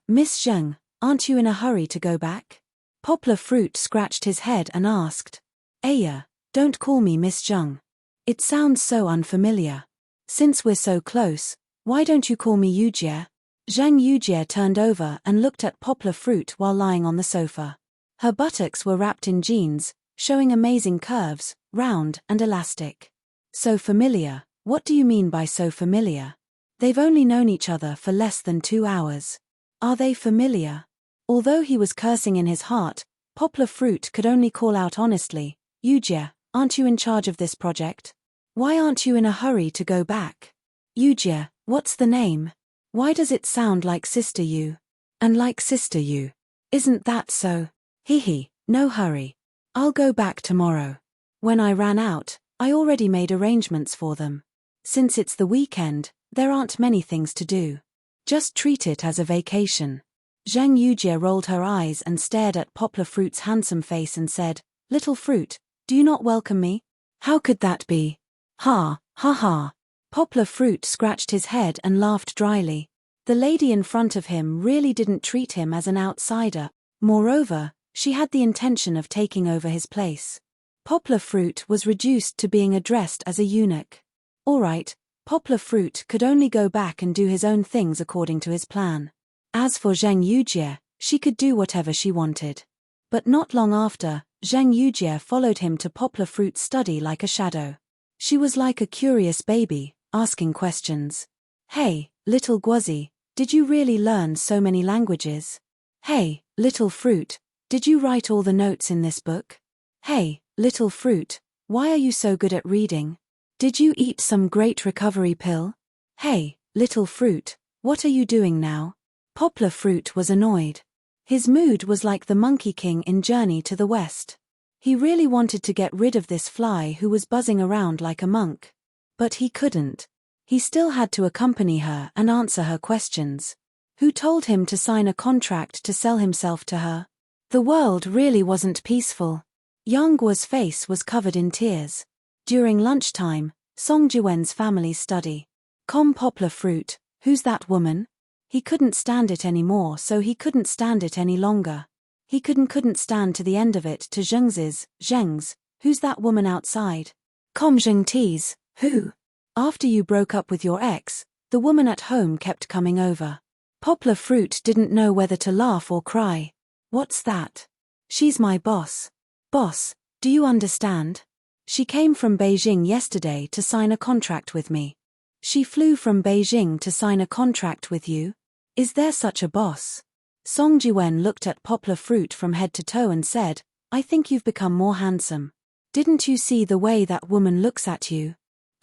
Miss Zheng, aren't you in a hurry to go back? Poplar Fruit scratched his head and asked. Aya, don't call me Miss Zheng. It sounds so unfamiliar. Since we're so close, why don't you call me Yujie? Zheng Yujie turned over and looked at Poplar Fruit while lying on the sofa. Her buttocks were wrapped in jeans, showing amazing curves, round and elastic. So familiar, what do you mean by so familiar? They've only known each other for less than 2 hours. Are they familiar? Although he was cursing in his heart, Poplar Fruit could only call out honestly, Yujie, aren't you in charge of this project? Why aren't you in a hurry to go back? Yujie, what's the name? Why does it sound like Sister You? And like Sister You. Isn't that so? Hehe, no hurry. I'll go back tomorrow. When I ran out, I already made arrangements for them. Since it's the weekend, there aren't many things to do. Just treat it as a vacation. Zheng Yujie rolled her eyes and stared at Poplar Fruit's handsome face and said, Little Fruit, do you not welcome me? How could that be? Ha, ha ha. Poplar Fruit scratched his head and laughed dryly. The lady in front of him really didn't treat him as an outsider. Moreover, she had the intention of taking over his place. Poplar Fruit was reduced to being addressed as a eunuch. Alright, Poplar Fruit could only go back and do his own things according to his plan. As for Zheng Yujie, she could do whatever she wanted. But not long after, Zheng Yujie followed him to Poplar Fruit's study like a shadow. She was like a curious baby, asking questions. Hey, little Guozzi, did you really learn so many languages? Hey, little Fruit, did you write all the notes in this book? Hey, little Fruit, why are you so good at reading? Did you eat some great recovery pill? Hey, little Fruit, what are you doing now? Poplar Fruit was annoyed. His mood was like the Monkey King in Journey to the West. He really wanted to get rid of this fly who was buzzing around like a monk. But he couldn't. He still had to accompany her and answer her questions. Who told him to sign a contract to sell himself to her? The world really wasn't peaceful. Yang Guo's face was covered in tears. During lunchtime, Song Jiwen's family's study. Poplar Fruit, who's that woman? He couldn't stand it anymore, so he couldn't stand it any longer. He couldn't stand to the end of it to Zheng's, who's that woman outside? Zheng's, who? After you broke up with your ex, the woman at home kept coming over. Poplar Fruit didn't know whether to laugh or cry. What's that? She's my boss. Boss, do you understand? She came from Beijing yesterday to sign a contract with me. She flew from Beijing to sign a contract with you? Is there such a boss? Song Jiwen looked at Poplar Fruit from head to toe and said, I think you've become more handsome. Didn't you see the way that woman looks at you?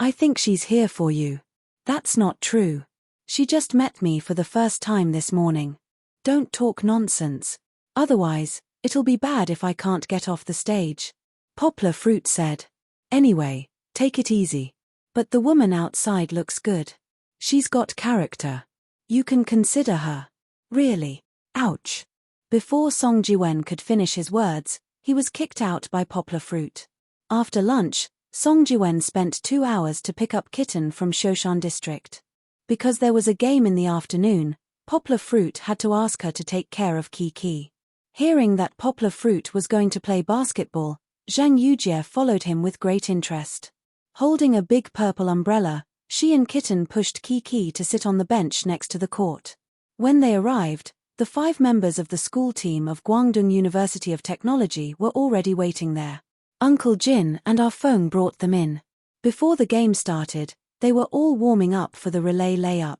I think she's here for you. That's not true. She just met me for the first time this morning. Don't talk nonsense. Otherwise, it'll be bad if I can't get off the stage. Poplar Fruit said. Anyway, take it easy. But the woman outside looks good. She's got character. You can consider her. Really. Ouch. Before Song Jiwen could finish his words, he was kicked out by Poplar Fruit. After lunch, Song Jiwen spent 2 hours to pick up Kitten from Shoshan District. Because there was a game in the afternoon, Poplar Fruit had to ask her to take care of Kiki. Hearing that Poplar Fruit was going to play basketball, Zheng Yujie followed him with great interest. Holding a big purple umbrella, she and Kitten pushed Kiki to sit on the bench next to the court. When they arrived, the 5 members of the school team of Guangdong University of Technology were already waiting there. Uncle Jin and our phone brought them in. Before the game started, they were all warming up for the relay layup.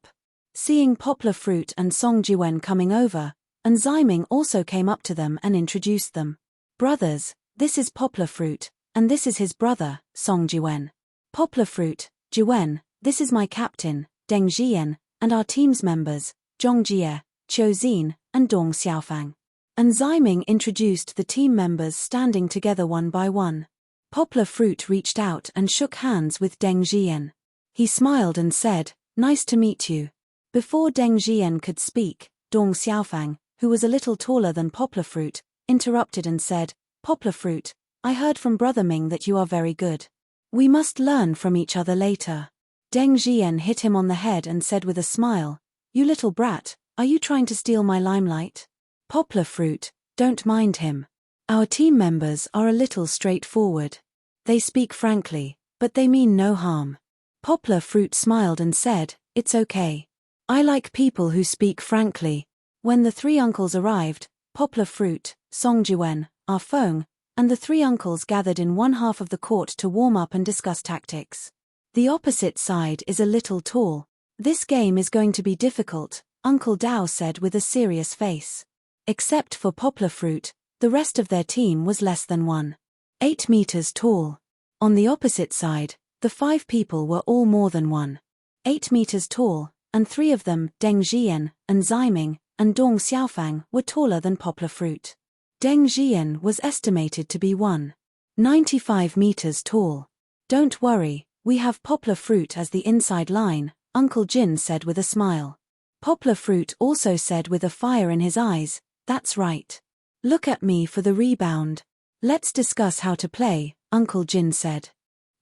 Seeing Poplar Fruit and Song Jiwen coming over, and Ziming also came up to them and introduced them. Brothers, this is Poplar Fruit, and this is his brother, Song Jiwen. Poplar Fruit, Jiwen, this is my captain, Deng Jian, and our team's members, Zhong Jie, Qiu Xin, and Dong Xiaofang. And Ziming introduced the team members standing together one by one. Poplar Fruit reached out and shook hands with Deng Jian. He smiled and said, Nice to meet you. Before Deng Jian could speak, Dong Xiaofang, who was a little taller than Poplar Fruit, interrupted and said, "Poplar Fruit, I heard from Brother Ming that you are very good. We must learn from each other later." Deng Jian hit him on the head and said with a smile, "You little brat, are you trying to steal my limelight?" Poplar Fruit, don't mind him. Our team members are a little straightforward. They speak frankly, but they mean no harm. Poplar Fruit smiled and said, "It's okay. I like people who speak frankly." When the three uncles arrived, Poplar Fruit, Song Jiwen, Ah Feng, and the three uncles gathered in one half of the court to warm up and discuss tactics. The opposite side is a little tall. This game is going to be difficult, Uncle Dao said with a serious face. Except for Poplar Fruit, the rest of their team was less than 1.8 meters tall. On the opposite side, the 5 people were all more than 1.8 meters tall, and 3 of them, Deng Jian, and Ziming, and Dong Xiaofang, were taller than Poplar Fruit. Deng Jian was estimated to be 1.95 meters tall. "Don't worry, we have Poplar Fruit as the inside line," Uncle Jin said with a smile. Poplar Fruit also said with a fire in his eyes, "That's right. Look at me for the rebound." "Let's discuss how to play," Uncle Jin said.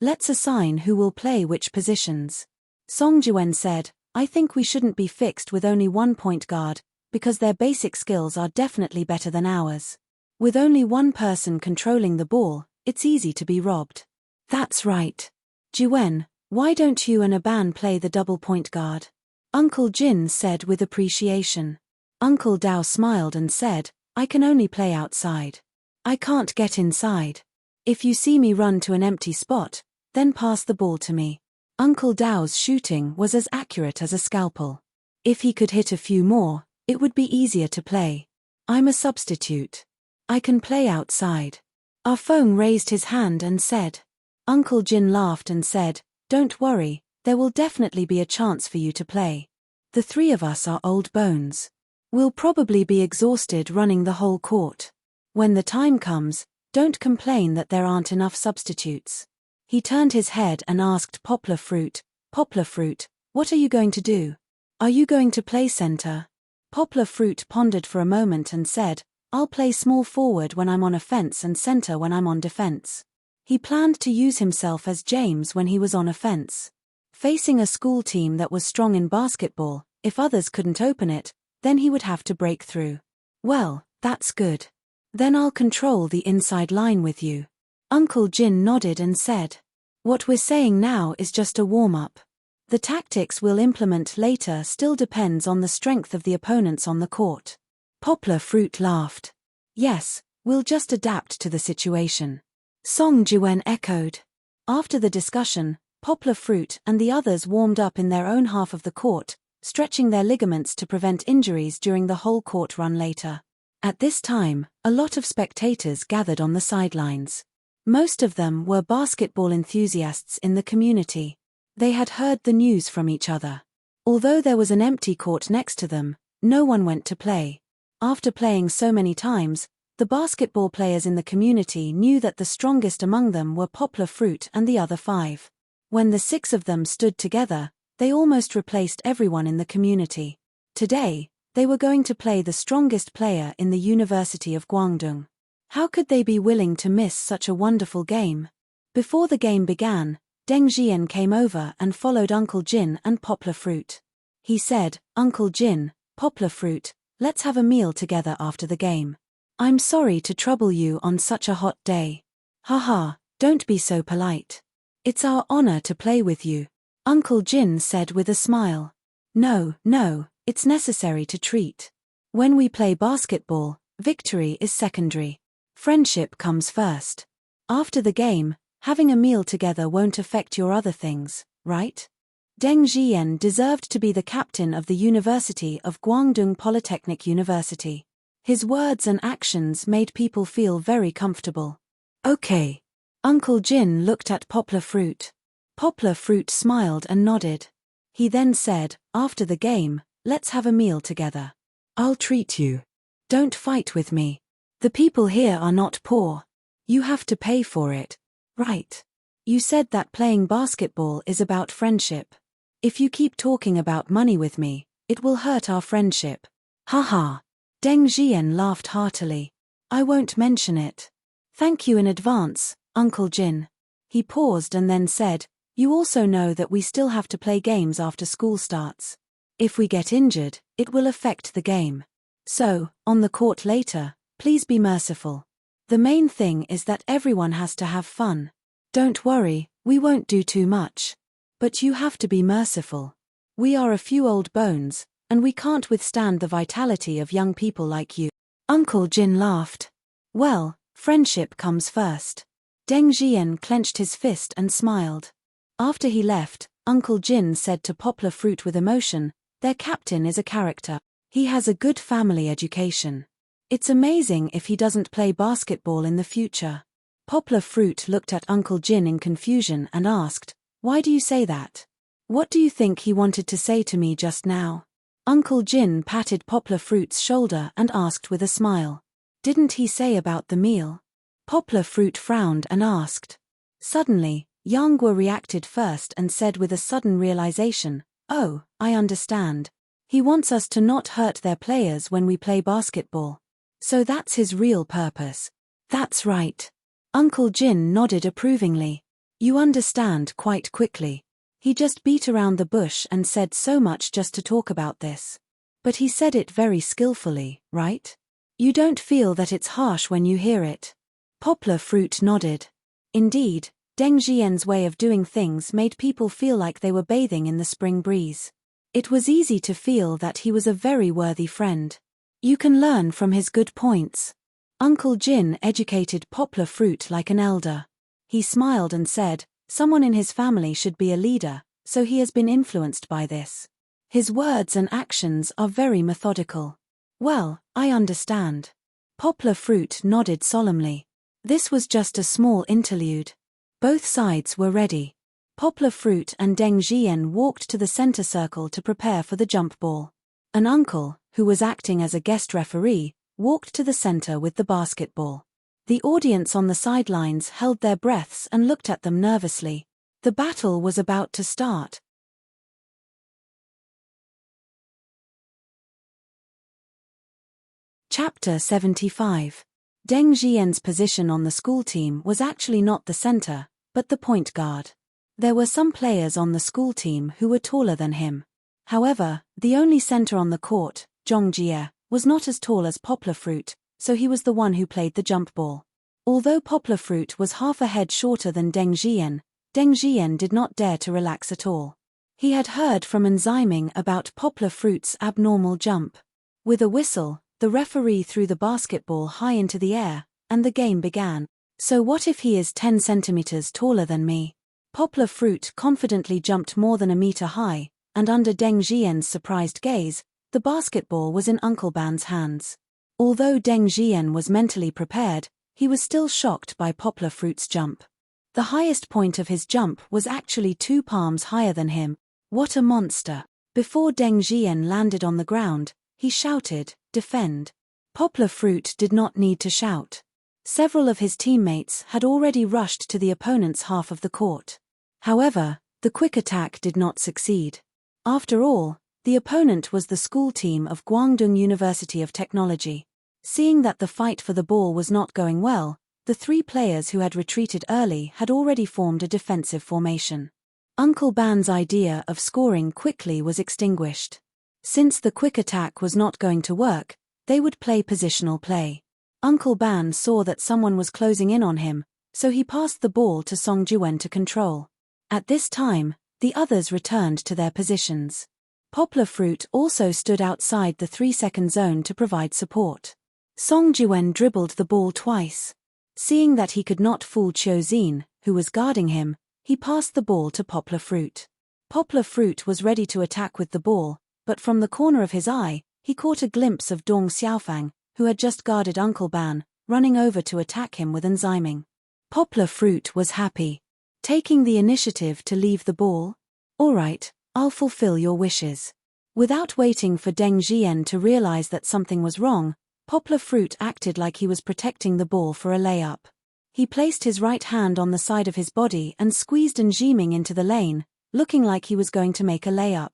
"Let's assign who will play which positions." Song Jiwen said, "I think we shouldn't be fixed with only one point guard, because their basic skills are definitely better than ours. With only one person controlling the ball, it's easy to be robbed." "That's right. Jiwen, why don't you and Aban play the double point guard?" Uncle Jin said with appreciation. Uncle Dao smiled and said, "I can only play outside. I can't get inside. If you see me run to an empty spot, then pass the ball to me." Uncle Dao's shooting was as accurate as a scalpel. If he could hit a few more, it would be easier to play. "I'm a substitute. I can play outside." Ah Feng raised his hand and said. Uncle Jin laughed and said, "Don't worry, there will definitely be a chance for you to play. The 3 of us are old bones. We'll probably be exhausted running the whole court. When the time comes, don't complain that there aren't enough substitutes." He turned his head and asked Poplar Fruit, "Poplar Fruit, what are you going to do? Are you going to play center?" Poplar Fruit pondered for a moment and said, "I'll play small forward when I'm on offense and center when I'm on defense." He planned to use himself as James when he was on offense. Facing a school team that was strong in basketball, if others couldn't open it, then he would have to break through. "Well, that's good. Then I'll control the inside line with you." Uncle Jin nodded and said, "What we're saying now is just a warm-up. The tactics we'll implement later still depends on the strength of the opponents on the court." Poplar Fruit laughed. "Yes, we'll just adapt to the situation." Song Jiwen echoed. After the discussion, Poplar Fruit and the others warmed up in their own half of the court, stretching their ligaments to prevent injuries during the whole court run later. At this time, a lot of spectators gathered on the sidelines. Most of them were basketball enthusiasts in the community. They had heard the news from each other. Although there was an empty court next to them, no one went to play. After playing so many times, the basketball players in the community knew that the strongest among them were Poplar Fruit and the other 5. When the 6 of them stood together, they almost replaced everyone in the community. Today, they were going to play the strongest player in the University of Guangdong. How could they be willing to miss such a wonderful game? Before the game began, Deng Jian came over and followed Uncle Jin and Poplar Fruit. He said, "Uncle Jin, Poplar Fruit, let's have a meal together after the game. I'm sorry to trouble you on such a hot day." "Haha, don't be so polite. It's our honor to play with you," Uncle Jin said with a smile. No, it's necessary to treat. When we play basketball, victory is secondary. Friendship comes first. After the game, having a meal together won't affect your other things, right?" Deng Jian deserved to be the captain of the University of Guangdong Polytechnic University. His words and actions made people feel very comfortable. "Okay." Uncle Jin looked at Poplar Fruit. Poplar Fruit smiled and nodded. He then said, "After the game, let's have a meal together. I'll treat you. Don't fight with me. The people here are not poor. You have to pay for it, right? You said that playing basketball is about friendship. If you keep talking about money with me, it will hurt our friendship." "Haha. Deng Jian laughed heartily. I won't mention it. Thank you in advance, Uncle Jin. He paused and then said, you also know that we still have to play games after school starts. If we get injured, it will affect the game. So, on the court later, please be merciful. The main thing is that everyone has to have fun. Don't worry, we won't do too much. But you have to be merciful. We are a few old bones, and we can't withstand the vitality of young people like you. Uncle Jin laughed. Well, friendship comes first. Deng Jian clenched his fist and smiled. After he left, Uncle Jin said to Poplar Fruit with emotion, their captain is a character. He has a good family education. It's amazing if he doesn't play basketball in the future. Poplar Fruit looked at Uncle Jin in confusion and asked, why do you say that? What do you think he wanted to say to me just now? Uncle Jin patted Poplar Fruit's shoulder and asked with a smile. Didn't he say about the meal? Poplar Fruit frowned and asked. Suddenly, Yang Guo reacted first and said with a sudden realization, oh, I understand. He wants us to not hurt their players when we play basketball. So that's his real purpose. That's right. Uncle Jin nodded approvingly. You understand quite quickly. He just beat around the bush and said so much just to talk about this. But he said it very skillfully, right? You don't feel that it's harsh when you hear it. Poplar Fruit nodded. Indeed, Deng Jian's way of doing things made people feel like they were bathing in the spring breeze. It was easy to feel that he was a very worthy friend. You can learn from his good points. Uncle Jin educated Poplar Fruit like an elder. He smiled and said, someone in his family should be a leader, so he has been influenced by this. His words and actions are very methodical. Well, I understand. Poplar Fruit nodded solemnly. This was just a small interlude. Both sides were ready. Poplar Fruit and Deng Jian walked to the center circle to prepare for the jump ball. An uncle, who was acting as a guest referee, walked to the center with the basketball. The audience on the sidelines held their breaths and looked at them nervously. The battle was about to start. Chapter 75. Deng Jian's position on the school team was actually not the center, but the point guard. There were some players on the school team who were taller than him. However, the only center on the court, Zhong Jie, was not as tall as Poplar Fruit, so he was the one who played the jump ball. Although Poplar Fruit was half a head shorter than Deng Jian did not dare to relax at all. He had heard from Enrich about Poplar Fruit's abnormal jump. With a whistle, the referee threw the basketball high into the air, and the game began. So what if he is 10 centimeters taller than me? Poplar Fruit confidently jumped more than a meter high, and under Deng Jian's surprised gaze, the basketball was in Uncle Ban's hands. Although Deng Jian was mentally prepared, he was still shocked by Poplar Fruit's jump. The highest point of his jump was actually 2 palms higher than him. What a monster! Before Deng Jian landed on the ground, he shouted, "Defend!" Poplar Fruit did not need to shout. Several of his teammates had already rushed to the opponent's half of the court. However, the quick attack did not succeed. After all, the opponent was the school team of Guangdong University of Technology. Seeing that the fight for the ball was not going well, the 3 players who had retreated early had already formed a defensive formation. Uncle Ban's idea of scoring quickly was extinguished. Since the quick attack was not going to work, they would play positional play. Uncle Ban saw that someone was closing in on him, so he passed the ball to Song Jiwen to control. At this time, the others returned to their positions. Poplar Fruit also stood outside the 3-second zone to provide support. Song Jiwen dribbled the ball twice. Seeing that he could not fool Qiu Xin, who was guarding him, he passed the ball to Poplar Fruit. Poplar Fruit was ready to attack with the ball, but from the corner of his eye, he caught a glimpse of Dong Xiaofang, who had just guarded Uncle Ban, running over to attack him with Enrich. Poplar Fruit was happy. Taking the initiative to leave the ball? All right, I'll fulfill your wishes. Without waiting for Deng Jian to realize that something was wrong, Poplar Fruit acted like he was protecting the ball for a layup. He placed his right hand on the side of his body and squeezed Enrich into the lane, looking like he was going to make a layup.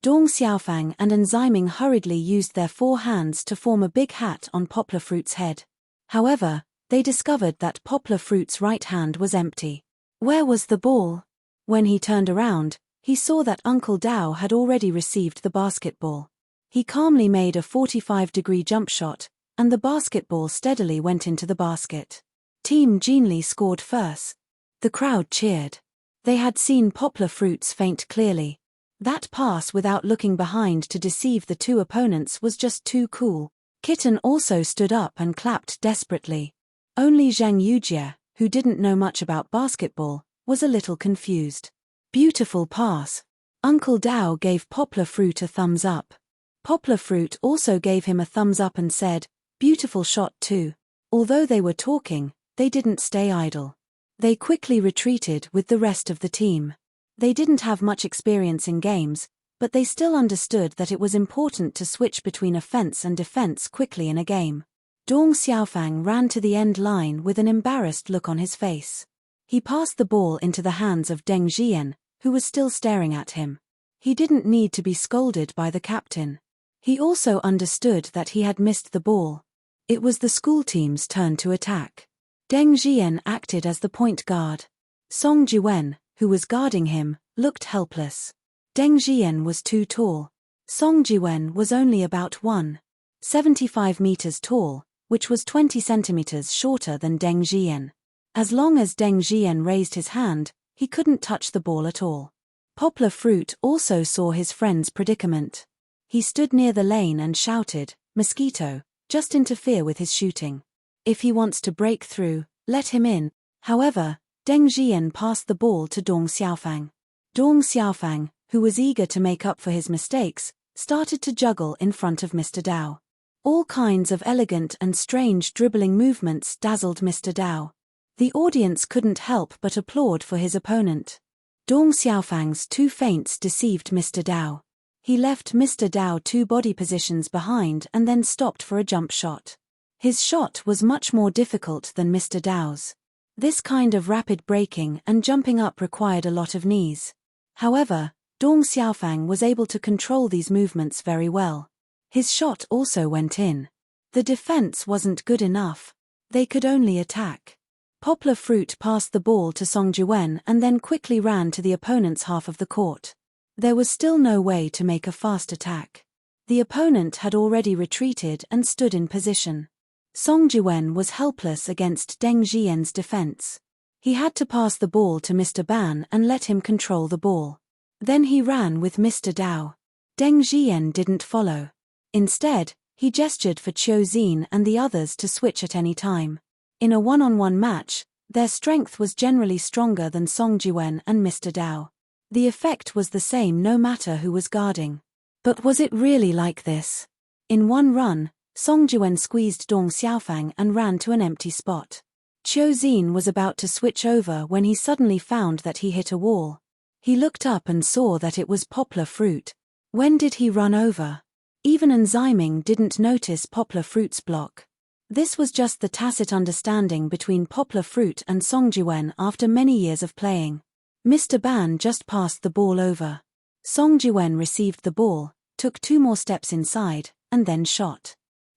Dong Xiaofang and Enziming hurriedly used their 4 hands to form a big hat on Poplar Fruit's head. However, they discovered that Poplar Fruit's right hand was empty. Where was the ball? When he turned around, he saw that Uncle Dao had already received the basketball. He calmly made a 45-degree jump shot, and the basketball steadily went into the basket. Team Jinli scored first. The crowd cheered. They had seen Poplar Fruit's feint clearly. That pass without looking behind to deceive the 2 opponents was just too cool. Kitten also stood up and clapped desperately. Only Zhang Yujie, who didn't know much about basketball, was a little confused. Beautiful pass. Uncle Dao gave Poplar Fruit a thumbs up. Poplar Fruit also gave him a thumbs up and said, "Beautiful shot too." Although they were talking, they didn't stay idle. They quickly retreated with the rest of the team. They didn't have much experience in games, but they still understood that it was important to switch between offense and defense quickly in a game. Dong Xiaofang ran to the end line with an embarrassed look on his face. He passed the ball into the hands of Deng Jian, who was still staring at him. He didn't need to be scolded by the captain. He also understood that he had missed the ball. It was the school team's turn to attack. Deng Jian acted as the point guard. Song Jiwen, who was guarding him, looked helpless. Deng Jian was too tall. Song Jiwen was only about 1.75 meters tall, which was 20 centimeters shorter than Deng Jian. As long as Deng Jian raised his hand, he couldn't touch the ball at all. Poplar Fruit also saw his friend's predicament. He stood near the lane and shouted, "Mosquito, just interfere with his shooting. If he wants to break through, let him in." However, Deng Jian passed the ball to Dong Xiaofang. Dong Xiaofang, who was eager to make up for his mistakes, started to juggle in front of Mr. Dao. All kinds of elegant and strange dribbling movements dazzled Mr. Dao. The audience couldn't help but applaud for his opponent. Dong Xiaofang's 2 feints deceived Mr. Dao. He left Mr. Dao 2 body positions behind and then stopped for a jump shot. His shot was much more difficult than Mr. Dao's. This kind of rapid breaking and jumping up required a lot of knees. However, Dong Xiaofang was able to control these movements very well. His shot also went in. The defense wasn't good enough. They could only attack. Poplar Fruit passed the ball to Song Jiwen and then quickly ran to the opponent's half of the court. There was still no way to make a fast attack. The opponent had already retreated and stood in position. Song Jiwen was helpless against Deng Jian's defense. He had to pass the ball to Mr. Ban and let him control the ball. Then he ran with Mr. Dao. Deng Jian didn't follow. Instead, he gestured for Qiu Xin and the others to switch at any time. In a one-on-one match, their strength was generally stronger than Song Jiwen and Mr. Dao. The effect was the same no matter who was guarding. But was it really like this? In one run, Song Jiwen squeezed Dong Xiaofang and ran to an empty spot. Qiu Xin was about to switch over when he suddenly found that he hit a wall. He looked up and saw that it was Poplar Fruit. When did he run over? Even Enziming didn't notice Poplar Fruit's block. This was just the tacit understanding between Poplar Fruit and Song Jiwen after many years of playing. Mr. Ban just passed the ball over. Song Jiwen received the ball, took 2 more steps inside, and then shot.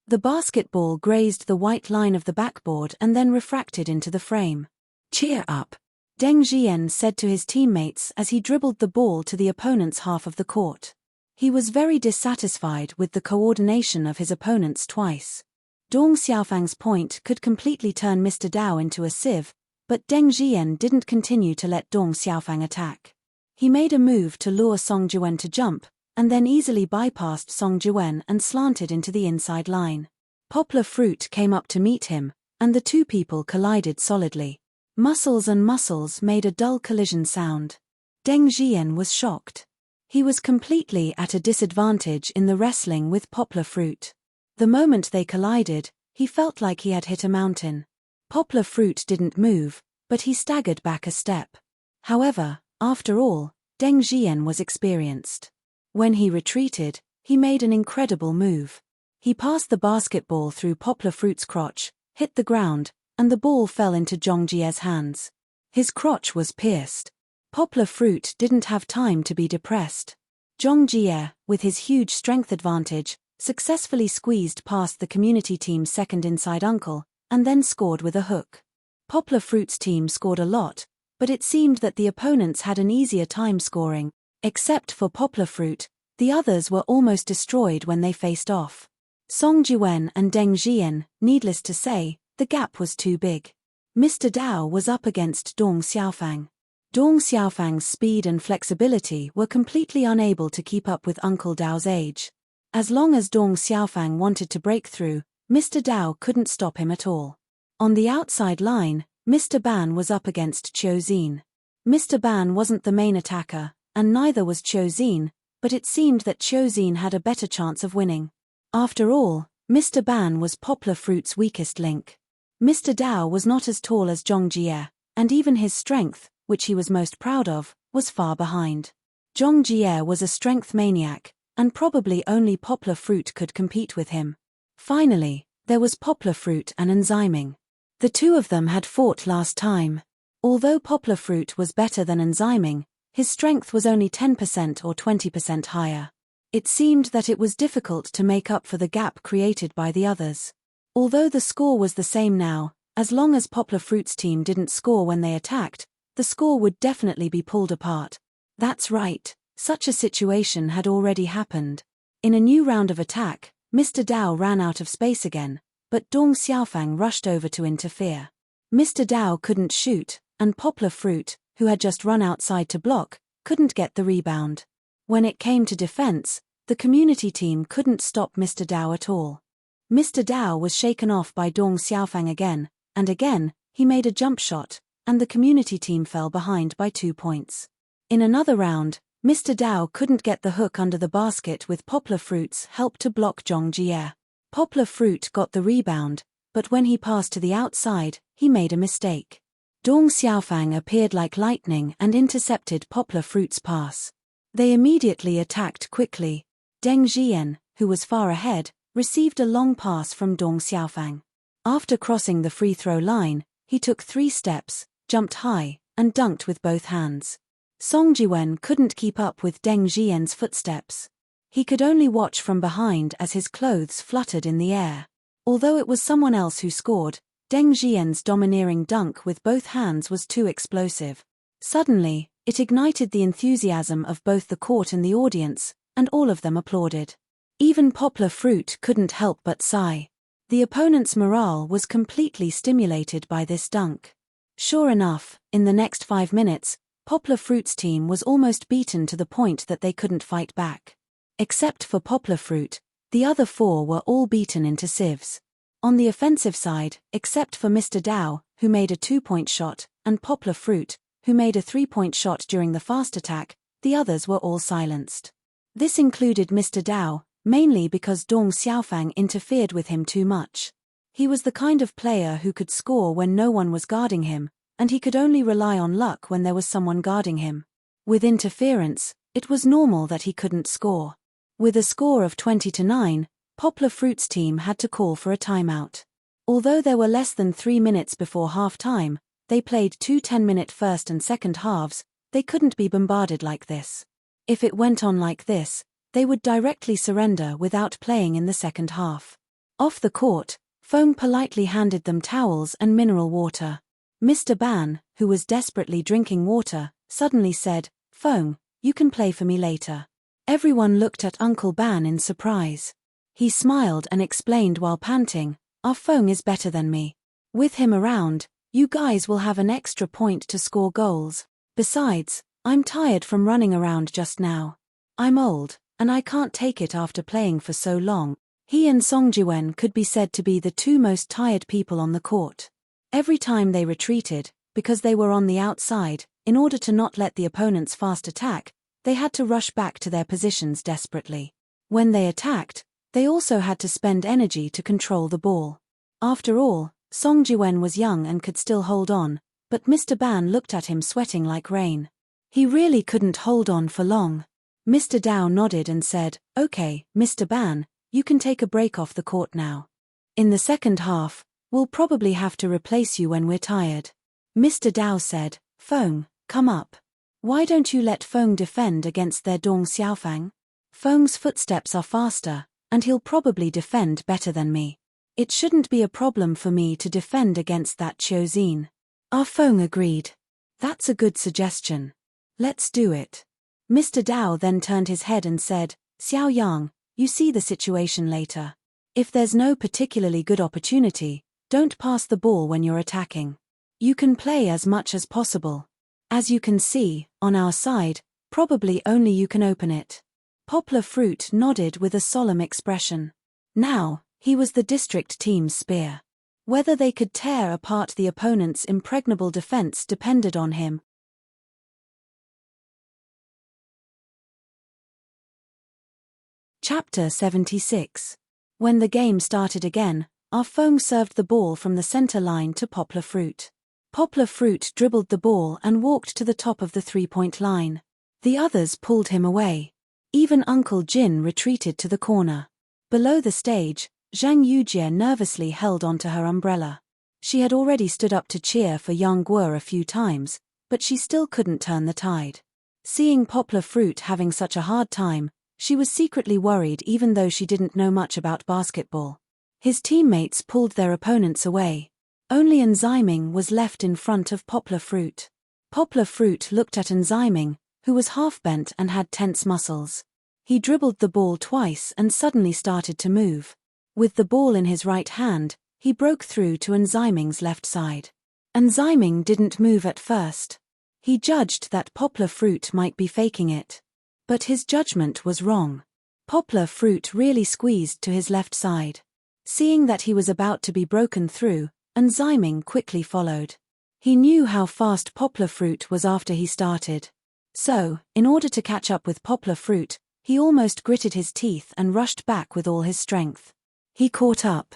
The basketball grazed the white line of the backboard and then refracted into the frame. "Cheer up," Deng Jian said to his teammates as he dribbled the ball to the opponent's half of the court. He was very dissatisfied with the coordination of his opponents twice. Dong Xiaofang's point could completely turn Mr. Dao into a sieve, but Deng Jian didn't continue to let Dong Xiaofang attack. He made a move to lure Song Jiwen to jump, and then easily bypassed Song Jiwen and slanted into the inside line. Poplar Fruit came up to meet him, and the 2 people collided solidly. Muscles and muscles made a dull collision sound. Deng Jian was shocked. He was completely at a disadvantage in the wrestling with Poplar Fruit. The moment they collided, he felt like he had hit a mountain. Poplar Fruit didn't move, but he staggered back a step. However, after all, Deng Jian was experienced. When he retreated, he made an incredible move. He passed the basketball through Poplar Fruit's crotch, hit the ground, and the ball fell into Zhong Jie's hands. His crotch was pierced. Poplar Fruit didn't have time to be depressed. Zhong Jie, with his huge strength advantage, successfully squeezed past the community team's second inside uncle, and then scored with a hook. Poplar Fruit's team scored a lot, but it seemed that the opponents had an easier time scoring. Except for Poplar Fruit, the others were almost destroyed when they faced off. Song Jiwen and Deng Jian, needless to say, the gap was too big. Mr. Dao was up against Dong Xiaofang. Dong Xiaofang's speed and flexibility were completely unable to keep up with Uncle Dao's age. As long as Dong Xiaofang wanted to break through, Mr. Dao couldn't stop him at all. On the outside line, Mr. Ban was up against Qiu Xin. Mr. Ban wasn't the main attacker, and neither was Qiu Xin, but it seemed that Qiu Xin had a better chance of winning. After all, Mr. Ban was Poplar Fruit's weakest link. Mr. Dao was not as tall as Zhong Jie, and even his strength, which he was most proud of, was far behind. Zhong Jie was a strength maniac, and probably only Poplar Fruit could compete with him. Finally, there was Poplar Fruit and Enzyming. The two of them had fought last time. Although Poplar Fruit was better than Enzyming, his strength was only 10% or 20% higher. It seemed that it was difficult to make up for the gap created by the others. Although the score was the same now, as long as Poplar Fruit's team didn't score when they attacked, the score would definitely be pulled apart. That's right, such a situation had already happened. In a new round of attack, Mr. Dao ran out of space again, but Dong Xiaofang rushed over to interfere. Mr. Dao couldn't shoot, and Poplar Fruit, who had just run outside to block, couldn't get the rebound. When it came to defense, the community team couldn't stop Mr. Dao at all. Mr. Dao was shaken off by Dong Xiaofang again, and again, he made a jump shot, and the community team fell behind by 2 points. In another round, Mr. Dao couldn't get the hook under the basket with Poplar Fruit's help to block Zhong Jie. Poplar Fruit got the rebound, but when he passed to the outside, he made a mistake. Dong Xiaofang appeared like lightning and intercepted Poplar Fruit's pass. They immediately attacked quickly. Deng Jian, who was far ahead, received a long pass from Dong Xiaofang. After crossing the free throw line, he took 3 steps, jumped high, and dunked with both hands. Song Jiwen couldn't keep up with Deng Jian's footsteps. He could only watch from behind as his clothes fluttered in the air. Although it was someone else who scored, Deng Jian's domineering dunk with both hands was too explosive. Suddenly, it ignited the enthusiasm of both the court and the audience, and all of them applauded. Even Poplar Fruit couldn't help but sigh. The opponent's morale was completely stimulated by this dunk. Sure enough, in the next 5 minutes, Poplar Fruit's team was almost beaten to the point that they couldn't fight back. Except for Poplar Fruit, the other 4 were all beaten into sieves. On the offensive side, except for Mr. Dao, who made a 2-point shot, and Poplar Fruit, who made a 3-point shot during the fast attack, the others were all silenced. This included Mr. Dao, mainly because Dong Xiaofang interfered with him too much. He was the kind of player who could score when no one was guarding him, and he could only rely on luck when there was someone guarding him. With interference, it was normal that he couldn't score. With a score of 20-9, Poplar Fruit's team had to call for a timeout. Although there were less than 3 minutes before half-time, they played 2 10-minute first and second halves. They couldn't be bombarded like this. If it went on like this, they would directly surrender without playing in the second half. Off the court, Feng politely handed them towels and mineral water. Mr. Ban, who was desperately drinking water, suddenly said, "Feng, you can play for me later." Everyone looked at Uncle Ban in surprise. He smiled and explained while panting, "Our Feng is better than me. With him around, you guys will have an extra point to score goals. Besides, I'm tired from running around just now. I'm old, and I can't take it after playing for so long." He and Song Jiwen could be said to be the 2 most tired people on the court. Every time they retreated, because they were on the outside, in order to not let the opponent's fast attack, they had to rush back to their positions desperately. When they attacked, they also had to spend energy to control the ball. After all, Song Jiwen was young and could still hold on, but Mr. Ban looked at him sweating like rain. He really couldn't hold on for long. Mr. Dao nodded and said, "Okay, Mr. Ban, you can take a break off the court now. In the second half, we'll probably have to replace you when we're tired." Mr. Dao said, "Feng, come up. Why don't you let Feng defend against their Dong Xiaofang?" Feng's footsteps are faster, and he'll probably defend better than me. It shouldn't be a problem for me to defend against that Qiuzin. Feng agreed. That's a good suggestion. Let's do it. Mr. Dao then turned his head and said, Xiao Yang, you see the situation later. If there's no particularly good opportunity, don't pass the ball when you're attacking. You can play as much as possible. As you can see, on our side, probably only you can open it. Poplar Fruit nodded with a solemn expression. Now, he was the district team's spear. Whether they could tear apart the opponent's impregnable defense depended on him. Chapter 76. When the game started again, Feng served the ball from the center line to Poplar Fruit. Poplar Fruit dribbled the ball and walked to the top of the three-point line. The others pulled him away. Even Uncle Jin retreated to the corner. Below the stage, Zhang Yujie nervously held onto her umbrella. She had already stood up to cheer for Yang Guo a few times, but she still couldn't turn the tide. Seeing Poplar Fruit having such a hard time, she was secretly worried even though she didn't know much about basketball. His teammates pulled their opponents away. Only Enrich was left in front of Poplar Fruit. Poplar Fruit looked at Enrich, who was half-bent and had tense muscles. He dribbled the ball twice and suddenly started to move. With the ball in his right hand, he broke through to Enrich's left side. Enrich didn't move at first. He judged that Poplar Fruit might be faking it. But his judgment was wrong. Poplar Fruit really squeezed to his left side. Seeing that he was about to be broken through, Enrich quickly followed. He knew how fast Poplar Fruit was after he started. So, in order to catch up with Poplar Fruit, he almost gritted his teeth and rushed back with all his strength. He caught up.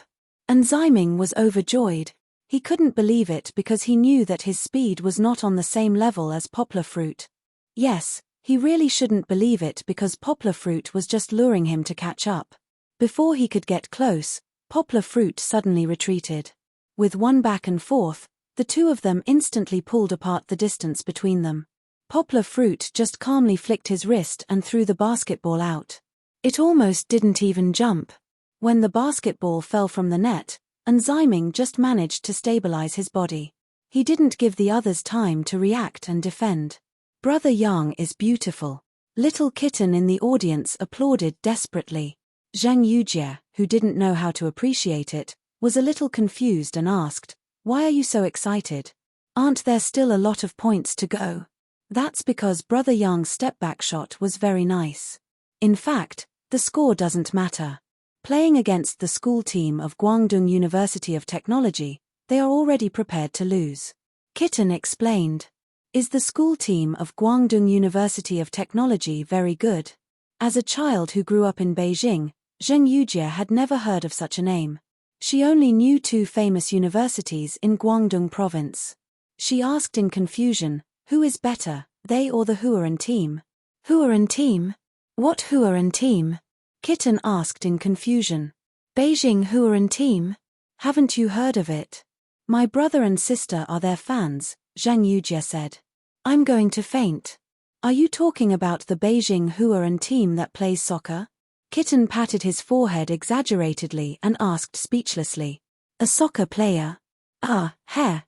Enrich was overjoyed. He couldn't believe it because he knew that his speed was not on the same level as Poplar Fruit. Yes, he really shouldn't believe it because Poplar Fruit was just luring him to catch up. Before he could get close, Poplar Fruit suddenly retreated. With one back and forth, the two of them instantly pulled apart the distance between them. Poplar Fruit just calmly flicked his wrist and threw the basketball out. It almost didn't even jump. When the basketball fell from the net, Enrich just managed to stabilize his body. He didn't give the others time to react and defend. Brother Yang is beautiful. Little Kitten in the audience applauded desperately. Zhang Yujie, who didn't know how to appreciate it, was a little confused and asked, "Why are you so excited? Aren't there still a lot of points to go?" That's because Brother Yang's step-back shot was very nice. In fact, the score doesn't matter. Playing against the school team of Guangdong University of Technology, they are already prepared to lose. Kitten explained. Is the school team of Guangdong University of Technology very good? As a child who grew up in Beijing, Zhang Yujie had never heard of such a name. She only knew two famous universities in Guangdong province. She asked in confusion, who is better, they or the Huaran team? Huaran team? What Huaran team? Kitten asked in confusion. Beijing Huaran team? Haven't you heard of it? My brother and sister are their fans, Zhang Yujie said. I'm going to faint. Are you talking about the Beijing Huaran team that plays soccer? Kitten patted his forehead exaggeratedly and asked speechlessly. A soccer player? Heh,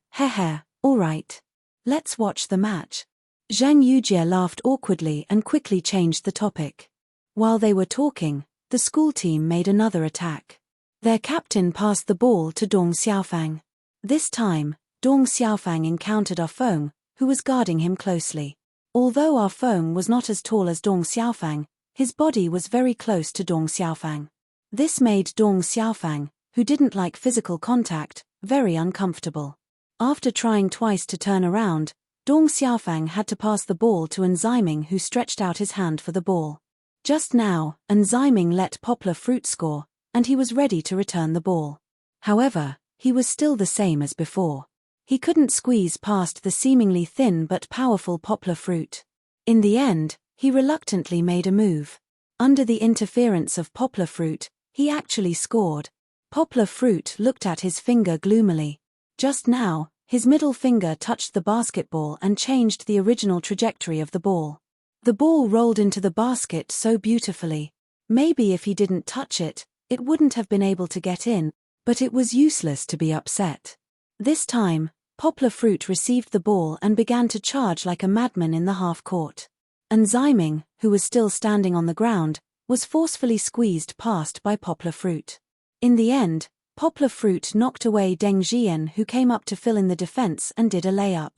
all right. Let's watch the match. Zhang Yujie laughed awkwardly and quickly changed the topic. While they were talking, the school team made another attack. Their captain passed the ball to Dong Xiaofang. This time, Dong Xiaofang encountered Feng, who was guarding him closely. Although Feng was not as tall as Dong Xiaofang, his body was very close to Dong Xiaofang. This made Dong Xiaofang, who didn't like physical contact, very uncomfortable. After trying twice to turn around, Dong Xiaofang had to pass the ball to Enrich, who stretched out his hand for the ball. Just now, Enrich let Poplar Fruit score, and he was ready to return the ball. However, he was still the same as before. He couldn't squeeze past the seemingly thin but powerful Poplar Fruit. In the end, he reluctantly made a move. Under the interference of Poplar Fruit, he actually scored. Poplar Fruit looked at his finger gloomily. Just now, his middle finger touched the basketball and changed the original trajectory of the ball. The ball rolled into the basket so beautifully. Maybe if he didn't touch it, it wouldn't have been able to get in, but it was useless to be upset. This time, Poplar Fruit received the ball and began to charge like a madman in the half-court. Enrich, who was still standing on the ground, was forcefully squeezed past by Poplar Fruit. In the end, Poplar Fruit knocked away Deng Jian, who came up to fill in the defense and did a layup.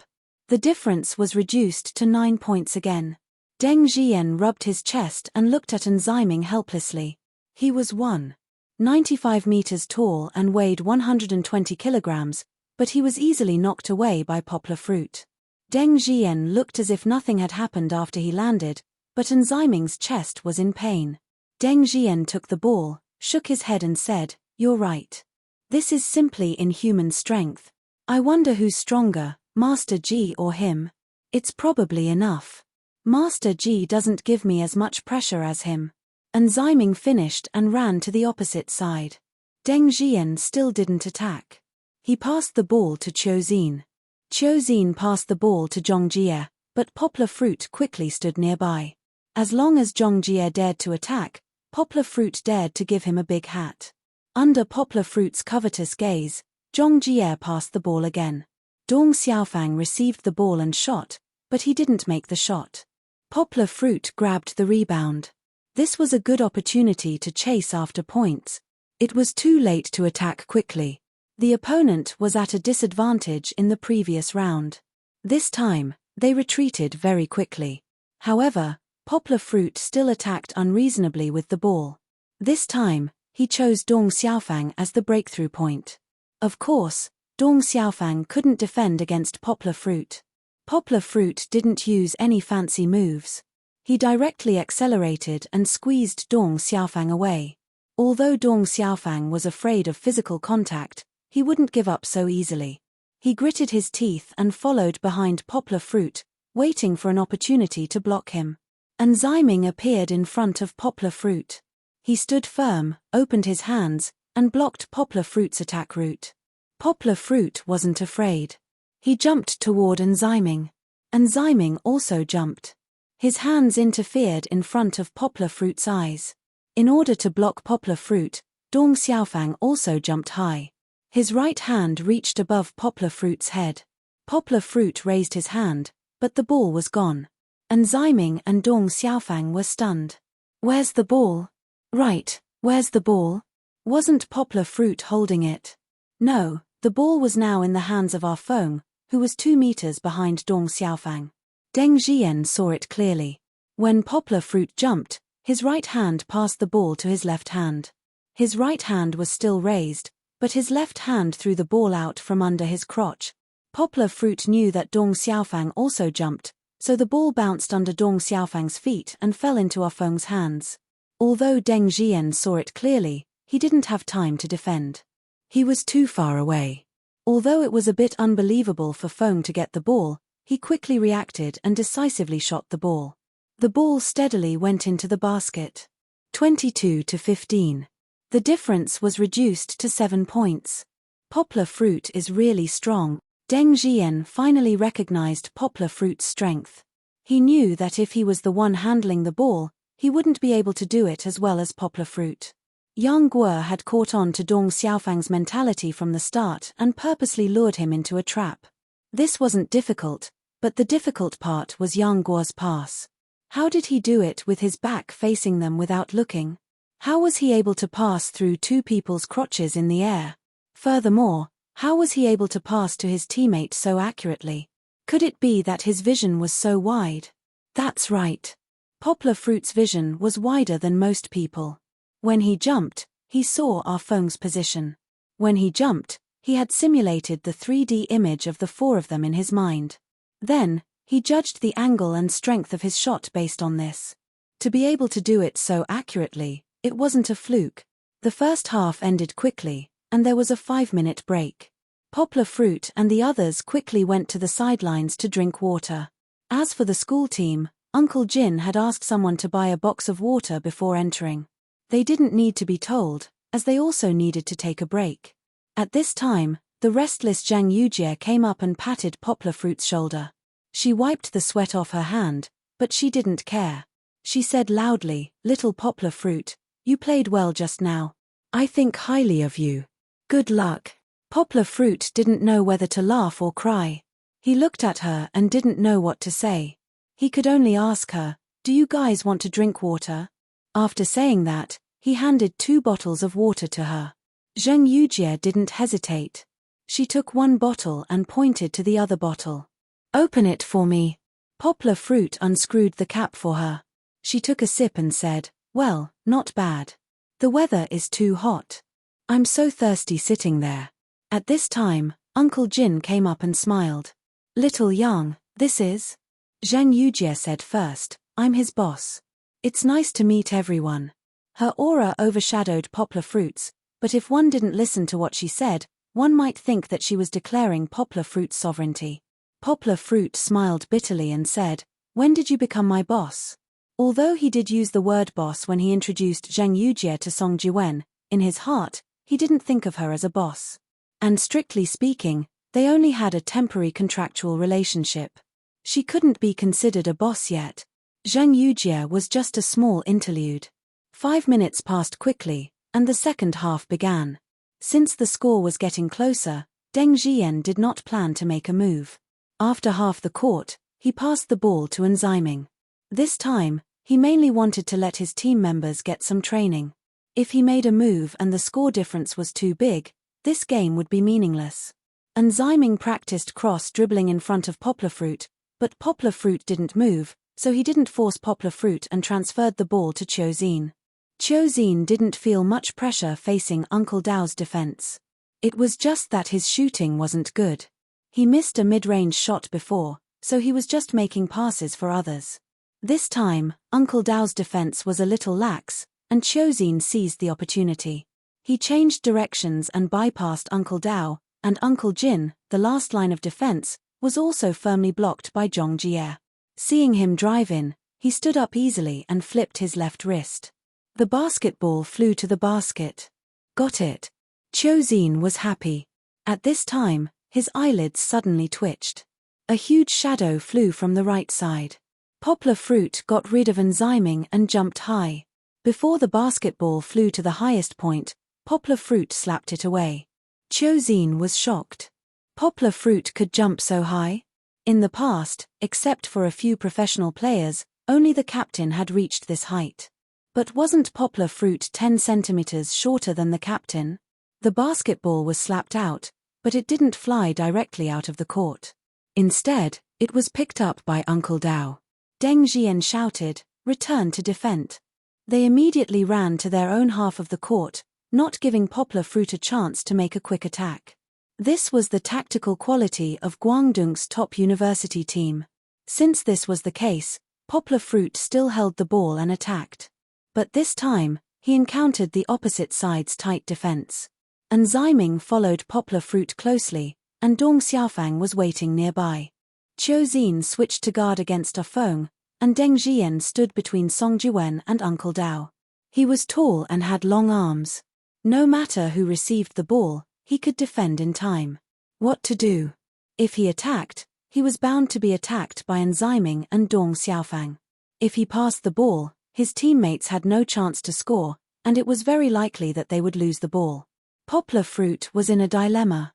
The difference was reduced to 9 points again. Deng Jian rubbed his chest and looked at Enrich helplessly. He was 195 meters tall and weighed 120 kilograms, but he was easily knocked away by Poplar Fruit. Deng Jian looked as if nothing had happened after he landed, but Enrich's chest was in pain. Deng Jian took the ball, shook his head and said, "You're right. This is simply inhuman strength. I wonder who's stronger, Master Ji or him? It's probably enough. Master Ji doesn't give me as much pressure as him." Enrich finished and ran to the opposite side. Deng Jian still didn't attack. He passed the ball to Qiuzin. Qiuzin passed the ball to Zhongjie, but Poplar Fruit quickly stood nearby. As long as Zhongjie dared to attack, Poplar Fruit dared to give him a big hat. Under Poplar Fruit's covetous gaze, Zhongjie passed the ball again. Dong Xiaofang received the ball and shot, but he didn't make the shot. Poplar Fruit grabbed the rebound. This was a good opportunity to chase after points. It was too late to attack quickly. The opponent was at a disadvantage in the previous round. This time, they retreated very quickly. However, Poplar Fruit still attacked unreasonably with the ball. This time, he chose Dong Xiaofang as the breakthrough point. Of course, Dong Xiaofang couldn't defend against Poplar Fruit. Poplar Fruit didn't use any fancy moves. He directly accelerated and squeezed Dong Xiaofang away. Although Dong Xiaofang was afraid of physical contact, he wouldn't give up so easily. He gritted his teeth and followed behind Poplar Fruit, waiting for an opportunity to block him. Enrich appeared in front of Poplar Fruit. He stood firm, opened his hands, and blocked Poplar Fruit's attack route. Poplar Fruit wasn't afraid. He jumped toward Enrich. Enrich also jumped. His hands interfered in front of Poplar Fruit's eyes. In order to block Poplar Fruit, Dong Xiaofang also jumped high. His right hand reached above Poplar Fruit's head. Poplar Fruit raised his hand, but the ball was gone. Enrich and Dong Xiaofang were stunned. "Where's the ball?" "Right, where's the ball?" Wasn't Poplar Fruit holding it? No, the ball was now in the hands of our Feng, who was 2 meters behind Dong Xiaofang. Deng Jian saw it clearly. When Poplar Fruit jumped, his right hand passed the ball to his left hand. His right hand was still raised, but his left hand threw the ball out from under his crotch. Poplar Fruit knew that Dong Xiaofang also jumped, so the ball bounced under Dong Xiaofang's feet and fell into our Feng's hands. Although Deng Jian saw it clearly, he didn't have time to defend. He was too far away. Although it was a bit unbelievable for Feng to get the ball, he quickly reacted and decisively shot the ball. The ball steadily went into the basket. 22-15. The difference was reduced to 7 points. Poplar Fruit is really strong. Deng Jian finally recognized Poplar Fruit's strength. He knew that if he was the one handling the ball, he wouldn't be able to do it as well as Poplar Fruit. Yang Guo had caught on to Dong Xiaofang's mentality from the start and purposely lured him into a trap. This wasn't difficult, but the difficult part was Yang Guo's pass. How did he do it with his back facing them without looking? How was he able to pass through 2 people's crotches in the air? Furthermore, how was he able to pass to his teammate so accurately? Could it be that his vision was so wide? That's right. Poplar Fruit's vision was wider than most people. When he jumped, he saw our Feng's position. When he jumped, he had simulated the 3D image of the 4 of them in his mind. Then, he judged the angle and strength of his shot based on this. To be able to do it so accurately, it wasn't a fluke. The first half ended quickly, and there was a 5-minute break. Poplar Fruit and the others quickly went to the sidelines to drink water. As for the school team, Uncle Jin had asked someone to buy a box of water before entering. They didn't need to be told, as they also needed to take a break. At this time, the restless Zhang Yujie came up and patted Poplar Fruit's shoulder. She wiped the sweat off her hand, But she didn't care. She said loudly, "Little poplar fruit, you played well just now. I think highly of you. Good luck." Poplar fruit didn't know whether to laugh or cry. He looked at her and didn't know what to say. He could only ask her, "Do you guys want to drink water?" After saying that, he handed 2 bottles of water to her. Zheng Yujie didn't hesitate. She took one bottle and pointed to the other bottle. "Open it for me." Poplar fruit unscrewed the cap for her. She took a sip and said, "Well, not bad. The weather is too hot. I'm so thirsty sitting there." At this time, Uncle Jin came up and smiled. "Little Yang, this is?" Zhang Yujie said first, "I'm his boss. It's nice to meet everyone." Her aura overshadowed Poplar Fruit's, but if one didn't listen to what she said, one might think that she was declaring Poplar Fruit's sovereignty. Poplar Fruit smiled bitterly and said, "When did you become my boss?" Although he did use the word boss when he introduced Zhang Yujie to Song Jiwen, in his heart, he didn't think of her as a boss. And strictly speaking, they only had a temporary contractual relationship. She couldn't be considered a boss yet. Zhang Yujie was just a small interlude. 5 minutes passed quickly, and the second half began. Since the score was getting closer, Deng Jian did not plan to make a move. After half the court, he passed the ball to Enziming. This time, he mainly wanted to let his team members get some training. If he made a move and the score difference was too big, this game would be meaningless. Enziming practiced cross-dribbling in front of Poplar Fruit, but Poplar Fruit didn't move, so he didn't force Poplar Fruit and transferred the ball to Qiuzin. Qiuzin didn't feel much pressure facing Uncle Dao's defense. It was just that his shooting wasn't good. He missed a mid-range shot before, so he was just making passes for others. This time, Uncle Dao's defense was a little lax, and Qiuzin seized the opportunity. He changed directions and bypassed Uncle Dao, and Uncle Jin, the last line of defense, was also firmly blocked by Zhong Jie. Seeing him drive in, he stood up easily and flipped his left wrist. The basketball flew to the basket. Got it. Qiuzin was happy. At this time, his eyelids suddenly twitched. A huge shadow flew from the right side. Poplar Fruit got rid of Enziming and jumped high. Before the basketball flew to the highest point, Poplar Fruit slapped it away. Qiuzin was shocked. Poplar Fruit could jump so high? In the past, except for a few professional players, only the captain had reached this height. But wasn't Poplar Fruit 10 centimeters shorter than the captain? The basketball was slapped out, but it didn't fly directly out of the court. Instead, it was picked up by Uncle Dao. Deng Jian shouted, "Return to defend." They immediately ran to their own half of the court, not giving Poplar Fruit a chance to make a quick attack. This was the tactical quality of Guangdong's top university team. Since this was the case, Poplar Fruit still held the ball and attacked. But this time, he encountered the opposite side's tight defense. Enziming followed Poplar Fruit closely, and Dong Xiaofang was waiting nearby. Qiuzin switched to guard against Afeng, and Deng Jian stood between Song Jiwen and Uncle Dao. He was tall and had long arms. No matter who received the ball, he could defend in time. What to do? If he attacked, he was bound to be attacked by Enziming and Dong Xiaofang. If he passed the ball, his teammates had no chance to score, and it was very likely that they would lose the ball. Poplar Fruit was in a dilemma.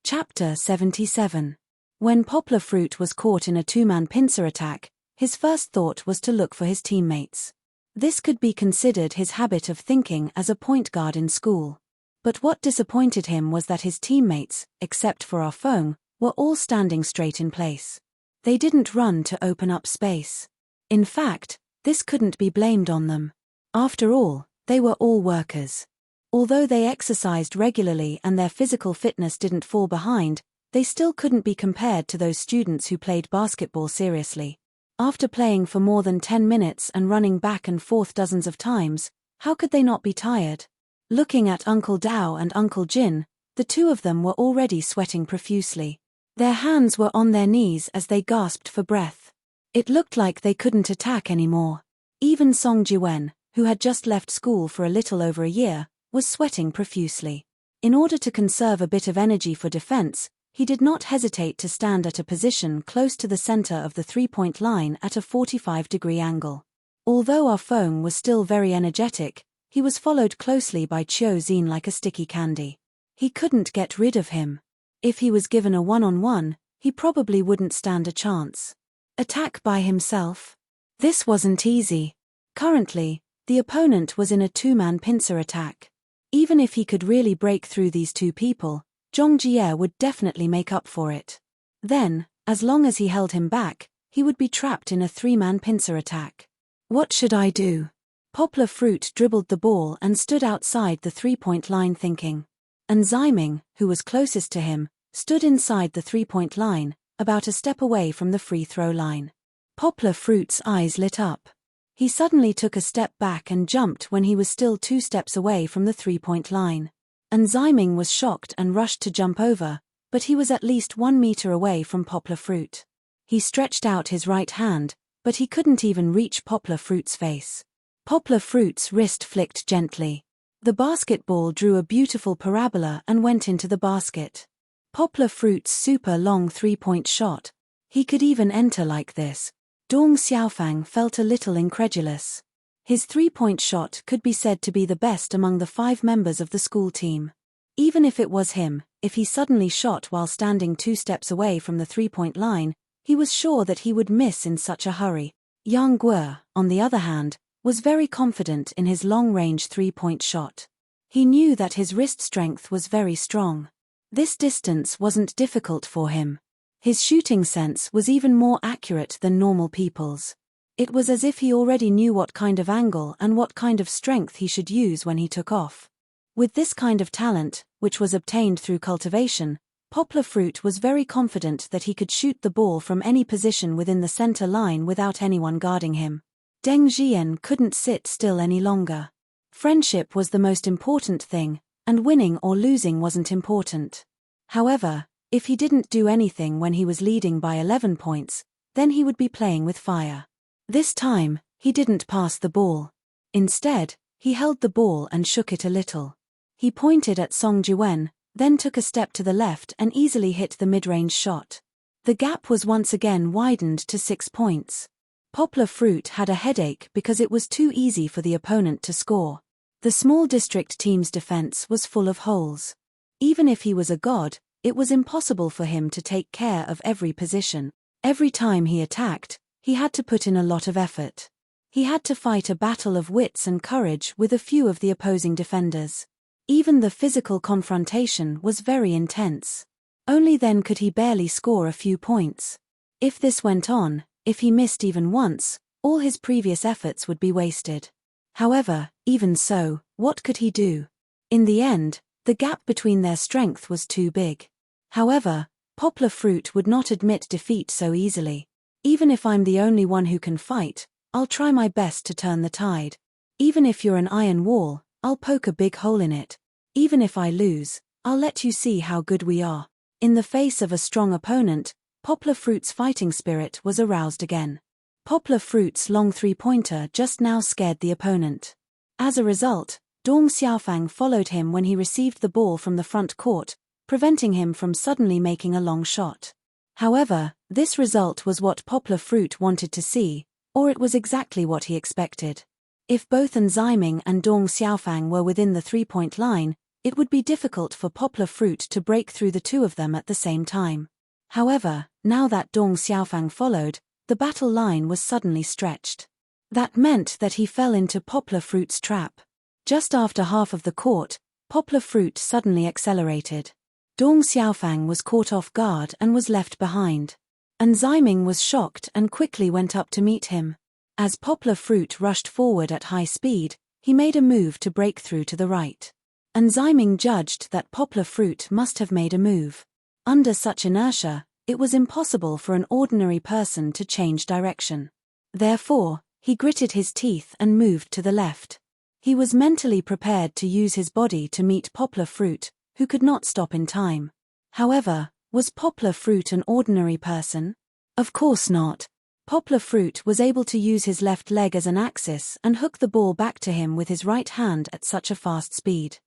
Chapter 77. When Poplar Fruit was caught in a two-man pincer attack, his first thought was to look for his teammates. This could be considered his habit of thinking as a point guard in school. But what disappointed him was that his teammates, except for Afeng, were all standing straight in place. They didn't run to open up space. In fact, this couldn't be blamed on them. After all, they were all workers. Although they exercised regularly and their physical fitness didn't fall behind, they still couldn't be compared to those students who played basketball seriously. After playing for more than 10 minutes and running back and forth dozens of times, how could they not be tired? Looking at Uncle Dao and Uncle Jin, the two of them were already sweating profusely. Their hands were on their knees as they gasped for breath. It looked like they couldn't attack anymore. Even Song Jiwen, who had just left school for a little over a year, was sweating profusely. In order to conserve a bit of energy for defense, he did not hesitate to stand at a position close to the center of the three-point line at a 45-degree angle. Although our foe was still very energetic, he was followed closely by Qiu Xin like a sticky candy. He couldn't get rid of him. If he was given a one-on-one, he probably wouldn't stand a chance. Attack by himself? This wasn't easy. Currently, the opponent was in a two-man pincer attack. Even if he could really break through these two people, Zhong Jie would definitely make up for it. Then, as long as he held him back, he would be trapped in a three-man pincer attack. What should I do? Poplar Fruit dribbled the ball and stood outside the three-point line thinking. And Ximing, who was closest to him, stood inside the three-point line, about a step away from the free-throw line. Poplar Fruit's eyes lit up. He suddenly took a step back and jumped when he was still 2 steps away from the three-point line. And Ximing was shocked and rushed to jump over, but he was at least 1 meter away from Poplar Fruit. He stretched out his right hand, but he couldn't even reach Poplar Fruit's face. Poplar Fruit's wrist flicked gently. The basketball drew a beautiful parabola and went into the basket. Poplar Fruit's super long three-point shot. He could even enter like this. Dong Xiaofang felt a little incredulous. His three-point shot could be said to be the best among the 5 members of the school team. Even if it was him, if he suddenly shot while standing 2 steps away from the three-point line, he was sure that he would miss in such a hurry. Yang Guo, on the other hand, was very confident in his long-range three-point shot. He knew that his wrist strength was very strong. This distance wasn't difficult for him. His shooting sense was even more accurate than normal people's. It was as if he already knew what kind of angle and what kind of strength he should use when he took off. With this kind of talent, which was obtained through cultivation, Poplar Fruit was very confident that he could shoot the ball from any position within the center line without anyone guarding him. Deng Jian couldn't sit still any longer. Friendship was the most important thing, and winning or losing wasn't important. However, if he didn't do anything when he was leading by 11 points, then he would be playing with fire. This time, he didn't pass the ball. Instead, he held the ball and shook it a little. He pointed at Song Jiwen, then took a step to the left and easily hit the mid-range shot. The gap was once again widened to 6 points. Poplar Fruit had a headache because it was too easy for the opponent to score. The small district team's defense was full of holes. Even if he was a god, it was impossible for him to take care of every position. Every time he attacked, he had to put in a lot of effort. He had to fight a battle of wits and courage with a few of the opposing defenders. Even the physical confrontation was very intense. Only then could he barely score a few points. If this went on, if he missed even once, all his previous efforts would be wasted. However, even so, what could he do? In the end, the gap between their strength was too big. However, Poplar Fruit would not admit defeat so easily. Even if I'm the only one who can fight, I'll try my best to turn the tide. Even if you're an iron wall, I'll poke a big hole in it. Even if I lose, I'll let you see how good we are. In the face of a strong opponent, Poplar Fruit's fighting spirit was aroused again. Poplar Fruit's long three-pointer just now scared the opponent. As a result, Dong Xiaofang followed him when he received the ball from the front court, preventing him from suddenly making a long shot. However, this result was what Poplar Fruit wanted to see, or it was exactly what he expected. If both Ximing and Dong Xiaofang were within the three-point line, it would be difficult for Poplar Fruit to break through the two of them at the same time. However, now that Dong Xiaofang followed, the battle line was suddenly stretched. That meant that he fell into Poplar Fruit's trap. Just after half of the court, Poplar Fruit suddenly accelerated. Dong Xiaofang was caught off guard and was left behind. And Ximing was shocked and quickly went up to meet him. As Poplar Fruit rushed forward at high speed, he made a move to break through to the right. And Ximing judged that Poplar Fruit must have made a move. Under such inertia, it was impossible for an ordinary person to change direction. Therefore, he gritted his teeth and moved to the left. He was mentally prepared to use his body to meet Poplar Fruit, who could not stop in time. However, was Poplar Fruit an ordinary person? Of course not. Poplar Fruit was able to use his left leg as an axis and hook the ball back to him with his right hand at such a fast speed.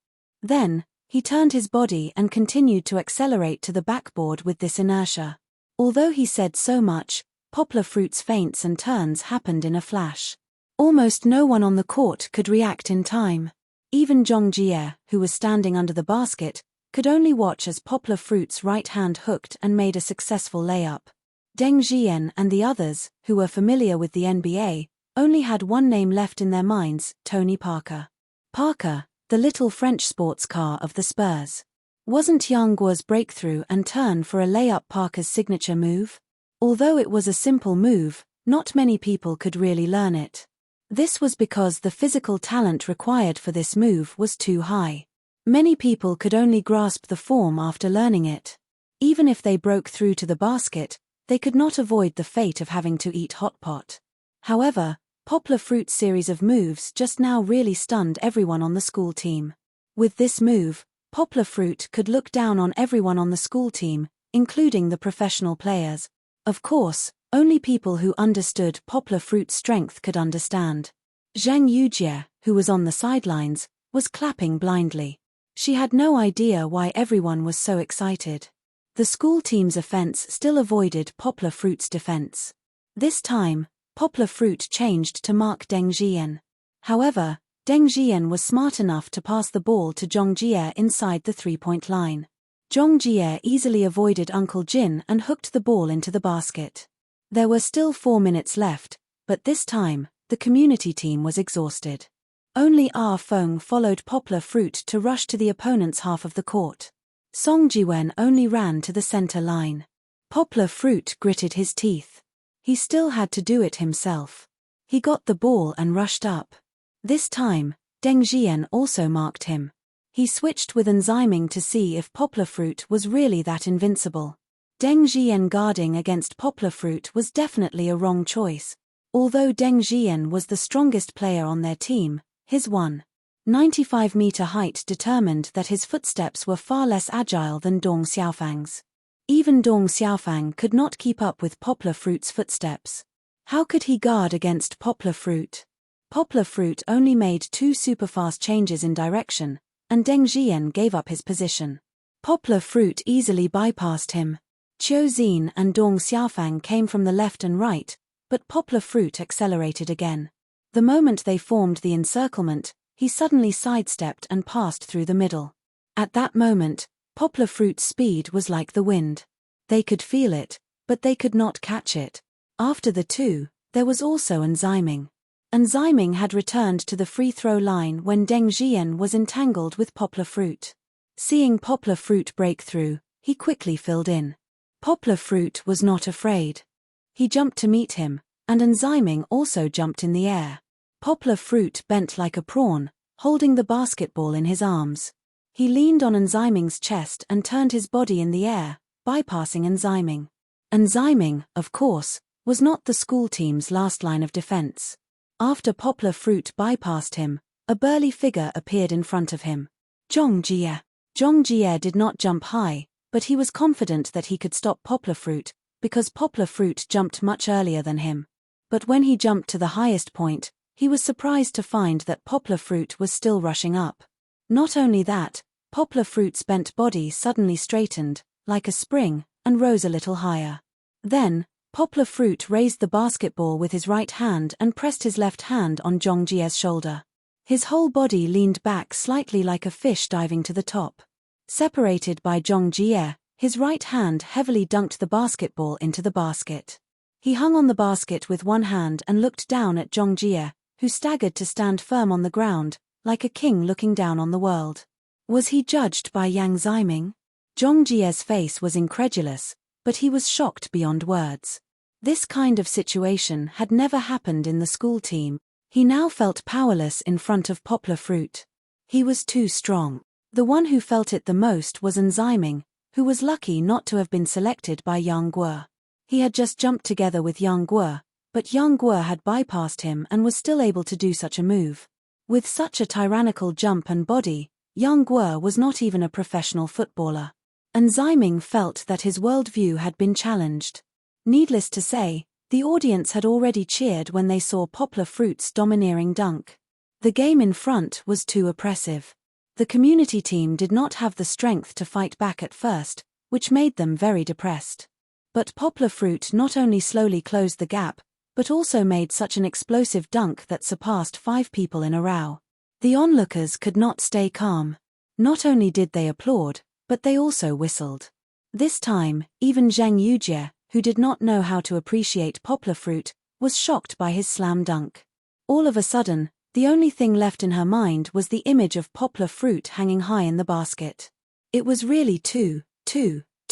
Then, He turned his body and continued to accelerate to the backboard with this inertia. Although he said so much, Poplar Fruit's feints and turns happened in a flash. Almost no one on the court could react in time. Even Zhong Jie, who was standing under the basket, could only watch as Poplar Fruit's right hand hooked and made a successful layup. Deng Jian and the others, who were familiar with the NBA, only had one name left in their minds: Tony Parker. Parker, the little French sports car of the Spurs. Wasn't Yang Guo's breakthrough and turn for a layup Parker's signature move? Although it was a simple move, not many people could really learn it. This was because the physical talent required for this move was too high. Many people could only grasp the form after learning it. Even if they broke through to the basket, they could not avoid the fate of having to eat hot pot. However, Poplar Fruit's series of moves just now really stunned everyone on the school team. With this move, Poplar Fruit could look down on everyone on the school team, including the professional players. Of course, only people who understood Poplar Fruit's strength could understand. Zhang Yujie, who was on the sidelines, was clapping blindly. She had no idea why everyone was so excited. The school team's offense still avoided Poplar Fruit's defense. This time, Poplar Fruit changed to mark Deng Jian. However, Deng Jian was smart enough to pass the ball to Zhong Jie inside the three-point line. Zhong Jie easily avoided Uncle Jin and hooked the ball into the basket. There were still 4 minutes left, but this time, the community team was exhausted. Only Ah Feng followed Poplar Fruit to rush to the opponent's half of the court. Song Jiwen only ran to the center line. Poplar Fruit gritted his teeth. He still had to do it himself. He got the ball and rushed up. This time, Deng Jian also marked him. He switched with Enzyming to see if Poplar Fruit was really that invincible. Deng Jian guarding against Poplar Fruit was definitely a wrong choice. Although Deng Jian was the strongest player on their team, his 1.95-meter height determined that his footsteps were far less agile than Dong Xiaofang's. Even Dong Xiaofang could not keep up with Poplar Fruit's footsteps. How could he guard against Poplar Fruit? Poplar Fruit only made 2 super-fast changes in direction, and Deng Jian gave up his position. Poplar Fruit easily bypassed him. Qiu Xin and Dong Xiaofang came from the left and right, but Poplar Fruit accelerated again. The moment they formed the encirclement, he suddenly sidestepped and passed through the middle. At that moment, Poplar Fruit's speed was like the wind. They could feel it, but they could not catch it. After the two, there was also Enzyming. Enzyming had returned to the free throw line when Deng Jian was entangled with Poplar Fruit. Seeing Poplar Fruit break through, he quickly filled in. Poplar Fruit was not afraid. He jumped to meet him, and Enzyming also jumped in the air. Poplar Fruit bent like a prawn, holding the basketball in his arms. He leaned on Enzyming's chest and turned his body in the air, bypassing Enzyming. Enzyming, of course, was not the school team's last line of defense. After Poplar Fruit bypassed him, a burly figure appeared in front of him. Zhong Jie. Zhong Jie did not jump high, but he was confident that he could stop Poplar Fruit, because Poplar Fruit jumped much earlier than him. But when he jumped to the highest point, he was surprised to find that Poplar Fruit was still rushing up. Not only that, Poplar Fruit's bent body suddenly straightened, like a spring, and rose a little higher. Then, Poplar Fruit raised the basketball with his right hand and pressed his left hand on Zhong Jie's shoulder. His whole body leaned back slightly like a fish diving to the top. Separated by Zhong Jie, his right hand heavily dunked the basketball into the basket. He hung on the basket with one hand and looked down at Zhong Jie, who staggered to stand firm on the ground, like a king looking down on the world. Was he judged by Yang Zyming? Zhong Jie's face was incredulous, but he was shocked beyond words. This kind of situation had never happened in the school team. He now felt powerless in front of Poplar Fruit. He was too strong. The one who felt it the most was Enzyming, who was lucky not to have been selected by Yang Guo. He had just jumped together with Yang Guo, but Yang Guo had bypassed him and was still able to do such a move. With such a tyrannical jump and body, Yang Guo was not even a professional footballer. Enzyming felt that his worldview had been challenged. Needless to say, the audience had already cheered when they saw Poplar Fruit's domineering dunk. The game in front was too oppressive. The community team did not have the strength to fight back at first, which made them very depressed. But Poplar Fruit not only slowly closed the gap, but also made such an explosive dunk that surpassed 5 people in a row. The onlookers could not stay calm. Not only did they applaud, but they also whistled. This time, even Zheng Yujie, who did not know how to appreciate Poplar Fruit, was shocked by his slam dunk. All of a sudden, the only thing left in her mind was the image of Poplar Fruit hanging high in the basket. It was really too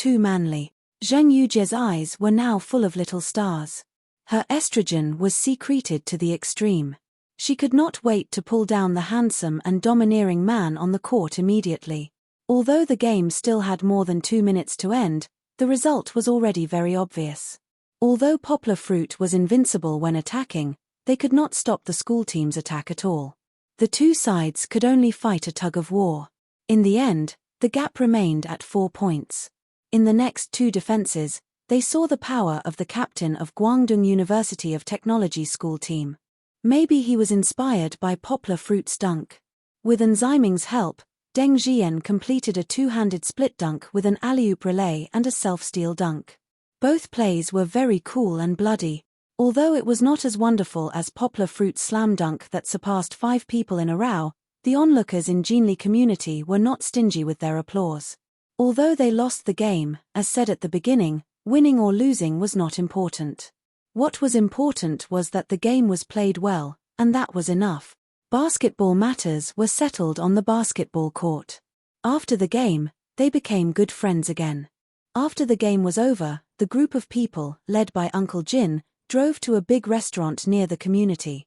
manly. Zheng Yujie's eyes were now full of little stars. Her estrogen was secreted to the extreme. She could not wait to pull down the handsome and domineering man on the court immediately. Although the game still had more than 2 minutes to end, the result was already very obvious. Although Poplar Fruit was invincible when attacking, they could not stop the school team's attack at all. The two sides could only fight a tug-of-war. In the end, the gap remained at 4 points. In the next 2 defenses, they saw the power of the captain of Guangdong University of Technology school team. Maybe he was inspired by Poplar Fruit's dunk. With Enzyming's help, Deng Jian completed a 2-handed split dunk with an alley-oop relay and a self-steal dunk. Both plays were very cool and bloody. Although it was not as wonderful as Poplar Fruit's slam dunk that surpassed 5 people in a row, the onlookers in Jinli community were not stingy with their applause. Although they lost the game, as said at the beginning, winning or losing was not important. What was important was that the game was played well, and that was enough. Basketball matters were settled on the basketball court. After the game, they became good friends again. After the game was over, the group of people, led by Uncle Jin, drove to a big restaurant near the community.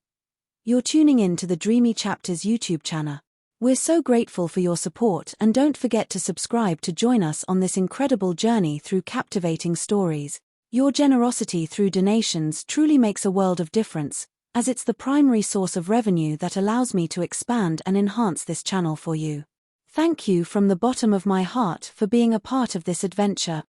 You're tuning in to the Dreamy Chapters YouTube channel. We're so grateful for your support, and don't forget to subscribe to join us on this incredible journey through captivating stories. Your generosity through donations truly makes a world of difference, as it's the primary source of revenue that allows me to expand and enhance this channel for you. Thank you from the bottom of my heart for being a part of this adventure.